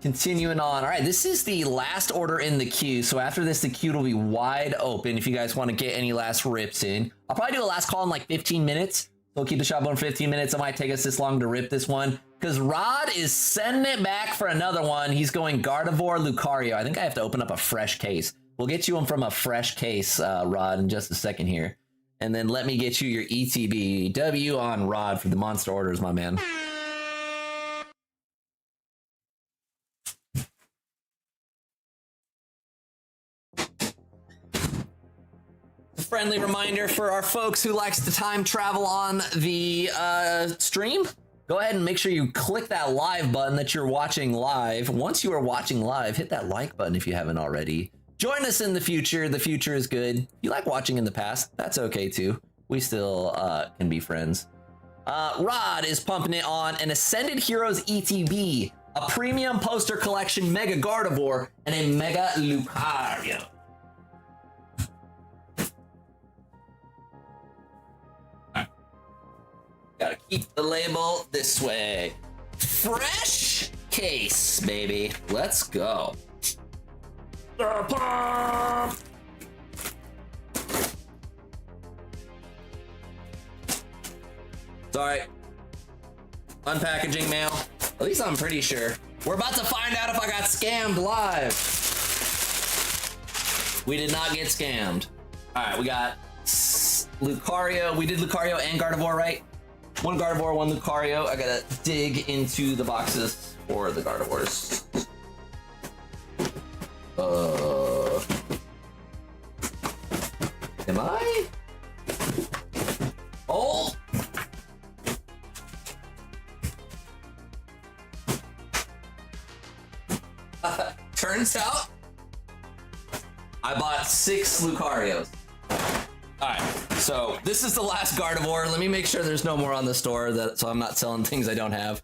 Continuing on. All right, this is the last order in the queue. So after this, the queue will be wide open if you guys want to get any last rips in. I'll probably do a last call in like 15 minutes. So we'll keep the shop on 15 minutes. It might take us this long to rip this one because Rod is sending it back for another one. He's going Gardevoir, Lucario. I think I have to open up a fresh case. We'll get you them from a fresh case, Rod, in just a second here. And then let me get you your ETB. W on Rod for the monster orders, my man. A friendly reminder for our folks who likes to time travel on the stream. Go ahead and make sure you click that live button that you're watching live. Once you are watching live, hit that like button if you haven't already. Join us in the future. The future is good. If you like watching in the past, that's okay too. We still can be friends. Rod is pumping it on an Ascended Heroes ETB, a premium poster collection Mega Gardevoir, and a Mega Lucario. Right. Gotta keep the label this way. Fresh case, baby. Let's go. Sorry. Unpackaging mail. At least I'm pretty sure. We're about to find out if I got scammed live. We did not get scammed. All right, we got Lucario. We did Lucario and Gardevoir, right? One Gardevoir, one Lucario. I gotta dig into the boxes for the Gardevoirs. Am I? Oh! Turns out, I bought 6 Lucarios. Alright, so this is the last Gardevoir. Let me make sure there's no more on the store, so I'm not selling things I don't have.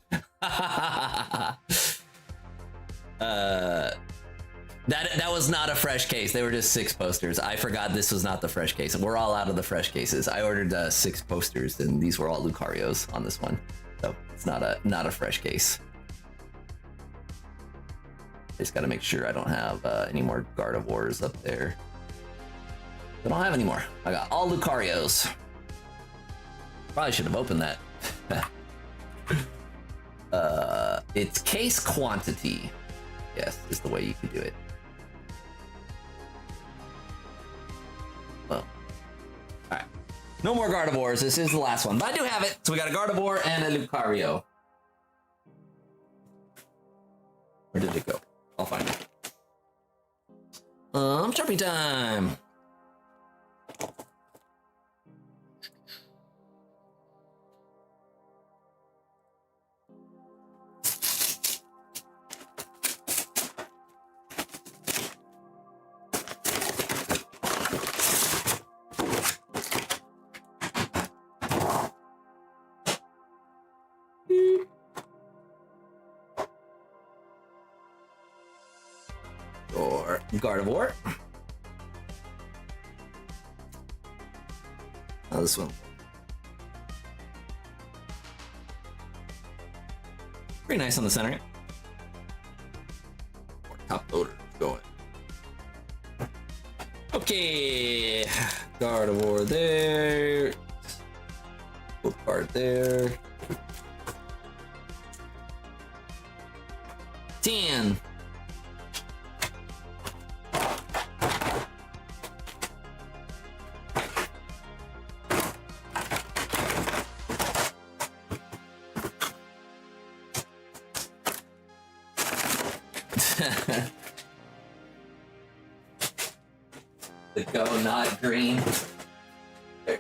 That was not a fresh case. They were just 6 posters. I forgot this was not the fresh case. We're all out of the fresh cases. I ordered 6 posters, and these were all Lucarios on this one. So it's not a fresh case. Just got to make sure I don't have any more Gardevoirs up there. I don't have any more. I got all Lucarios. Probably should have opened that. It's case quantity. Yes, is the way you can do it. Well, all right. No more Gardevoirs. This is the last one, but I do have it. So we got a Gardevoir and a Lucario. Where did it go? I'll find it. Sharpie time. Gardevoir. Oh, this one. Pretty nice on the center. More top loader going. Okay. Gardevoir there. Book card there. 10. The go not green. There.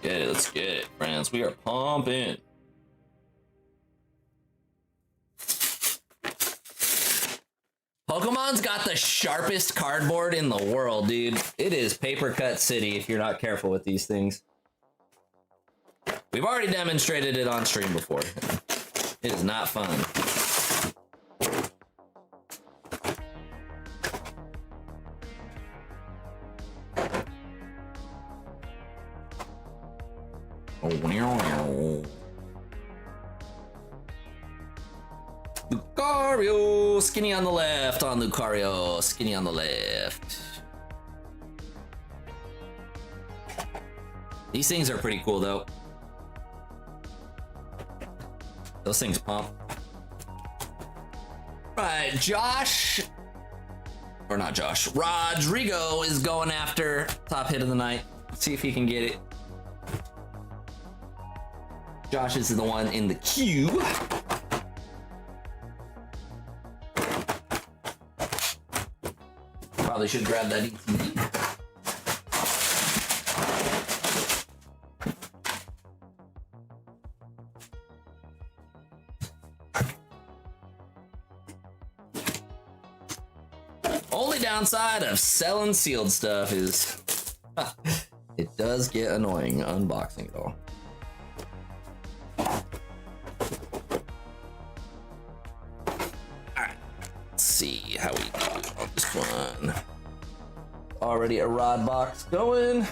Get it, let's get it, friends. We are pumping. Pokemon's got the sharpest cardboard in the world, dude. It is paper cut city if you're not careful with these things. We've already demonstrated it on stream before. It is not fun. Lucario, skinny on the left on Lucario, skinny on the left. These things are pretty cool though. Those things pump. Right, Josh, or not Josh, Rodrigo is going after top hit of the night. Let's see if he can get it. Josh is the one in the queue. Probably should grab that ETB. Only downside of selling sealed stuff is it does get annoying unboxing it all. See how we do on this one. Already a rod box going.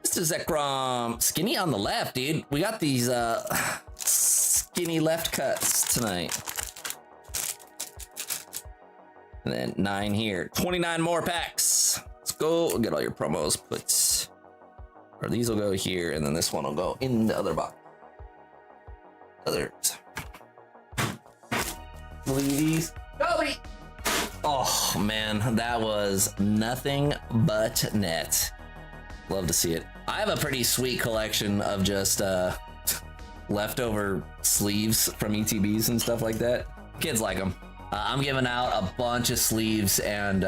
This is Zekrom. Skinny on the left, dude. We got these skinny left cuts tonight. And then 9 here. 29 more packs. Let's go. Get all your promos put. Or these will go here, and then this one will go in the other box. Others. These. Kobe! Oh man, that was nothing but net. Love to see it. I have a pretty sweet collection of just leftover sleeves from ETBs and stuff like that. Kids like them. I'm giving out a bunch of sleeves and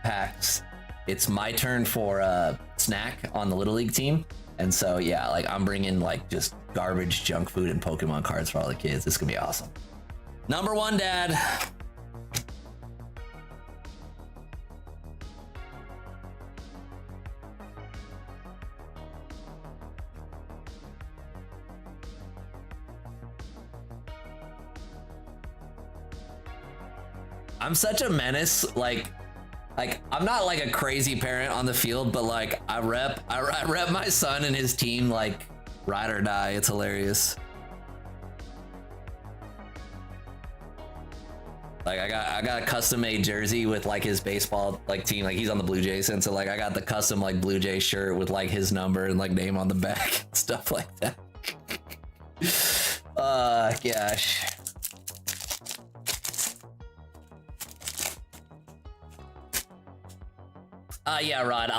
packs. It's my turn for snack on the Little League team. And so, yeah, like I'm bringing like just garbage junk food and Pokemon cards for all the kids. This is gonna be awesome. Number 1, Dad. I'm such a menace, like I'm not like a crazy parent on the field, but like I rep my son and his team like ride or die. It's hilarious. Like I got a custom made jersey with like his baseball like team, like he's on the Blue Jays, and so like I got the custom like Blue Jay shirt with like his number and like name on the back, stuff like that. Gosh. Yeah, Rod,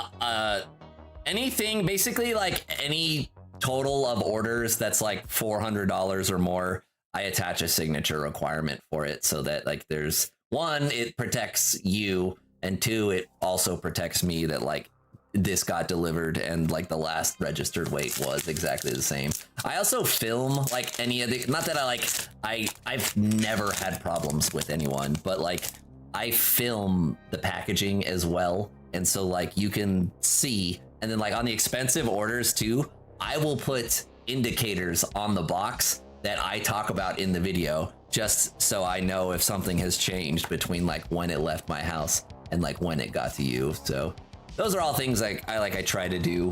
anything, basically like any total of orders that's like $400 or more, I attach a signature requirement for it so that like there's 1, it protects you, and 2, it also protects me that like this got delivered and like the last registered weight was exactly the same. I also film like any of the, not that I've never had problems with anyone, but like I film the packaging as well. And so like you can see And then like on the expensive orders too, I will put indicators on the box that I talk about in the video, just so I know if something has changed between like when it left my house and like when it got to you. So those are all things like I try to do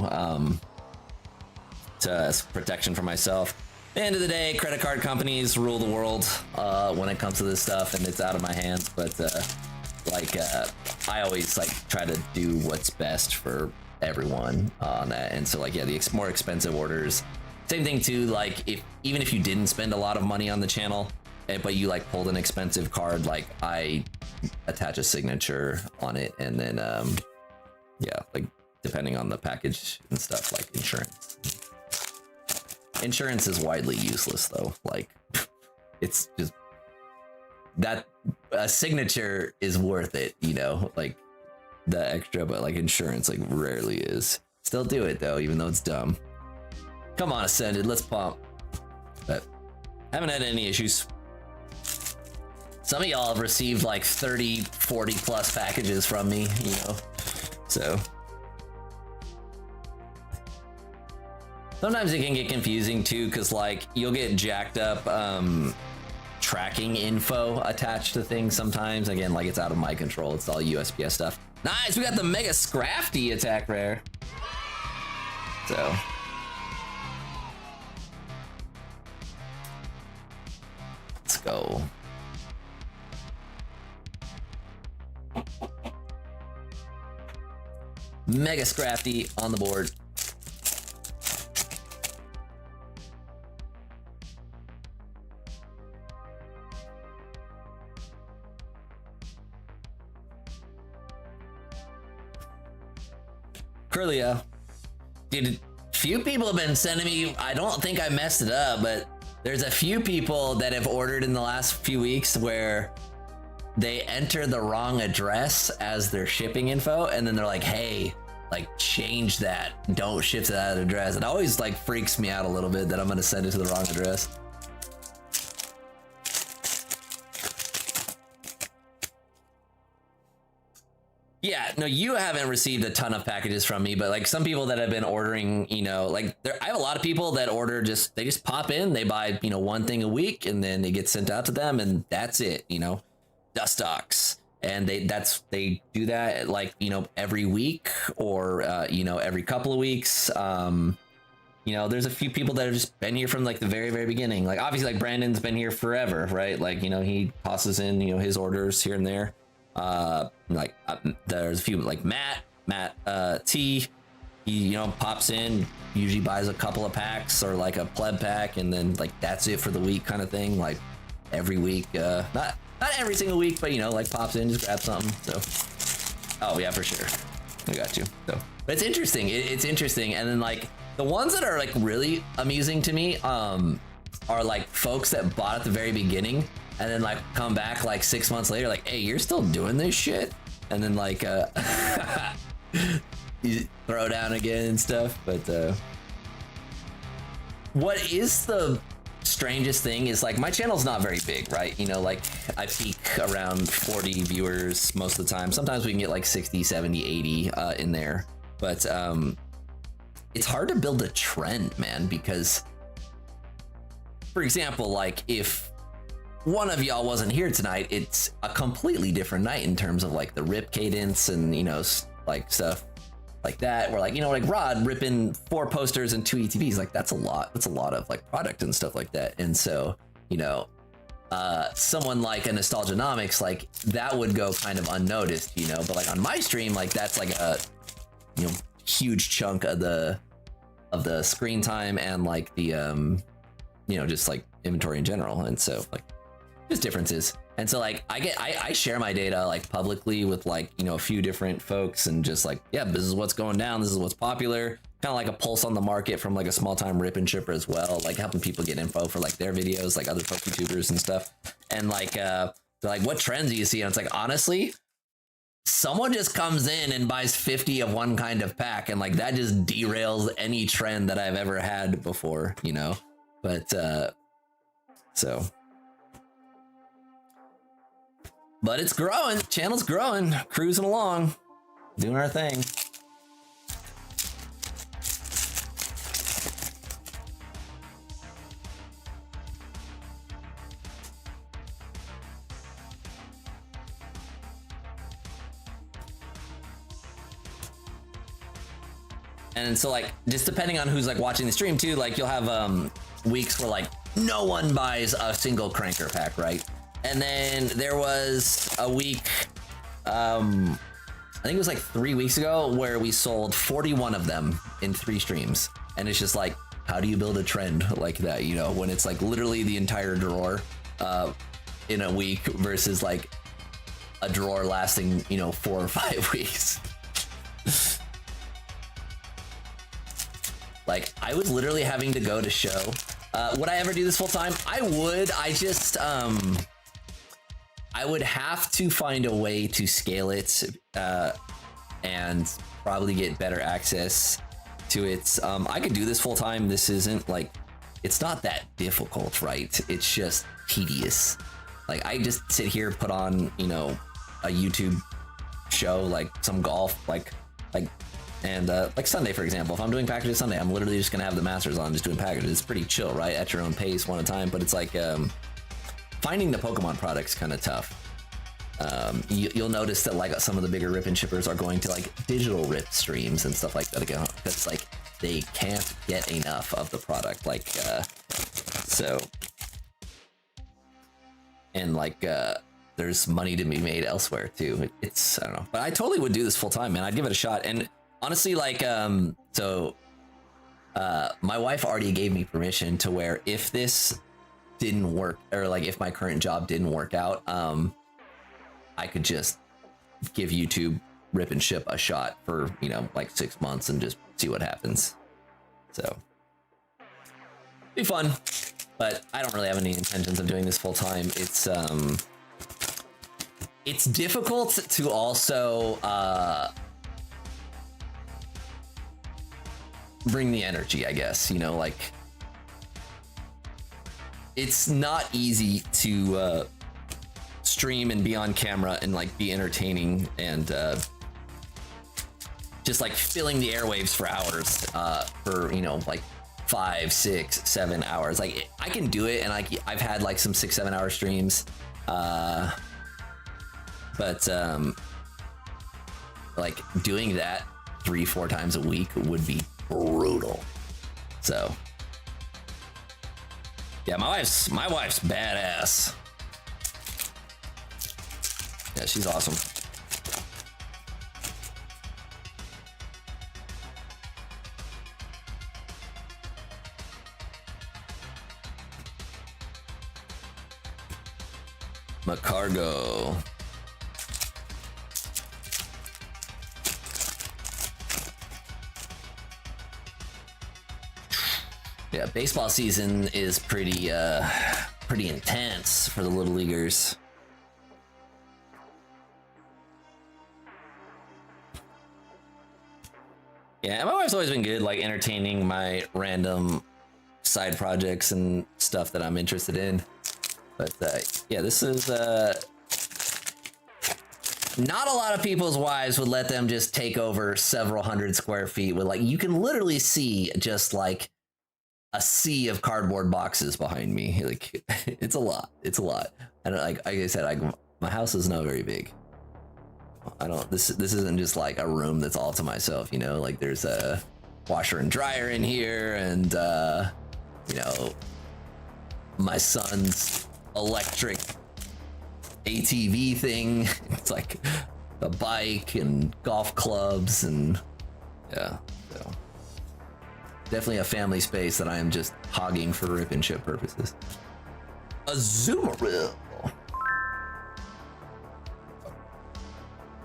to as protection for myself. At the end of the day, credit card companies rule the world when it comes to this stuff, and it's out of my hands. But I always like try to do what's best for everyone on that. And so like, yeah, the more expensive orders, same thing too. Like even if you didn't spend a lot of money on the channel, but you like pulled an expensive card, like I attach a signature on it, and then yeah, like depending on the package and stuff, like insurance. Insurance is widely useless though. Like it's just that a signature is worth it, you know, like the extra, but like insurance like rarely is. Still do it though, even though it's dumb. Come on, Ascended, let's pump. But haven't had any issues. Some of y'all have received like 30, 40 plus packages from me, you know, so. Sometimes it can get confusing too, because like you'll get jacked up tracking info attached to things sometimes. Again, like it's out of my control. It's all USPS stuff. Nice, we got the Mega Scrafty attack rare. So. Let's go. Mega Scrafty on the board. Curlia. Dude, few people have been sending me, I don't think I messed it up, but there's a few people that have ordered in the last few weeks where they enter the wrong address as their shipping info, and then they're like, hey, like change that, don't ship to that address. It always like freaks me out a little bit that I'm gonna send it to the wrong address. Yeah, no, you haven't received a ton of packages from me, but like some people that have been ordering, you know, like I have a lot of people that order they just pop in, they buy, you know, one thing a week, and then it gets sent out to them, and that's it, you know, dust stocks. And they do that like, you know, every week or, you know, every couple of weeks. You know, there's a few people that have just been here from like the very, very beginning. Like obviously like Brandon's been here forever, right? Like, you know, he tosses in, you know, his orders here and there. There's a few like Matt T, he, you know, pops in, usually buys a couple of packs or like a pleb pack, and then like that's it for the week kind of thing. Like every week, not every single week, but you know, like pops in, just grabs something. So oh yeah, for sure, I got you. So but it's interesting, it's interesting. And then like the ones that are like really amusing to me are like folks that bought at the very beginning and then like come back like 6 months later, like, hey, you're still doing this shit, and then like you throw down again and stuff. But what is the strangest thing is like my channel's not very big, right? You know, like I peak around 40 viewers most of the time. Sometimes we can get like 60, 70, 80 in there, but it's hard to build a trend, man, because for example, like if one of y'all wasn't here tonight, it's a completely different night in terms of like the rip cadence and, you know, like stuff like that. Where like, you know, like Rod ripping 4 posters and 2 ETBs, like that's a lot of like product and stuff like that. And so, you know, someone like a Nostalgianomics, like that would go kind of unnoticed, you know, but like on my stream, like that's like a, you know, huge chunk of the screen time and like the, you know, just like inventory in general. And so like, just differences. And so like I share my data like publicly with like, you know, a few different folks, and just like, yeah, this is what's going down, this is what's popular, kind of like a pulse on the market from like a small time rip and shipper as well, like helping people get info for like their videos, like other folk YouTubers and stuff. And like they're like, what trends do you see? And it's like, honestly, someone just comes in and buys 50 of one kind of pack, and like that just derails any trend that I've ever had before, you know. But so, but it's growing, channel's growing, cruising along, doing our thing. And so like, just depending on who's like watching the stream too, like you'll have weeks where like no one buys a single cranker pack, right? And then there was a week, I think it was like 3 weeks ago, where we sold 41 of them in 3 streams. And it's just like, how do you build a trend like that, you know, when it's like literally the entire drawer in a week versus like a drawer lasting, you know, 4 or 5 weeks. Like, I was literally having to go to show. Would I ever do this full time? I would. I just, I would have to find a way to scale it and probably get better access to it. I could do this full time. This isn't like, it's not that difficult, right? It's just tedious. Like, I just sit here, put on, you know, a YouTube show, like some golf, and like Sunday, for example, if I'm doing packages Sunday, I'm literally just gonna have the masters on, just doing packages. It's pretty chill, right? At your own pace, one at a time. But it's like finding the Pokemon products kind of tough. You'll notice that like some of the bigger rip and shippers are going to like digital rip streams and stuff like that again, because like they can't get enough of the product. Like so, and like there's money to be made elsewhere too. It's, I don't know, but I totally would do this full time, man. I'd give it a shot. And honestly, like, so my wife already gave me permission to where if this didn't work, or like if my current job didn't work out, I could just give YouTube rip and ship a shot for, you know, like 6 months and just see what happens. So be fun, but I don't really have any intentions of doing this full time. It's difficult to also bring the energy, I guess, you know, like it's not easy to stream and be on camera and like be entertaining and just like filling the airwaves for hours for, you know, like 5, 6, 7 hours. Like I can do it, and like I've had like some 6-7 hour streams, but like doing that 3-4 times a week would be brutal. So yeah, my wife's badass. Yeah, she's awesome. Macargo. Yeah, baseball season is pretty intense for the little leaguers. Yeah, my wife's always been good, like entertaining my random side projects and stuff that I'm interested in. But yeah, this is not a lot of people's wives would let them just take over several hundred square feet with like, you can literally see just like a sea of cardboard boxes behind me. Like it's a lot. And like I said, my house is not very big. I don't, this isn't just like a room that's all to myself, you know, like there's a washer and dryer in here, and you know, my son's electric ATV thing. It's like a bike and golf clubs, and yeah, so definitely a family space that I am just hogging for rip and ship purposes. Azumarill.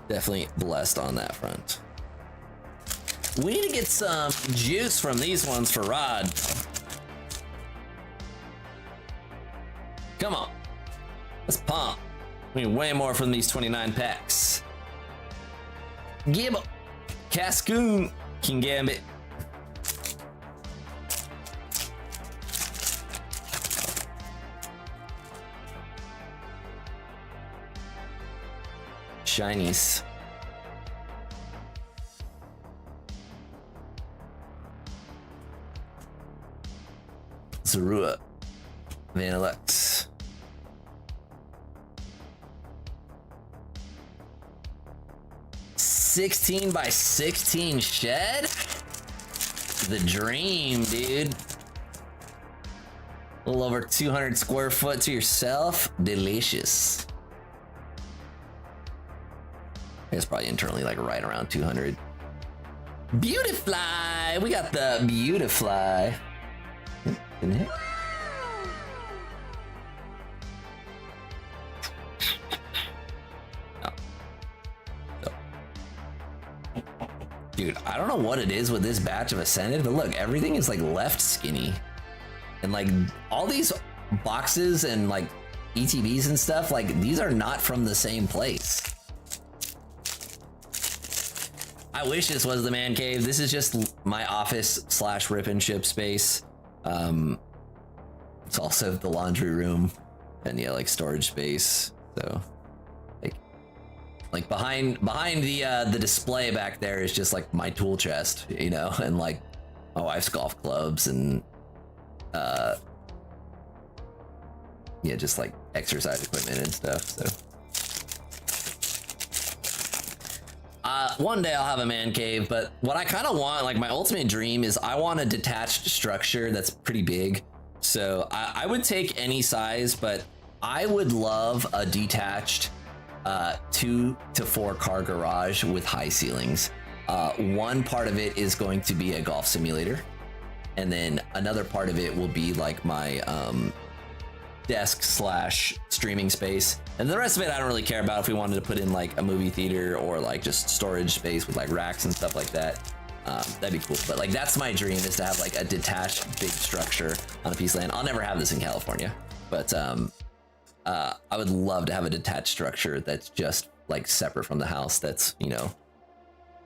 Definitely blessed on that front. We need to get some juice from these ones for Rod. Come on. Let's pump. We need way more from these 29 packs. Gibble. Cascoon. King Gambit. Shinies. Zorua. Vanillex. $16 by $16 shed? the dream, dude. A little over 200 square foot to yourself. Delicious. It's probably internally like right around 200. Beautifly! We got the Beautifly. Didn't hit. Oh. So. Dude, I don't know what it is with this batch of Ascended, but look, everything is like left skinny. And like all these boxes and like ETBs and stuff, like these are not from the same place. I wish this was the man cave. This is just my office / rip and ship space. It's also the laundry room and yeah, like storage space. So like behind the display back there is just like my tool chest, you know, and like my wife's golf clubs and yeah, just like exercise equipment and stuff. So one day I'll have a man cave, but what I kind of want, like my ultimate dream is I want a detached structure that's pretty big. So I would take any size, but I would love a detached 2 to 4 car garage with high ceilings. One part of it is going to be a golf simulator. And then another part of it will be like my desk / streaming space. And the rest of it, I don't really care about if we wanted to put in like a movie theater or like just storage space with like racks and stuff like that. That'd be cool. But like, that's my dream, is to have like a detached big structure on a piece of land. I'll never have this in California, but I would love to have a detached structure that's just like separate from the house. That's, you know,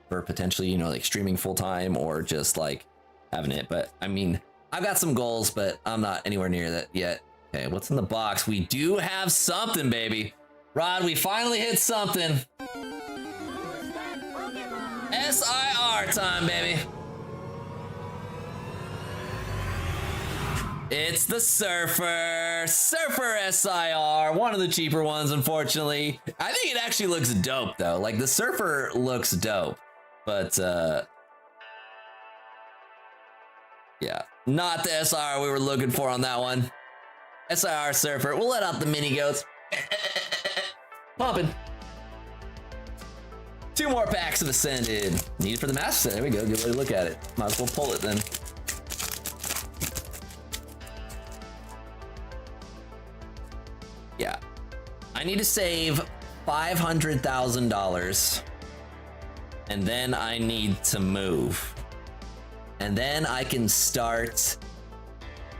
for potentially, you know, like streaming full time or just like having it. But I mean, I've got some goals, but I'm not anywhere near that yet. Okay, what's in the box? We do have something, baby. Rod, we finally hit something. SIR time, baby. It's the Surfer SIR, one of the cheaper ones, unfortunately. I think it actually looks dope, though. Like, the Surfer looks dope, but yeah, not the SIR we were looking for on that one. SIR Surfer. We'll let out the mini goats. Pumping. 2 more packs of Ascended. Need it for the master set. There we go. Good way to look at it. Might as well pull it then. Yeah. I need to save $500,000. And then I need to move. And then I can start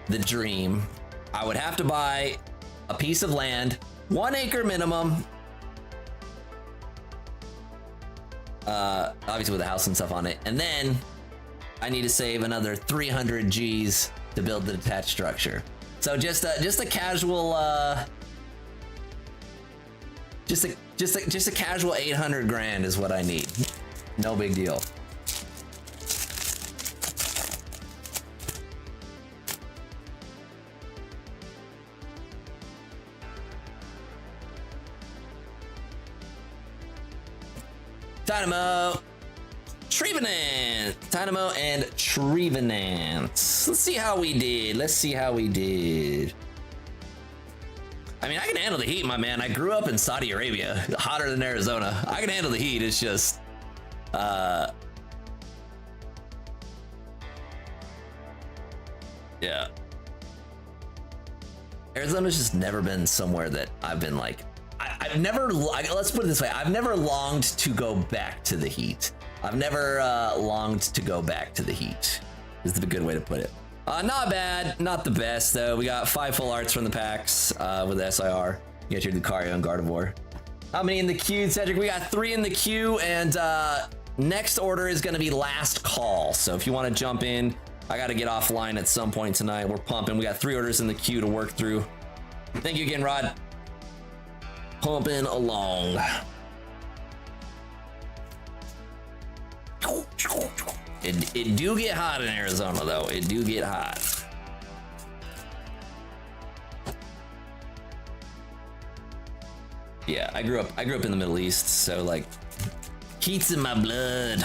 the dream. I would have to buy a piece of land, 1 acre minimum. Obviously with a house and stuff on it. And then I need to save another 300 G's to build the detached structure. So just a casual, just a casual 800 grand is what I need. No big deal. Dynamo, Trevenant, Dynamo and Trevenant. Let's see how we did. I mean, I can handle the heat, my man. I grew up in Saudi Arabia, hotter than Arizona. I can handle the heat. It's just, yeah. Arizona's just never been somewhere that I've been like, I've never, let's put it this way. I've never longed to go back to the heat. I've never longed to go back to the heat. Is a good way to put it. Not bad, not the best though. We got 5 full arts from the packs with the SIR. You got your Lucario and Gardevoir. How many in the queue, Cedric? We got 3 in the queue, and next order is gonna be last call. So if you wanna jump in, I gotta get offline at some point tonight. We're pumping. We got 3 orders in the queue to work through. Thank you again, Rod. Pumping along. It do get hot in Arizona though. It do get hot. Yeah, I grew up in the Middle East, so like heat's in my blood.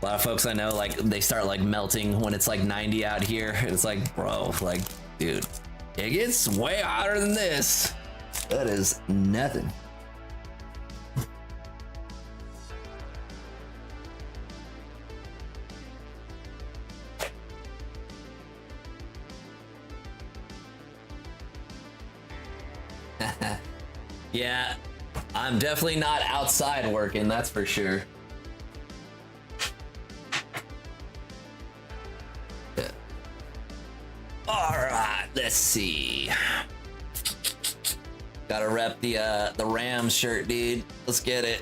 A lot of folks I know, like, they start like melting when it's like 90 out here. It's like, bro, like, dude, it gets way hotter than this. That is nothing. Yeah, I'm definitely not outside working, that's for sure. Yeah. All right, let's see. Gotta rep the Rams shirt, dude. Let's get it.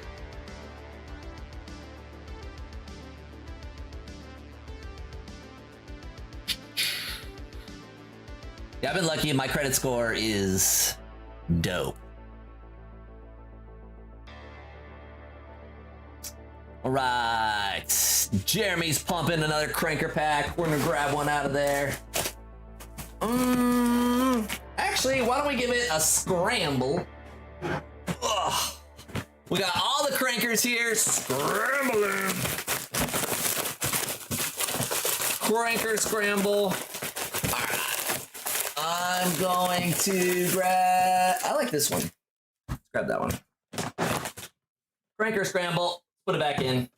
Yeah, I've been lucky. My credit score is dope. All right, Jeremy's pumping another cranker pack. We're gonna grab one out of there. Actually, why don't we give it a scramble? Ugh. We got all the crankers here. Scramble them. Cranker scramble. All right. I'm going to grab. I like this one. Let's grab that one. Cranker scramble. Put it back in.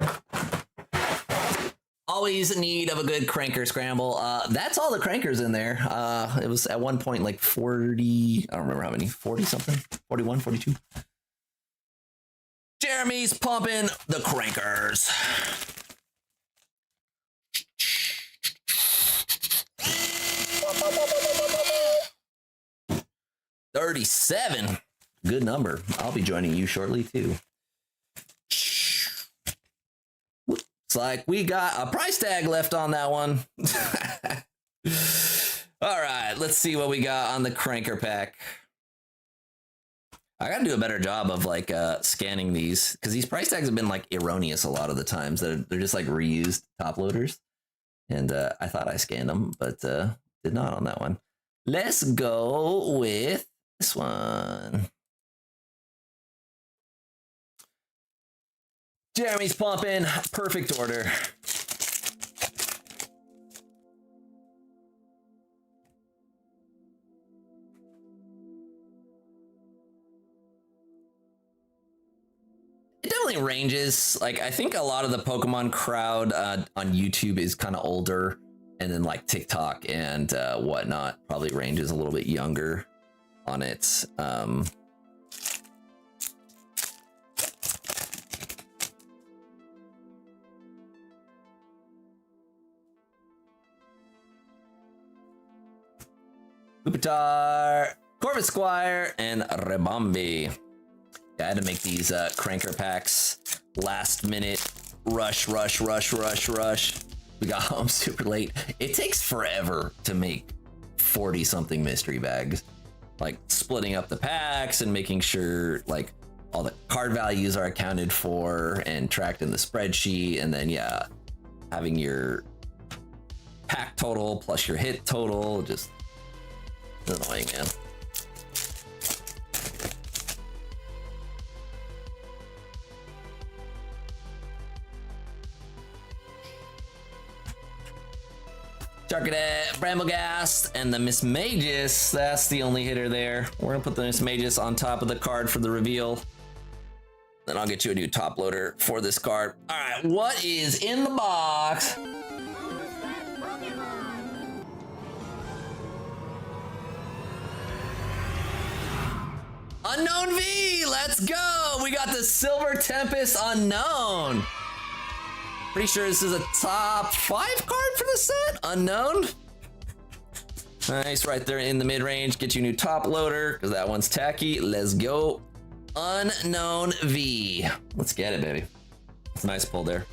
Always in need of a good cranker scramble. That's all the crankers in there. It was at one point like 40, I don't remember how many, 40 something, 41, 42. Jeremy's pumping the crankers. $37. Good number. I'll be joining you shortly too. It's like we got a price tag left on that one. All right, let's see what we got on the cranker pack. I gotta do a better job of like scanning these, because these price tags have been like erroneous a lot of the times. They're just like reused top loaders. And I thought I scanned them, but did not on that one. Let's go with this one. Jeremy's pumping, perfect order. It definitely ranges. Like, I think a lot of the Pokemon crowd on YouTube is kind of older, and then like TikTok and whatnot probably ranges a little bit younger on it. Pupitar, Corvus Squire, and Rebombi. Yeah, I had to make these cranker packs last minute. Rush. We got home super late. It takes forever to make 40 something mystery bags. Like splitting up the packs and making sure like all the card values are accounted for and tracked in the spreadsheet. And then yeah, having your pack total plus your hit total, just annoying, man. Charcadet, Bramblegast, and the Miss Magus. That's the only hitter there. We're gonna put the Miss Magus on top of the card for the reveal. Then I'll get you a new top loader for this card. All right, what is in the box? Unknown V, let's go. We got the Silver Tempest Unknown. Pretty sure this is a top 5 card for the set. Unknown. Nice, right there in the mid-range. Get you a new top loader, because that one's tacky. Let's go. Unknown V. Let's get it, baby. It's a nice pull there.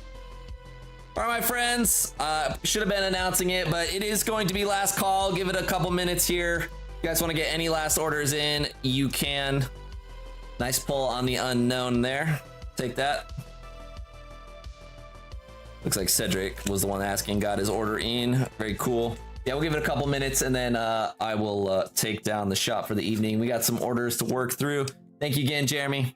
All right, my friends. Should have been announcing it, but it is going to be last call. Give it a couple minutes here. If you guys want to get any last orders in, you can. Nice pull on the unknown there. Take that. Looks like Cedric was the one asking, got his order in. Very cool. Yeah, we'll give it a couple minutes and then I will take down the shop for the evening. We got some orders to work through. Thank you again, Jeremy.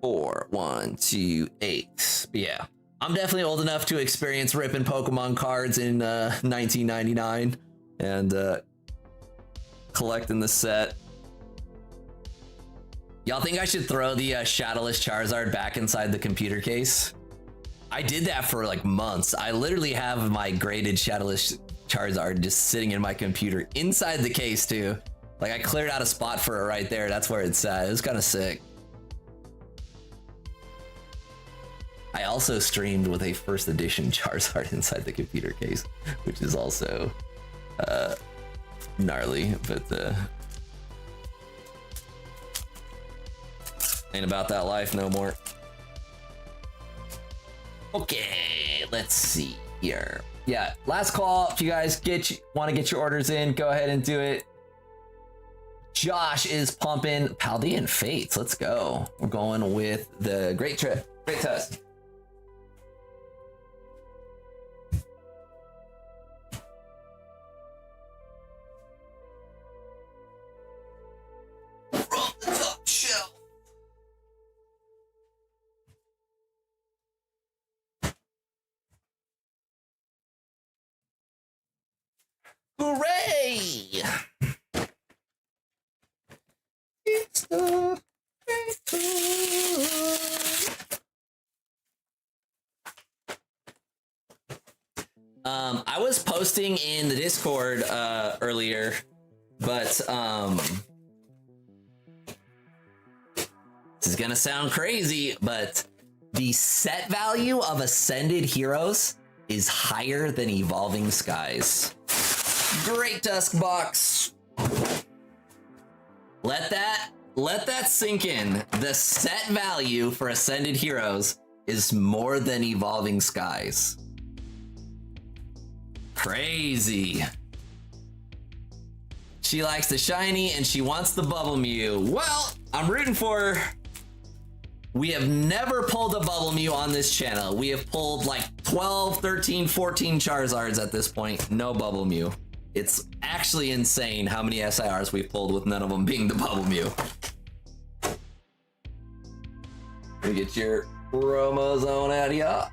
4, 1, 2, 8. But yeah, I'm definitely old enough to experience ripping Pokemon cards in 1999 and collecting the set. Y'all think I should throw the Shadowless Charizard back inside the computer case? I did that for like months. I literally have my graded Shadowless Charizard just sitting in my computer inside the case too. Like I cleared out a spot for it right there. That's where it's at. It was kind of sick. I also streamed with a first edition Charizard inside the computer case, which is also gnarly, but ain't about that life no more. Okay, let's see here. Yeah, last call. If you guys want to get your orders in, go ahead and do it. Josh is pumping Paldean Fates. Let's go. We're going with the Great Tusk. From the top shelf. Hooray! It's the I was posting in the Discord earlier, but this is gonna sound crazy, but the set value of Ascended Heroes is higher than Evolving Skies. Great Tusk box. Let that sink in. The set value for Ascended Heroes is more than Evolving Skies. Crazy. She likes the shiny and she wants the Bubble Mew. Well, I'm rooting for her. We have never pulled a Bubble Mew on this channel. We have pulled like 12, 13, 14 Charizards at this point. No Bubble Mew. It's actually insane how many SIRs we've pulled with none of them being the Bubble Mew. We get your chromosome out of ya.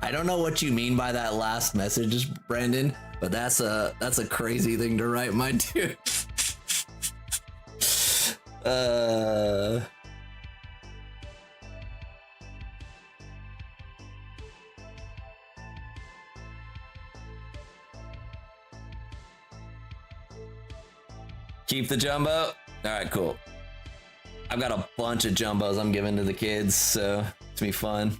I don't know what you mean by that last message, Brandon, but that's a crazy thing to write, my dude. Keep the jumbo. All right, cool. I've got a bunch of jumbos I'm giving to the kids, so it's gonna be fun.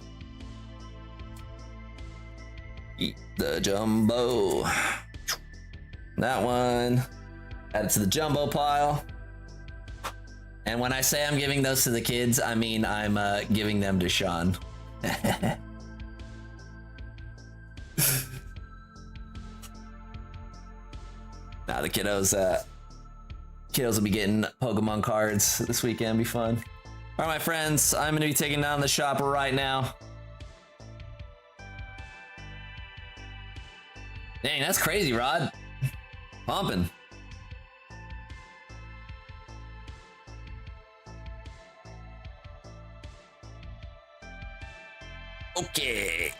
Eat the jumbo. That one. Add it to the jumbo pile. And when I say I'm giving those to the kids, I mean I'm giving them to Sean. Nah, the kiddos will be getting Pokemon cards this weekend. Be fun. All right, my friends, I'm gonna be taking down the shop right now. Dang, that's crazy, Rod. Pumping. Okay.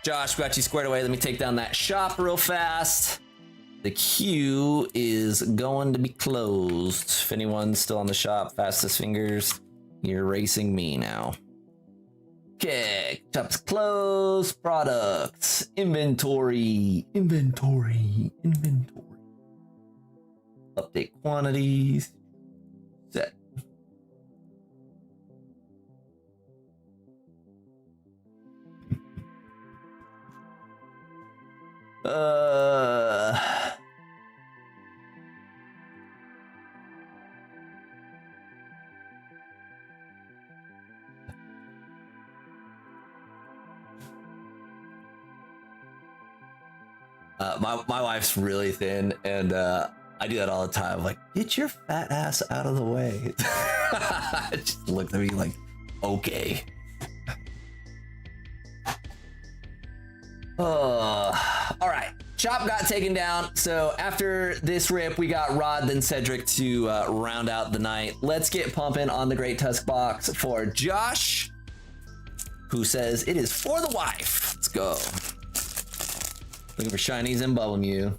Josh, got you squared away. Let me take down that shop real fast. The queue is going to be closed. If anyone's still on the shop, fastest fingers, you're racing me now. Okay, shop's closed. Products, inventory. Update quantities. Set. My wife's really thin, and I do that all the time. Like, get your fat ass out of the way. Just looked at me like, okay. All right. Chop got taken down. So after this rip, we got Rod, then Cedric to round out the night. Let's get pumping on the Great Tusk box for Josh, who says it is for the wife. Let's go. Looking for shinies and Bubble Mew.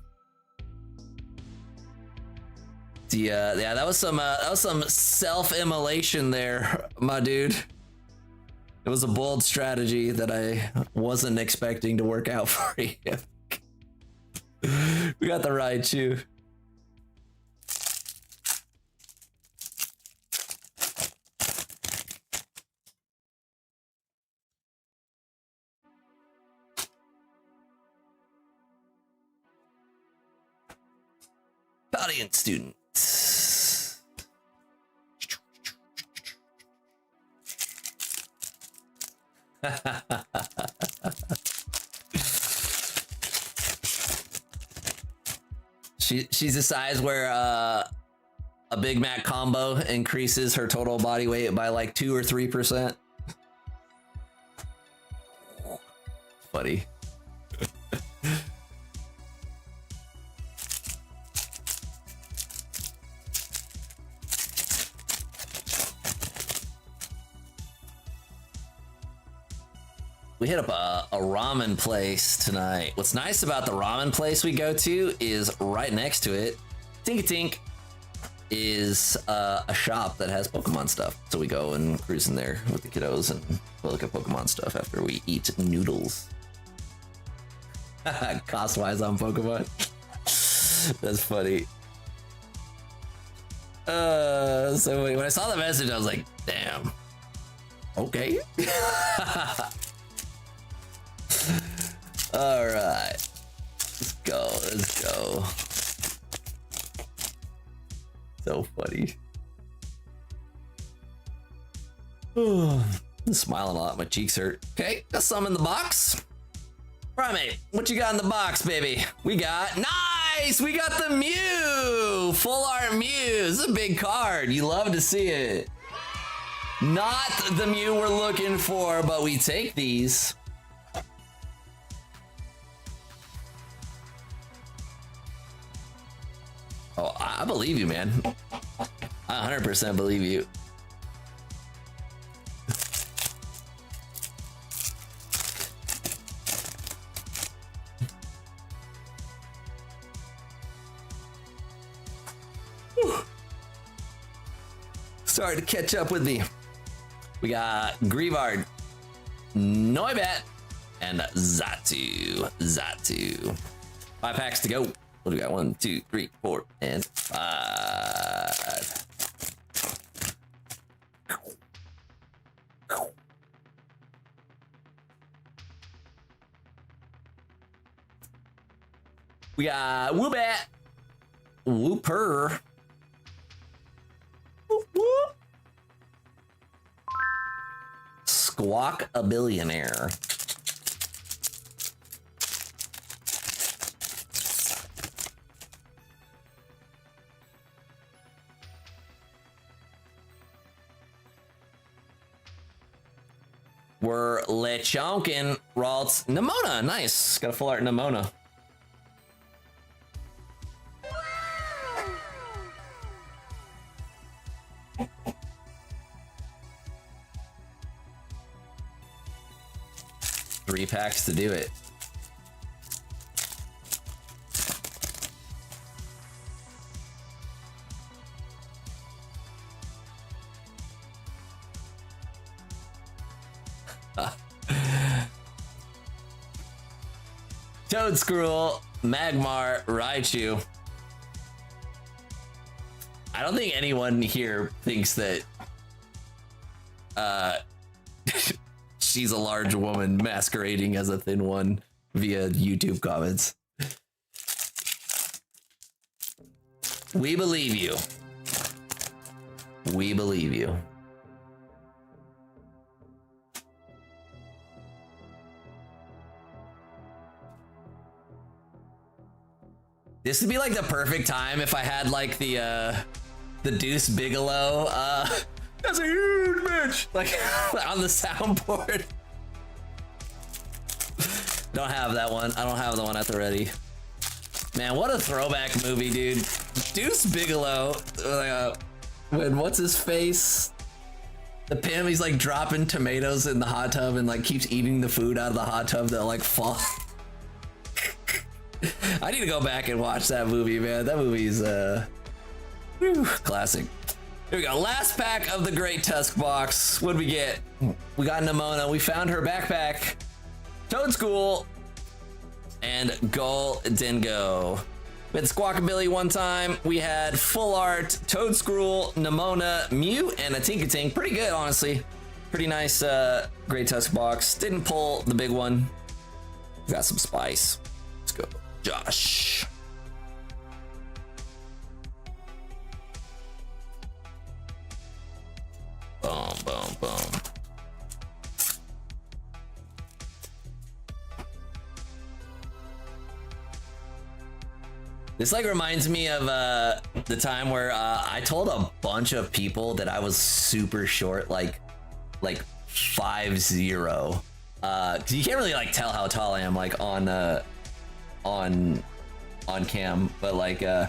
Yeah, that was some self-immolation there, my dude. It was a bold strategy that I wasn't expecting to work out for you. We got the Raichu. Audience students. She's the size where a Big Mac combo increases her total body weight by like 2 or 3%. Funny. We hit up a ramen place tonight. What's nice about the ramen place we go to is right next to it, Tinky Tink, is a shop that has Pokemon stuff. So we go and cruise in there with the kiddos and we'll look at Pokemon stuff after we eat noodles. Cost-wise on Pokemon. That's funny. So when I saw the message, I was like, damn. Okay. All right, let's go. So funny. I'm smiling a lot, my cheeks hurt. Okay, got some in the box. Primate, what you got in the box, baby? We got, nice, we got the Mew, full art Mew. This is a big card, you love to see it. Not the Mew we're looking for, but we take these. Oh, I believe you, man. I 100% believe you. Sorry to catch up with me. We got Grievard, Noibat, and Zatu. 5 packs to go. What do we got? 1, 2, 3, 4, and 5. We got Woobat, Wooper, whoop, whoop. Squawk a Billionaire. We're Lechonkin, Ralts, Nimona, nice. Got a full art Nimona. Three packs to do it. Toadscruel, Magmar, Raichu. I don't think anyone here thinks that she's a large woman masquerading as a thin one via YouTube comments. We believe you. We believe you. This would be like the perfect time if I had like the Deuce Bigelow that's a huge bitch like on the soundboard. Don't have that one. I don't have the one at the ready. Man, what a throwback movie, dude. Deuce Bigelow, when what's his face? The pimp, he's like dropping tomatoes in the hot tub and like keeps eating the food out of the hot tub that like fall. I need to go back and watch that movie, man. That movie's classic. Here we go. Last pack of the Great Tusk box. What'd we get? We got Nimona. We found her backpack. Toad School. And Gull Dingo. We had Squawkabilly one time. We had Full Art, Toad Scroll, Nimona, Mew, and a Tinkatink. Pretty good, honestly. Pretty nice Great Tusk box. Didn't pull the big one. Got some spice. Let's go, Josh. Boom, boom, boom. This like reminds me of the time where I told a bunch of people that I was super short, like 5'0". 'Cause you can't really like tell how tall I am like on cam, but like I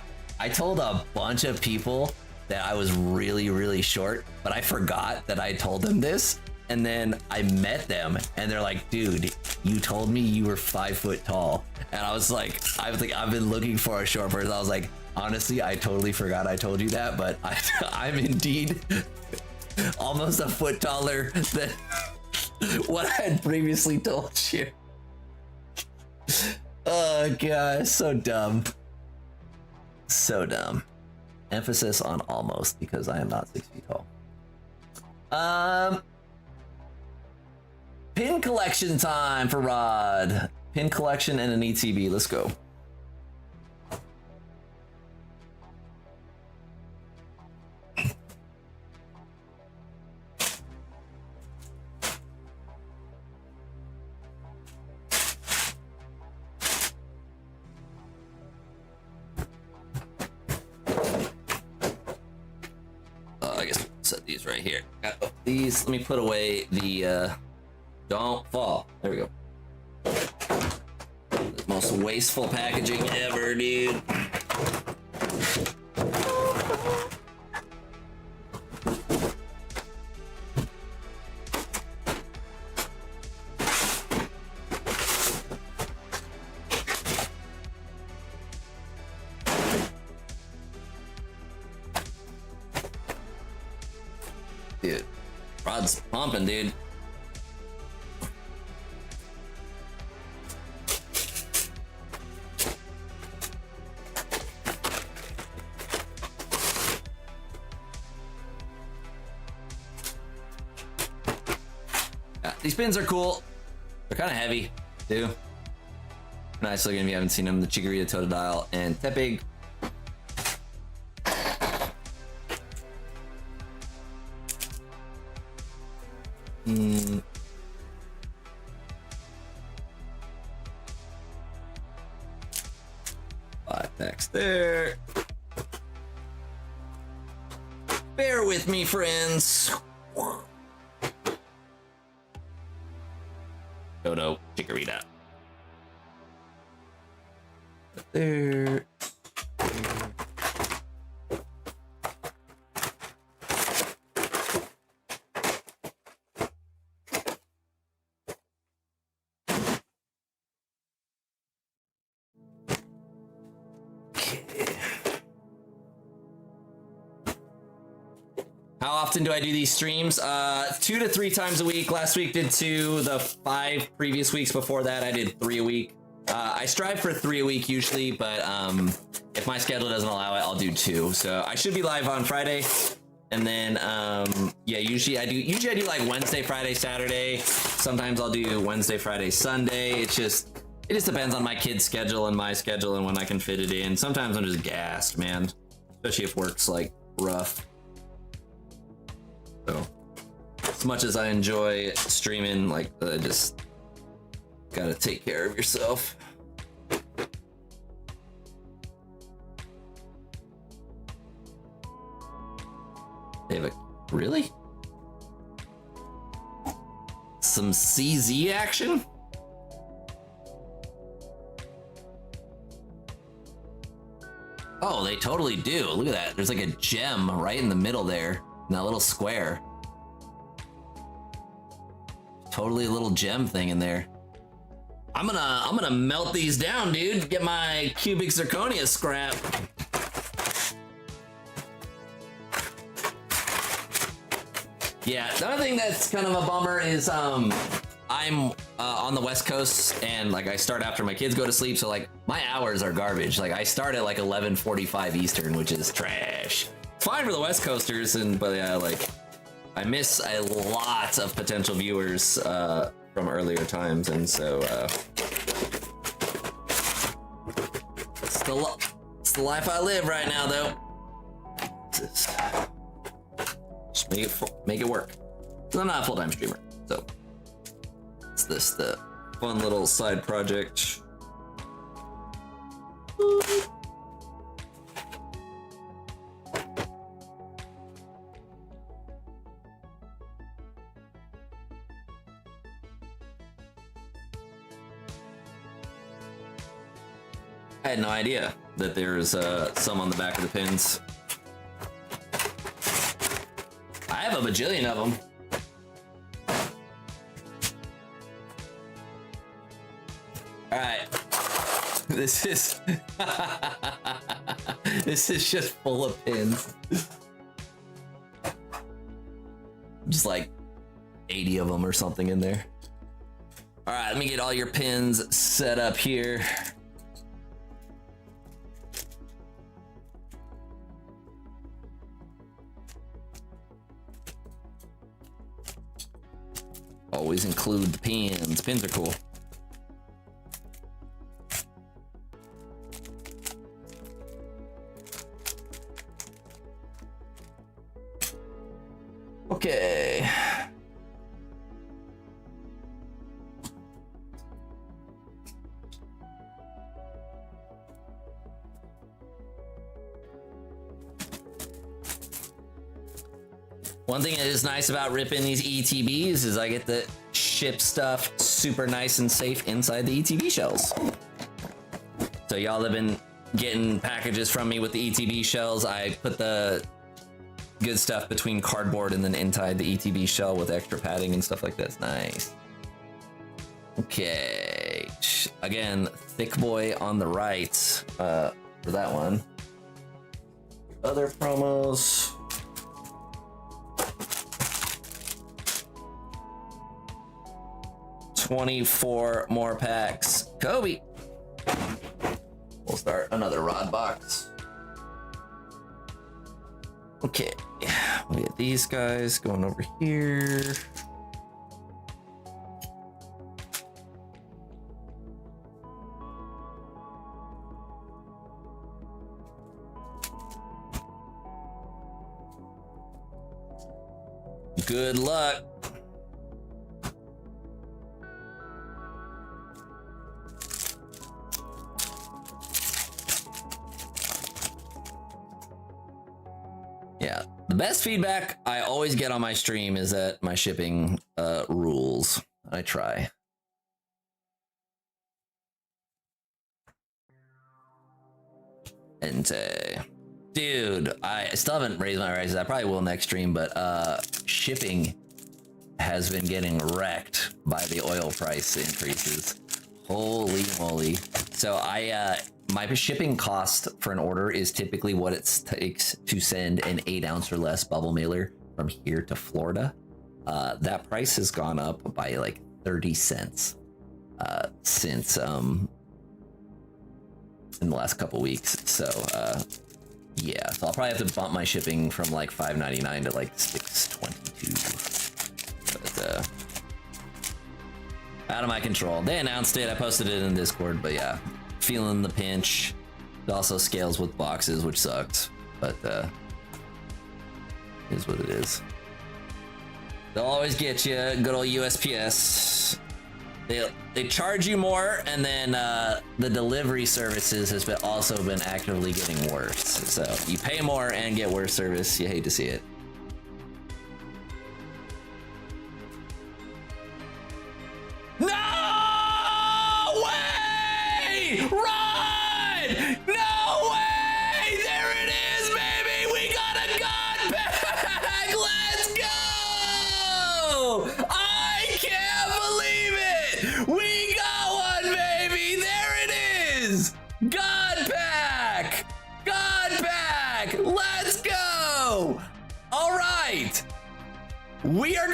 told a bunch of people that I was really, really short, but I forgot that I told them this. And then I met them and they're like, dude, you told me you were 5 foot tall. And I was like, I've been looking for a short person. I was like, honestly, I totally forgot I told you that, but I'm indeed almost a foot taller than what I had previously told you. Oh gosh, so dumb. So dumb. Emphasis on almost because I am not 6 feet tall. Pin collection time for Rod. Pin collection and an ETB. Let's go. I guess we'll set these right here. These, let me put away the don't fall. There we go. The most wasteful packaging ever, dude. Dude, Rod's pumping, dude. These pins are cool. They're kind of heavy, too. Nice looking if you haven't seen them. The Chikorita, Totodile, and Tepig. Five packs there. Bear with me, friends. Dodo, Chikorita. There. How often do I do these streams? 2 to 3 times a week. Last week did 2. The 5 previous weeks before that, I did 3 a week. I strive for 3 a week usually, but if my schedule doesn't allow it, I'll do 2. So I should be live on Friday, and then yeah, usually I do like Wednesday, Friday, Saturday. Sometimes I'll do Wednesday, Friday, Sunday. It just depends on my kid's schedule and my schedule and when I can fit it in. Sometimes I'm just gassed, man, especially if work's like rough. So, as much as I enjoy streaming, like, I just gotta take care of yourself. Really? Some CZ action? Oh, they totally do. Look at that. There's like a gem right in the middle there, in that little square. Totally a little gem thing in there. I'm gonna melt these down, dude. Get my cubic zirconia scrap. Yeah, the other thing that's kind of a bummer is I'm on the West Coast, and like I start after my kids go to sleep, so like my hours are garbage. Like I start at like 11:45 Eastern, which is trash. Fine for the West Coasters, but yeah, like I miss a lot of potential viewers from earlier times, and so it's the life I live right now, though. Just make it work. 'Cause I'm not a full-time streamer, so it's the fun little side project. I had no idea that there's some on the back of the pins. I have a bajillion of them. All right, this is this is just full of pins. Just like 80 of them or something in there. All right, let me get all your pins set up here. Always include the pins. Pins are cool. Okay. One thing that is nice about ripping these ETBs is I get to ship stuff super nice and safe inside the ETB shells. So y'all have been getting packages from me with the ETB shells. I put the good stuff between cardboard and then inside the ETB shell with extra padding and stuff like that. It's nice. Okay. Again, thick boy on the right for that one. Other promos. $24 more packs. Kobe. We'll start another rod box. Okay, we get these guys going over here. Good luck. Yeah, the best feedback I always get on my stream is that my shipping rules. I try. And dude, I still haven't raised my prices. I probably will next stream, but shipping has been getting wrecked by the oil price increases. Holy moly. So my shipping cost for an order is typically what it takes to send an 8-ounce or less bubble mailer from here to Florida. That price has gone up by like 30 cents since in the last couple weeks. So yeah, so I'll probably have to bump my shipping from like $5.99 to like $6.22. But out of my control. They announced it. I posted it in Discord, but yeah. Feeling the pinch. It also scales with boxes, which sucks, but is what it is. They'll always get you. Good old USPS. They charge you more, and then the delivery services has also been actively getting worse. So you pay more and get worse service. You hate to see it.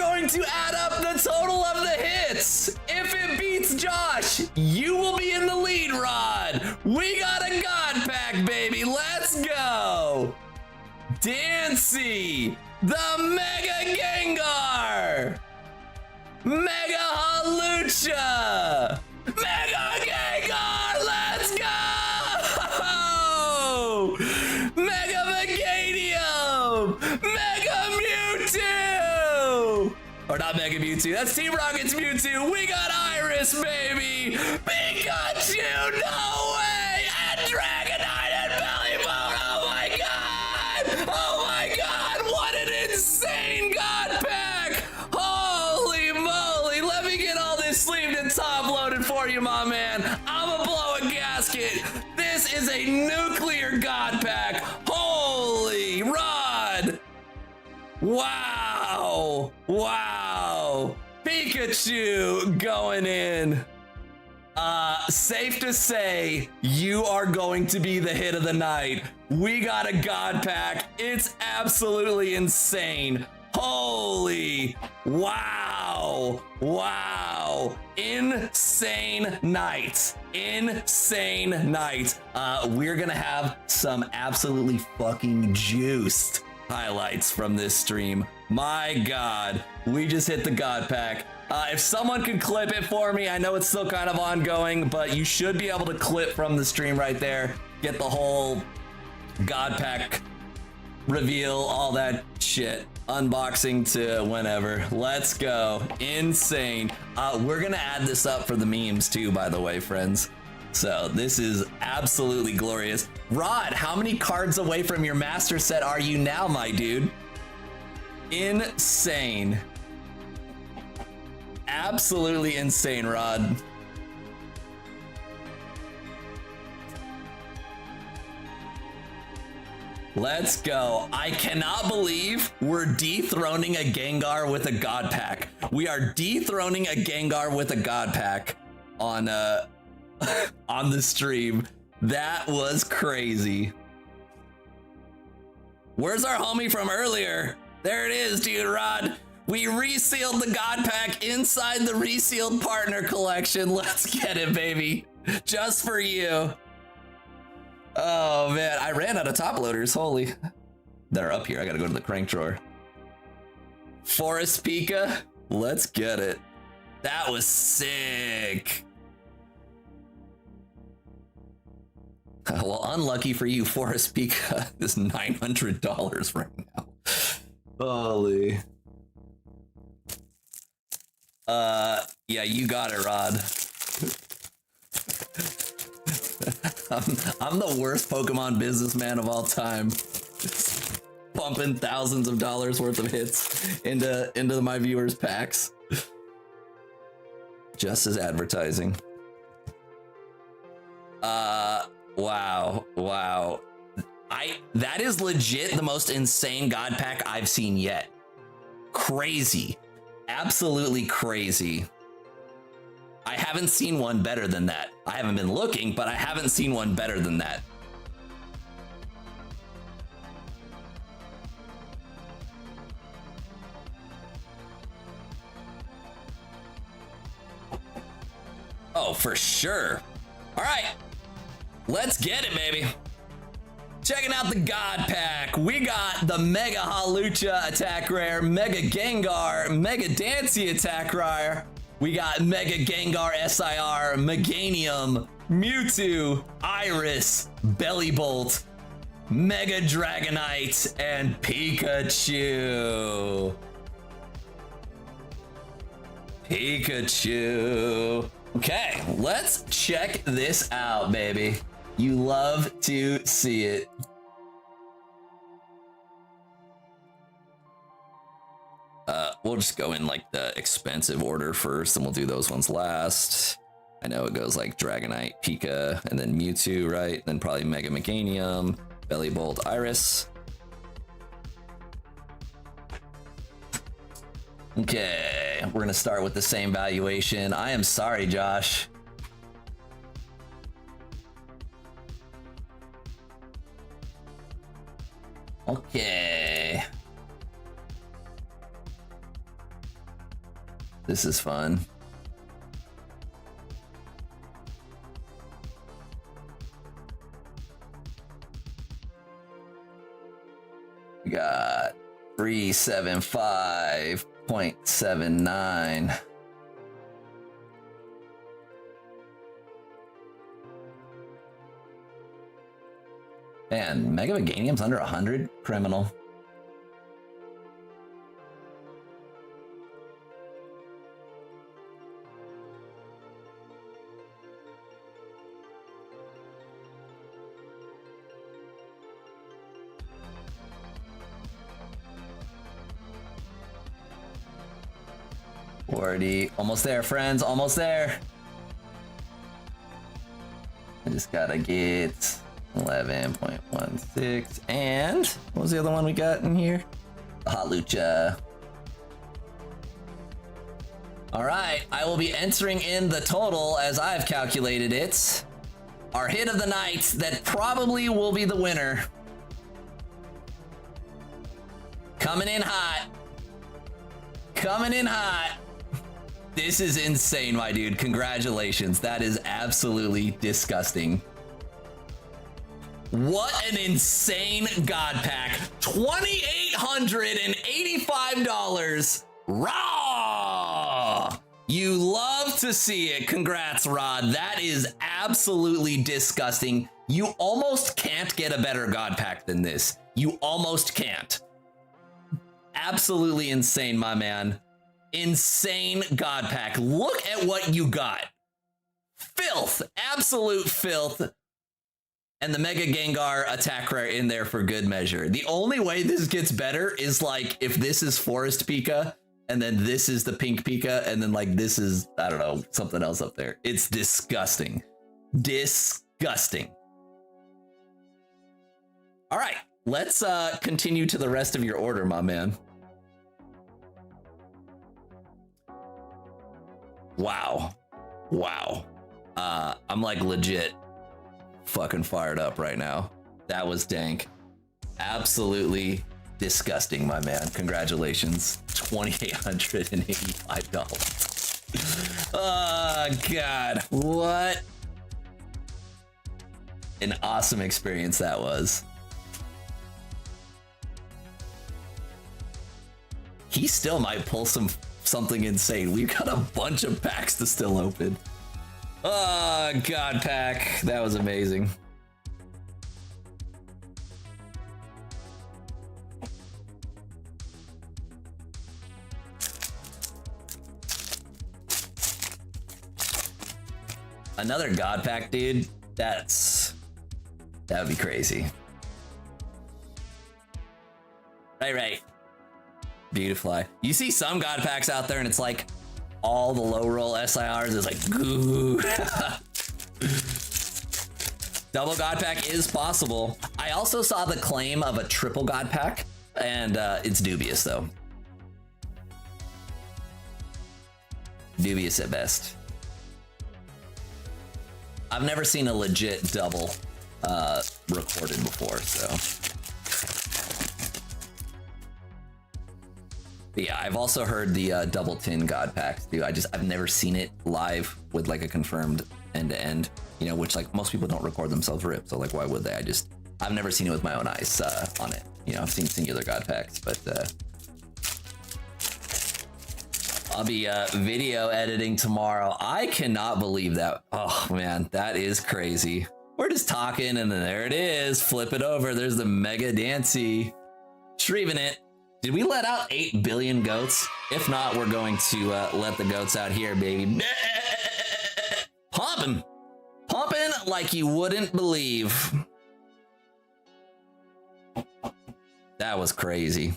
going to add up the total of the hits. If it beats Josh, you will be in the lead, Rod. We got a God Pack, baby. Let's go. Dancy, the Mega Gengar. Mega Halucha. Mega Gengar, let's go. Mega Meganium. Mega Mewtwo. Or not Mega Mewtwo, that's Team Rocket's Mewtwo. We got Iris, baby. Pikachu, no way. And Dragonite and Bellybolt. Oh my god. Oh my god. What an insane God Pack. Holy moly. Let me get all this sleeved and top loaded for you, my man. I'ma blow a gasket. This is a nuclear God Pack. Holy Rod. Wow. Wow. Pikachu going in. Safe to say, you are going to be the hit of the night. We got a God Pack. It's absolutely insane. Holy wow. Wow. Insane night. Insane night. We're gonna have some absolutely fucking juiced highlights from this stream. My god, we just hit the God Pack. If someone could clip it for me, I know it's still kind of ongoing, but you should be able to clip from the stream right there, get the whole God Pack reveal, all that shit, unboxing to whenever. Let's go. Insane. We're gonna add this up for the memes too, by the way, friends. So this is absolutely glorious. Rod, how many cards away from your master set are you now, my dude? Insane. Absolutely insane, Rod. Let's go. I cannot believe we're dethroning a Gengar with a God Pack. We are dethroning a Gengar with a God Pack on on the stream. That was crazy. Where's our homie from earlier? There it is, dude, Rod. We resealed the God Pack inside the resealed partner collection. Let's get it, baby. Just for you. Oh, man. I ran out of top loaders. Holy. They're up here. I gotta go to the crank drawer. Forest Pika. Let's get it. That was sick. Well, unlucky for you, Forest Pika is $900 right now. Holy. Yeah, you got it, Rod. I'm the worst Pokemon businessman of all time. Just pumping thousands of dollars worth of hits into my viewers' packs. Just as advertising. Wow. That is legit the most insane God Pack I've seen yet. Crazy. Absolutely crazy. I haven't seen one better than that. I haven't been looking, but I haven't seen one better than that. Oh, for sure. All right, let's get it, baby. Checking out the God Pack. We got the Mega Halucha attack rare, Mega Gengar, Mega Dancy attack rare. We got Mega Gengar SIR, Meganium, Mewtwo, Iris, Bellybolt, Mega Dragonite, and Pikachu. Pikachu. Okay, let's check this out, baby. You love to see it. We'll just go in like the expensive order first, and we'll do those ones last. I know it goes like Dragonite, Pika, and then Mewtwo, right? Then probably Mega Meganium, Bellybolt, Iris. Okay, we're gonna start with the same valuation. I am sorry, Josh. Okay. This is fun. We got 375.79. Man, Mega Meganium's under 100? Criminal. Almost there, friends. Almost there. I just gotta get 11.16. And what was the other one we got in here? The Hot Lucha. All right, I will be entering in the total as I've calculated it. Our hit of the night that probably will be the winner. Coming in hot. Coming in hot. This is insane, my dude. Congratulations. That is absolutely disgusting. What an insane God pack. $2,885. Raw! You love to see it. Congrats, Rod. That is absolutely disgusting. You almost can't get a better God pack than this. You almost can't. Absolutely insane, my man. Insane God pack. Look at what you got. Filth. Absolute filth. And the Mega Gengar attack rare in there for good measure. The only way this gets better is like if this is Forest Pika and then this is the Pink Pika and then like this is, I don't know, something else up there. It's disgusting. Disgusting. All right, let's continue to the rest of your order, my man. Wow. Wow. I'm like legit fucking fired up right now. That was dank. Absolutely disgusting, my man. Congratulations. $2,885. Oh, God. What an awesome experience that was. He still might pull something insane. We've got a bunch of packs to still open. Oh, God pack. That was amazing. Another God pack, dude. That would be crazy. Right. Beautiful. You see some God packs out there and it's like all the low roll SIRs is like goo. Double God pack is possible. I also saw the claim of a triple God pack and it's dubious though. Dubious at best. I've never seen a legit double recorded before, so. But yeah, I've also heard the double tin God packs too. I've never seen it live with like a confirmed end to end, you know, which like most people don't record themselves rip. So like, why would they? I've never seen it with my own eyes on it. You know, I've seen singular God packs, but I'll be video editing tomorrow. I cannot believe that. Oh man, that is crazy. We're just talking and then there it is. Flip it over. There's the Mega Dancy. Shrieven it. Did we let out 8 billion goats? If not, we're going to let the goats out here, baby. Pumping. Pumping like you wouldn't believe. That was crazy.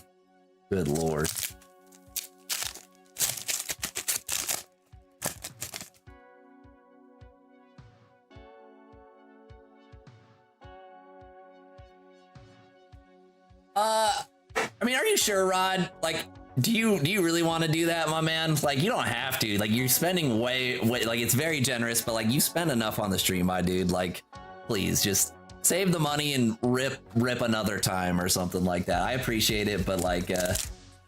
Good Lord. I mean, are you sure, Rod? Like, do you really want to do that, my man? Like, you don't have to. Like, you're spending way, like, it's very generous, but like, you spend enough on the stream, my dude. Like, please just save the money and rip another time or something like that. I appreciate it, but like,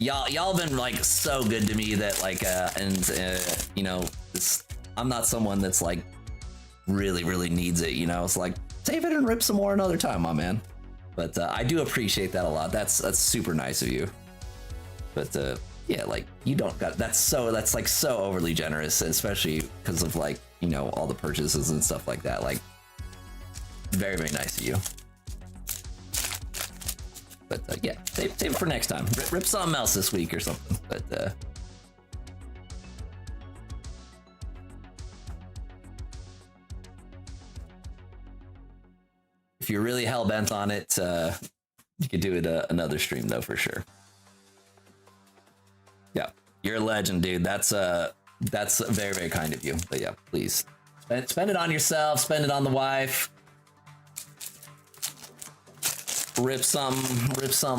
y'all been like so good to me that like you know, I'm not someone that's like really needs it, you know. It's like save it and rip some more another time, my man. But I do appreciate that a lot. That's super nice of you. But yeah, like you don't got that's like so overly generous, especially because of like, you know, all the purchases and stuff like that. Like very nice of you. But yeah, save it for next time. Rip something else this week or something. But if you're really hell bent on it, you could do it another stream though, for sure. Yeah, you're a legend, dude. That's very kind of you. But yeah, please spend it on yourself. Spend it on the wife. Rip some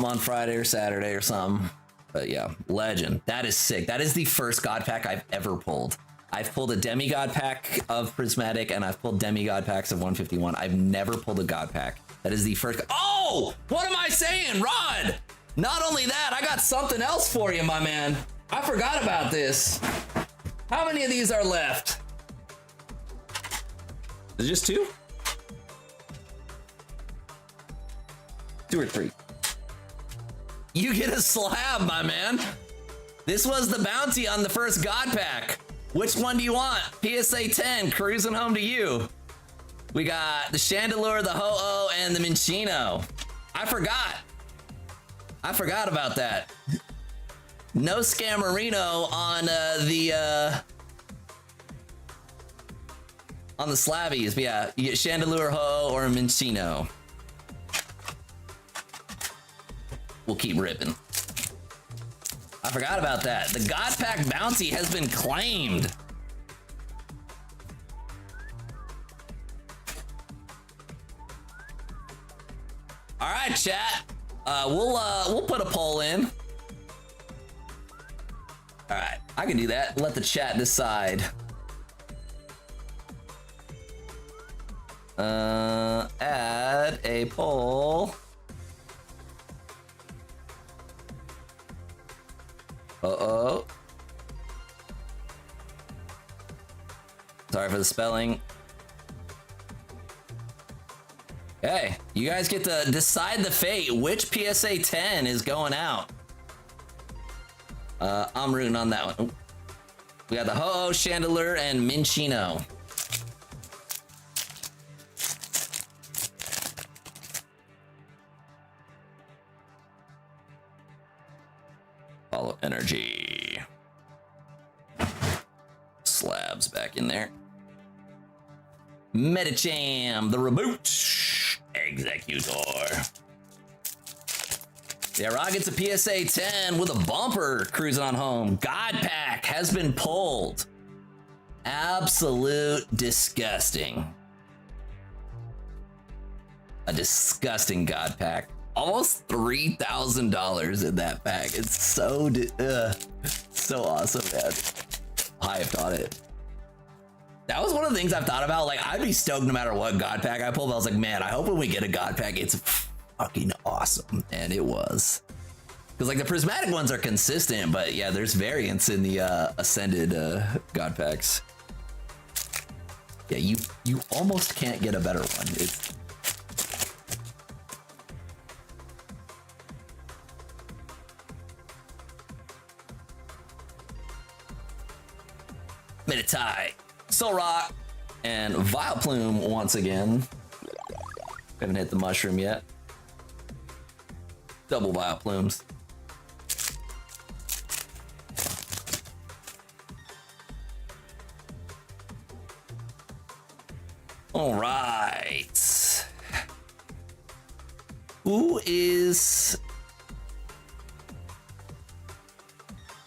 on Friday or Saturday or something. But yeah, legend. That is sick. That is the first god pack I've ever pulled. I've pulled a demigod pack of Prismatic and I've pulled demigod packs of 151. I've never pulled a god pack. That is the first. Oh, what am I saying, Rod? Not only that, I got something else for you, my man. I forgot about this. How many of these are left? Is it just 2? 2 or 3. You get a slab, my man. This was the bounty on the first god pack. Which one do you want? PSA 10, cruising home to you. We got the Chandelure, the Ho-Oh, and the Minccino. I forgot about that. No Scammerino on the slabbies. But yeah, you get Chandelure, Ho-Oh, or Minccino. We'll keep ripping. I forgot about that. The God Pack bounty has been claimed. All right, chat. We'll put a poll in. All right, I can do that. Let the chat decide. Add a poll. Uh-oh. Sorry for the spelling. Okay, you guys get to decide the fate. Which PSA 10 is going out? I'm rooting on that one. Ooh. We got the Ho-Oh, Chandelure, and Minccino. Follow energy. Slabs back in there. Medicham, the reboot. Executor. Yeah, Rod gets a PSA 10 with a bumper cruising on home. God Pack has been pulled. Absolute disgusting. A disgusting God Pack. Almost $3,000 in that pack. It's so awesome, man. Hyped on it. That was one of the things I've thought about. Like, I'd be stoked no matter what God Pack I pulled. I was like, man, I hope when we get a God Pack, it's fucking awesome. And it was. Because, like, the Prismatic ones are consistent, but yeah, there's variance in the Ascended God Packs. Yeah, you almost can't get a better one. It's... Meditai, Solrock, and Vileplume once again. Haven't hit the mushroom yet. Double Vileplumes. All right. Who is...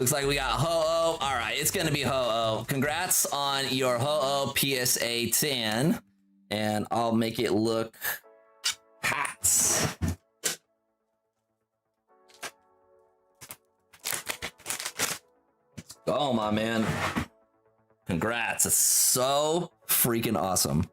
Looks like we got Ho-Oh. All right, it's gonna be Ho-Oh. Congrats on your Ho-Oh PSA 10. And I'll make it look hot. Go, my man. Congrats, it's so freaking awesome.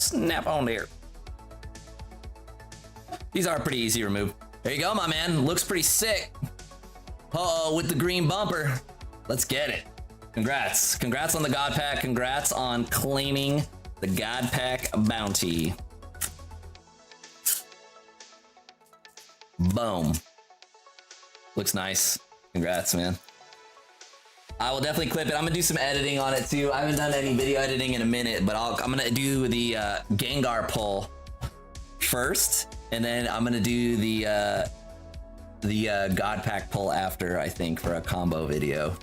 Snap on there. These are pretty easy to remove. There you go, my man. Looks pretty sick. Uh-oh, with the green bumper. Let's get it. Congrats. Congrats on the God Pack. Congrats on claiming the God Pack bounty. Boom. Looks nice. Congrats, man. I will definitely clip it. I'm gonna do some editing on it too. I haven't done any video editing in a minute, but I'm gonna do the Gengar pull first, and then I'm gonna do the God Pack pull after, I think, for a combo video.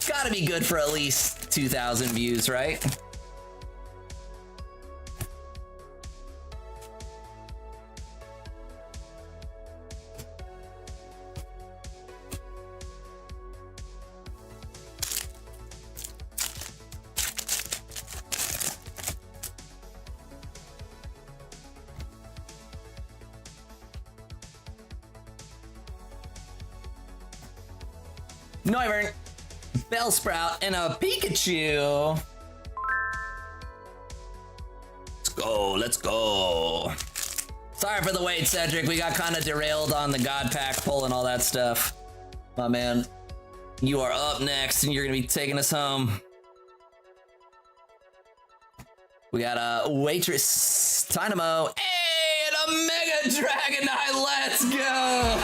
Gotta be good for at least 2,000 views, right? Noivern, Bellsprout, and a Pikachu. Let's go, let's go. Sorry for the wait, Cedric. We got kind of derailed on the God Pack pull and all that stuff. My man, you are up next, and you're gonna be taking us home. We got a Waitress, Dynamo, hey, and a Mega Dragonite. Let's go.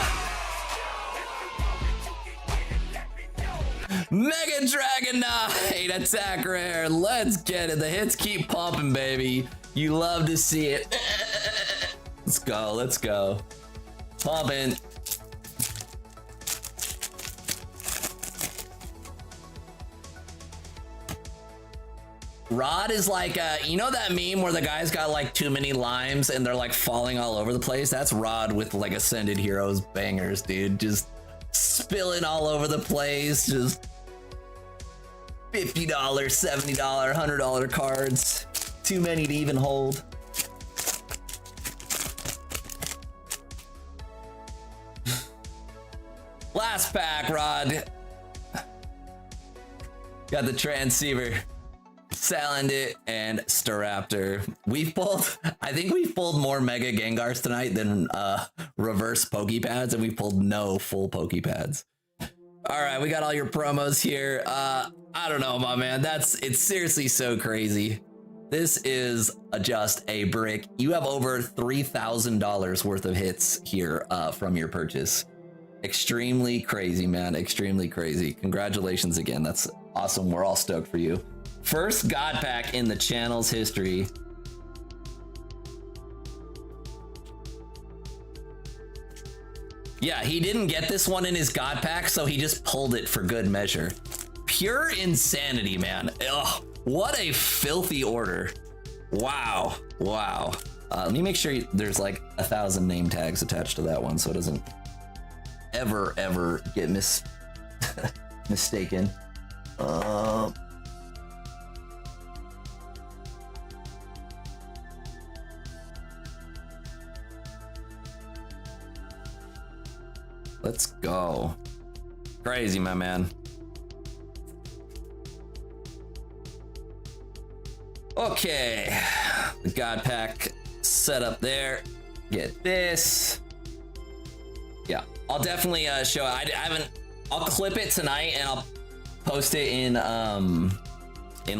Mega Dragonite attack rare. Let's get it. The hits keep pumping, baby. You love to see it. Let's go. Let's go. Pumping. Rod is like, you know that meme where the guy's got like too many limes and they're like falling all over the place? That's Rod with like Ascended Heroes bangers, dude. Just spilling all over the place. Just $50, $70, $100 cards. Too many to even hold. Last pack, Rod. Got the Transceiver, Salandit, and Staraptor. We've pulled, I think we've pulled more Mega Gengars tonight than reverse Pokepads, and we pulled no full Pokepads. All right, we got all your promos here. I don't know, my man. It's seriously so crazy. This is just a brick. You have over $3,000 worth of hits here from your purchase. Extremely crazy, man. Extremely crazy. Congratulations again. That's awesome. We're all stoked for you. First God Pack in the channel's history. Yeah, he didn't get this one in his God Pack, so he just pulled it for good measure. Pure insanity, man. Ugh, what a filthy order. Wow, wow. Let me make sure there's like 1,000 name tags attached to that one so it doesn't ever get mistaken. Let's go. Crazy, my man. Okay, the God Pack set up there. Get this. Yeah, I'll definitely show it. I haven't. I'll clip it tonight and I'll post it in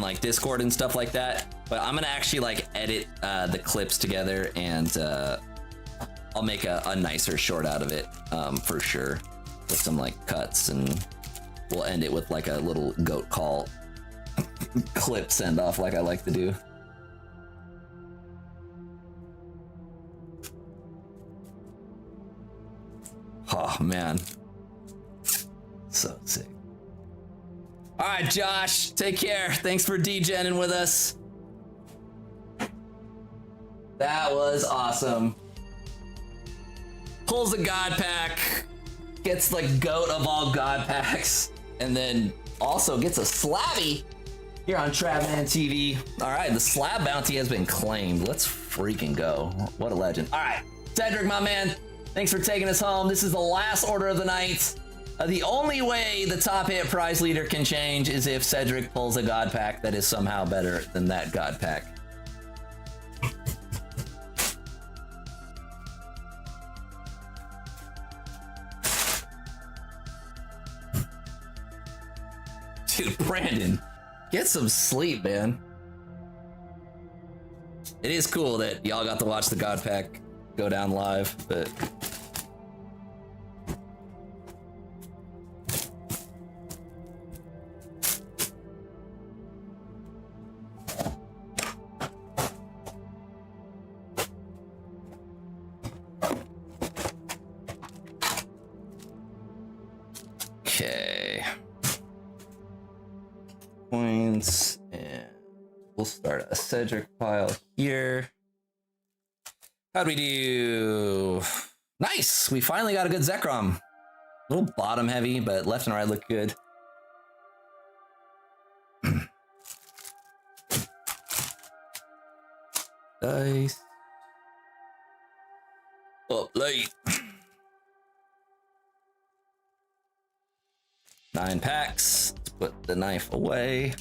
like Discord and stuff like that. But I'm gonna actually like edit the clips together and I'll make a nicer short out of it for sure, with some like cuts, and we'll end it with like a little goat call clip send off like I like to do. Oh man, so sick. All right, Josh, take care. Thanks for degenning with us. That was awesome. Pulls a God Pack, gets the GOAT of all God Packs, and then also gets a Slabby here on Trapman TV. All right, the Slab bounty has been claimed. Let's freaking go. What a legend. All right, Cedric, my man, thanks for taking us home. This is the last order of the night. The only way the top hit prize leader can change is if Cedric pulls a god pack that is somehow better than that god pack. Dude, Brandon, get some sleep, man. It is cool that y'all got to watch the god pack go down live, but... Okay. Points, and we'll start a Cedric pile here. How'd we do? Nice! We finally got a good Zekrom. A little bottom heavy, but left and right look good. Dice. Up late. 9 packs. Let's put the knife away.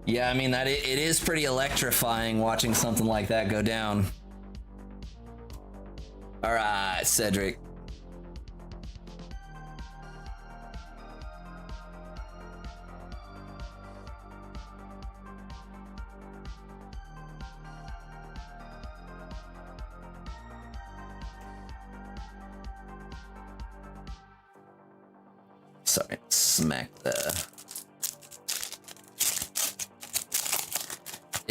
Yeah, I mean, it is pretty electrifying watching something like that go down. All right, Cedric. Sorry, smack the...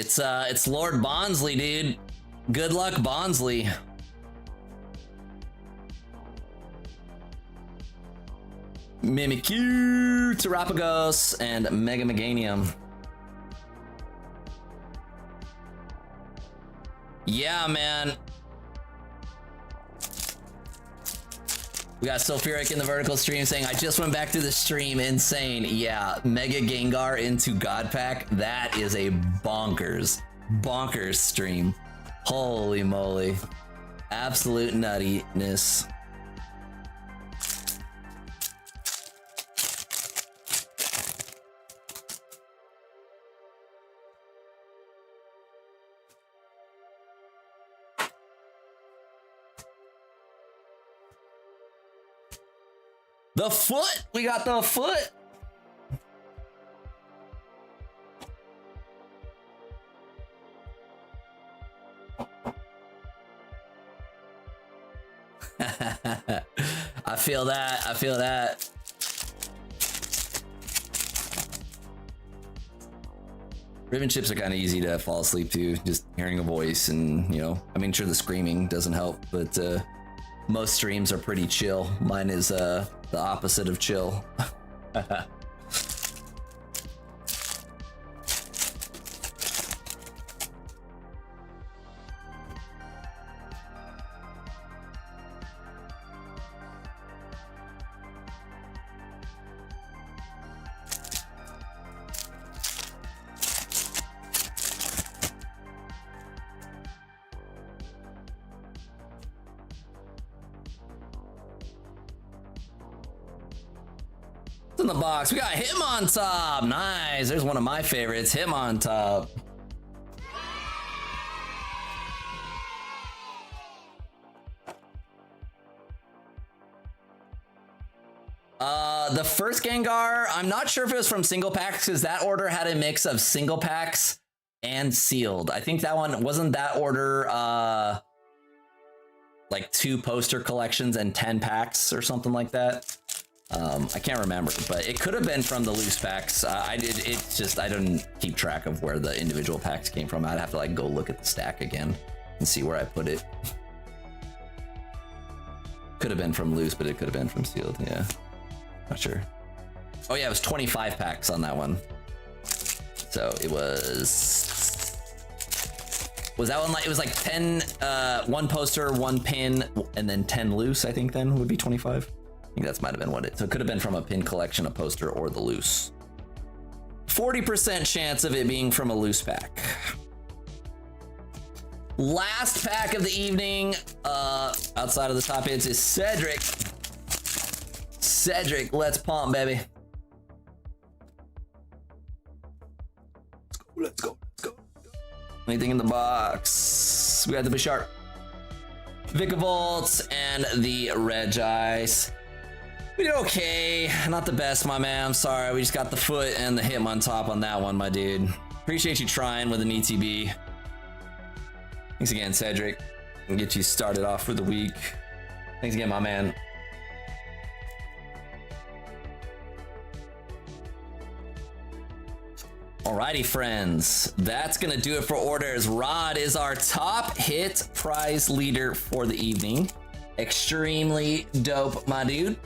It's Lord Bonsley, dude. Good luck, Bonsley. Mimikyu, Terapagos, and Mega Meganium. Yeah, man. We got Sulfuric in the vertical stream saying, I just went back to the stream, insane. Yeah, Mega Gengar into God Pack. That is a bonkers stream. Holy moly. Absolute nuttiness. The foot! We got the foot! I feel that. I feel that. Ribbon chips are kind of easy to fall asleep to, just hearing a voice and, you know, I mean, sure, the screaming doesn't help, but most streams are pretty chill. Mine is the opposite of chill. In the box, we got him on top. Nice. There's one of my favorites, him on top. The first Gengar, I'm not sure if it was from single packs because that order had a mix of single packs and sealed. I think that one wasn't that order like 2 poster collections and 10 packs or something like that. I can't remember, but it could have been from the loose packs. It's just, I don't keep track of where the individual packs came from. I'd have to like go look at the stack again and see where I put it. Could have been from loose, but it could have been from sealed. Yeah, not sure. Oh yeah, it was 25 packs on that one. So it was that one like, it was like 10, 1 poster, 1 pin, and then 10 loose, I think then would be 25. I think that's might have been what it, so it could have been from a pin collection, a poster, or the loose. 40% chance of it being from a loose pack. Last pack of the evening, outside of the top hits, is Cedric. Cedric, let's pump, baby. Let's go. Anything in the box? We got the Bisharp, Vikavolt, and the Regice. We did okay. Not the best, my man. I'm sorry. We just got the foot and the hit on top on that one, my dude. Appreciate you trying with an ETB. Thanks again, Cedric. And get you started off for the week. Thanks again, my man. Alrighty, friends. That's gonna do it for orders. Rod is our top hit prize leader for the evening. Extremely dope, my dude.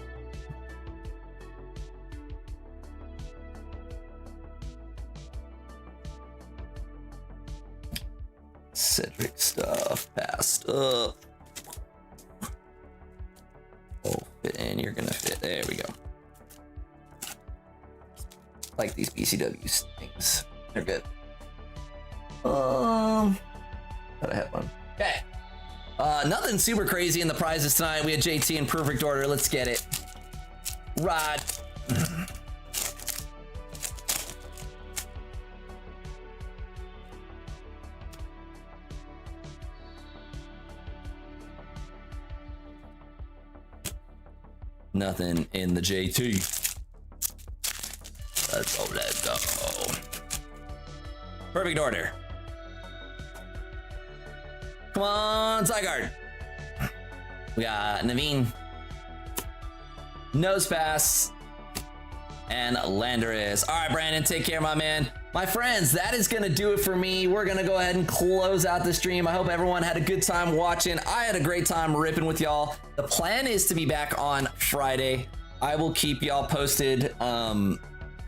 Cedric stuff passed up. Oh, fit in. You're gonna fit. There we go. Like these BCW things. They're good. Thought I had one. Okay. Nothing super crazy in the prizes tonight. We had JT in perfect order. Let's get it. Rod. Nothing in the JT. Let's go. Perfect order. Come on, Zygarde. We got Naveen, Nose Pass, and Landorus. All right, Brandon, take care, my man. My friends, that is gonna do it for me. We're gonna go ahead and close out the stream. I hope everyone had a good time watching. I had a great time ripping with y'all. The plan is to be back on Friday. I will keep y'all posted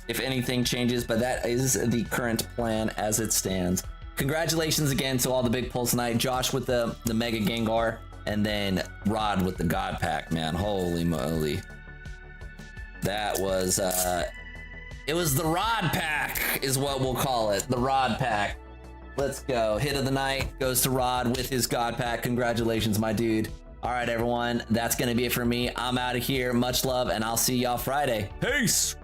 if anything changes, but that is the current plan as it stands. Congratulations again to all the big pulls tonight. Josh with the Mega Gengar, and then Rod with the God Pack, man. Holy moly. That was, it was the Rod Pack is what we'll call it. The Rod Pack. Let's go. Hit of the night goes to Rod with his God Pack. Congratulations, my dude. All right, everyone. That's going to be it for me. I'm out of here. Much love, and I'll see y'all Friday. Peace.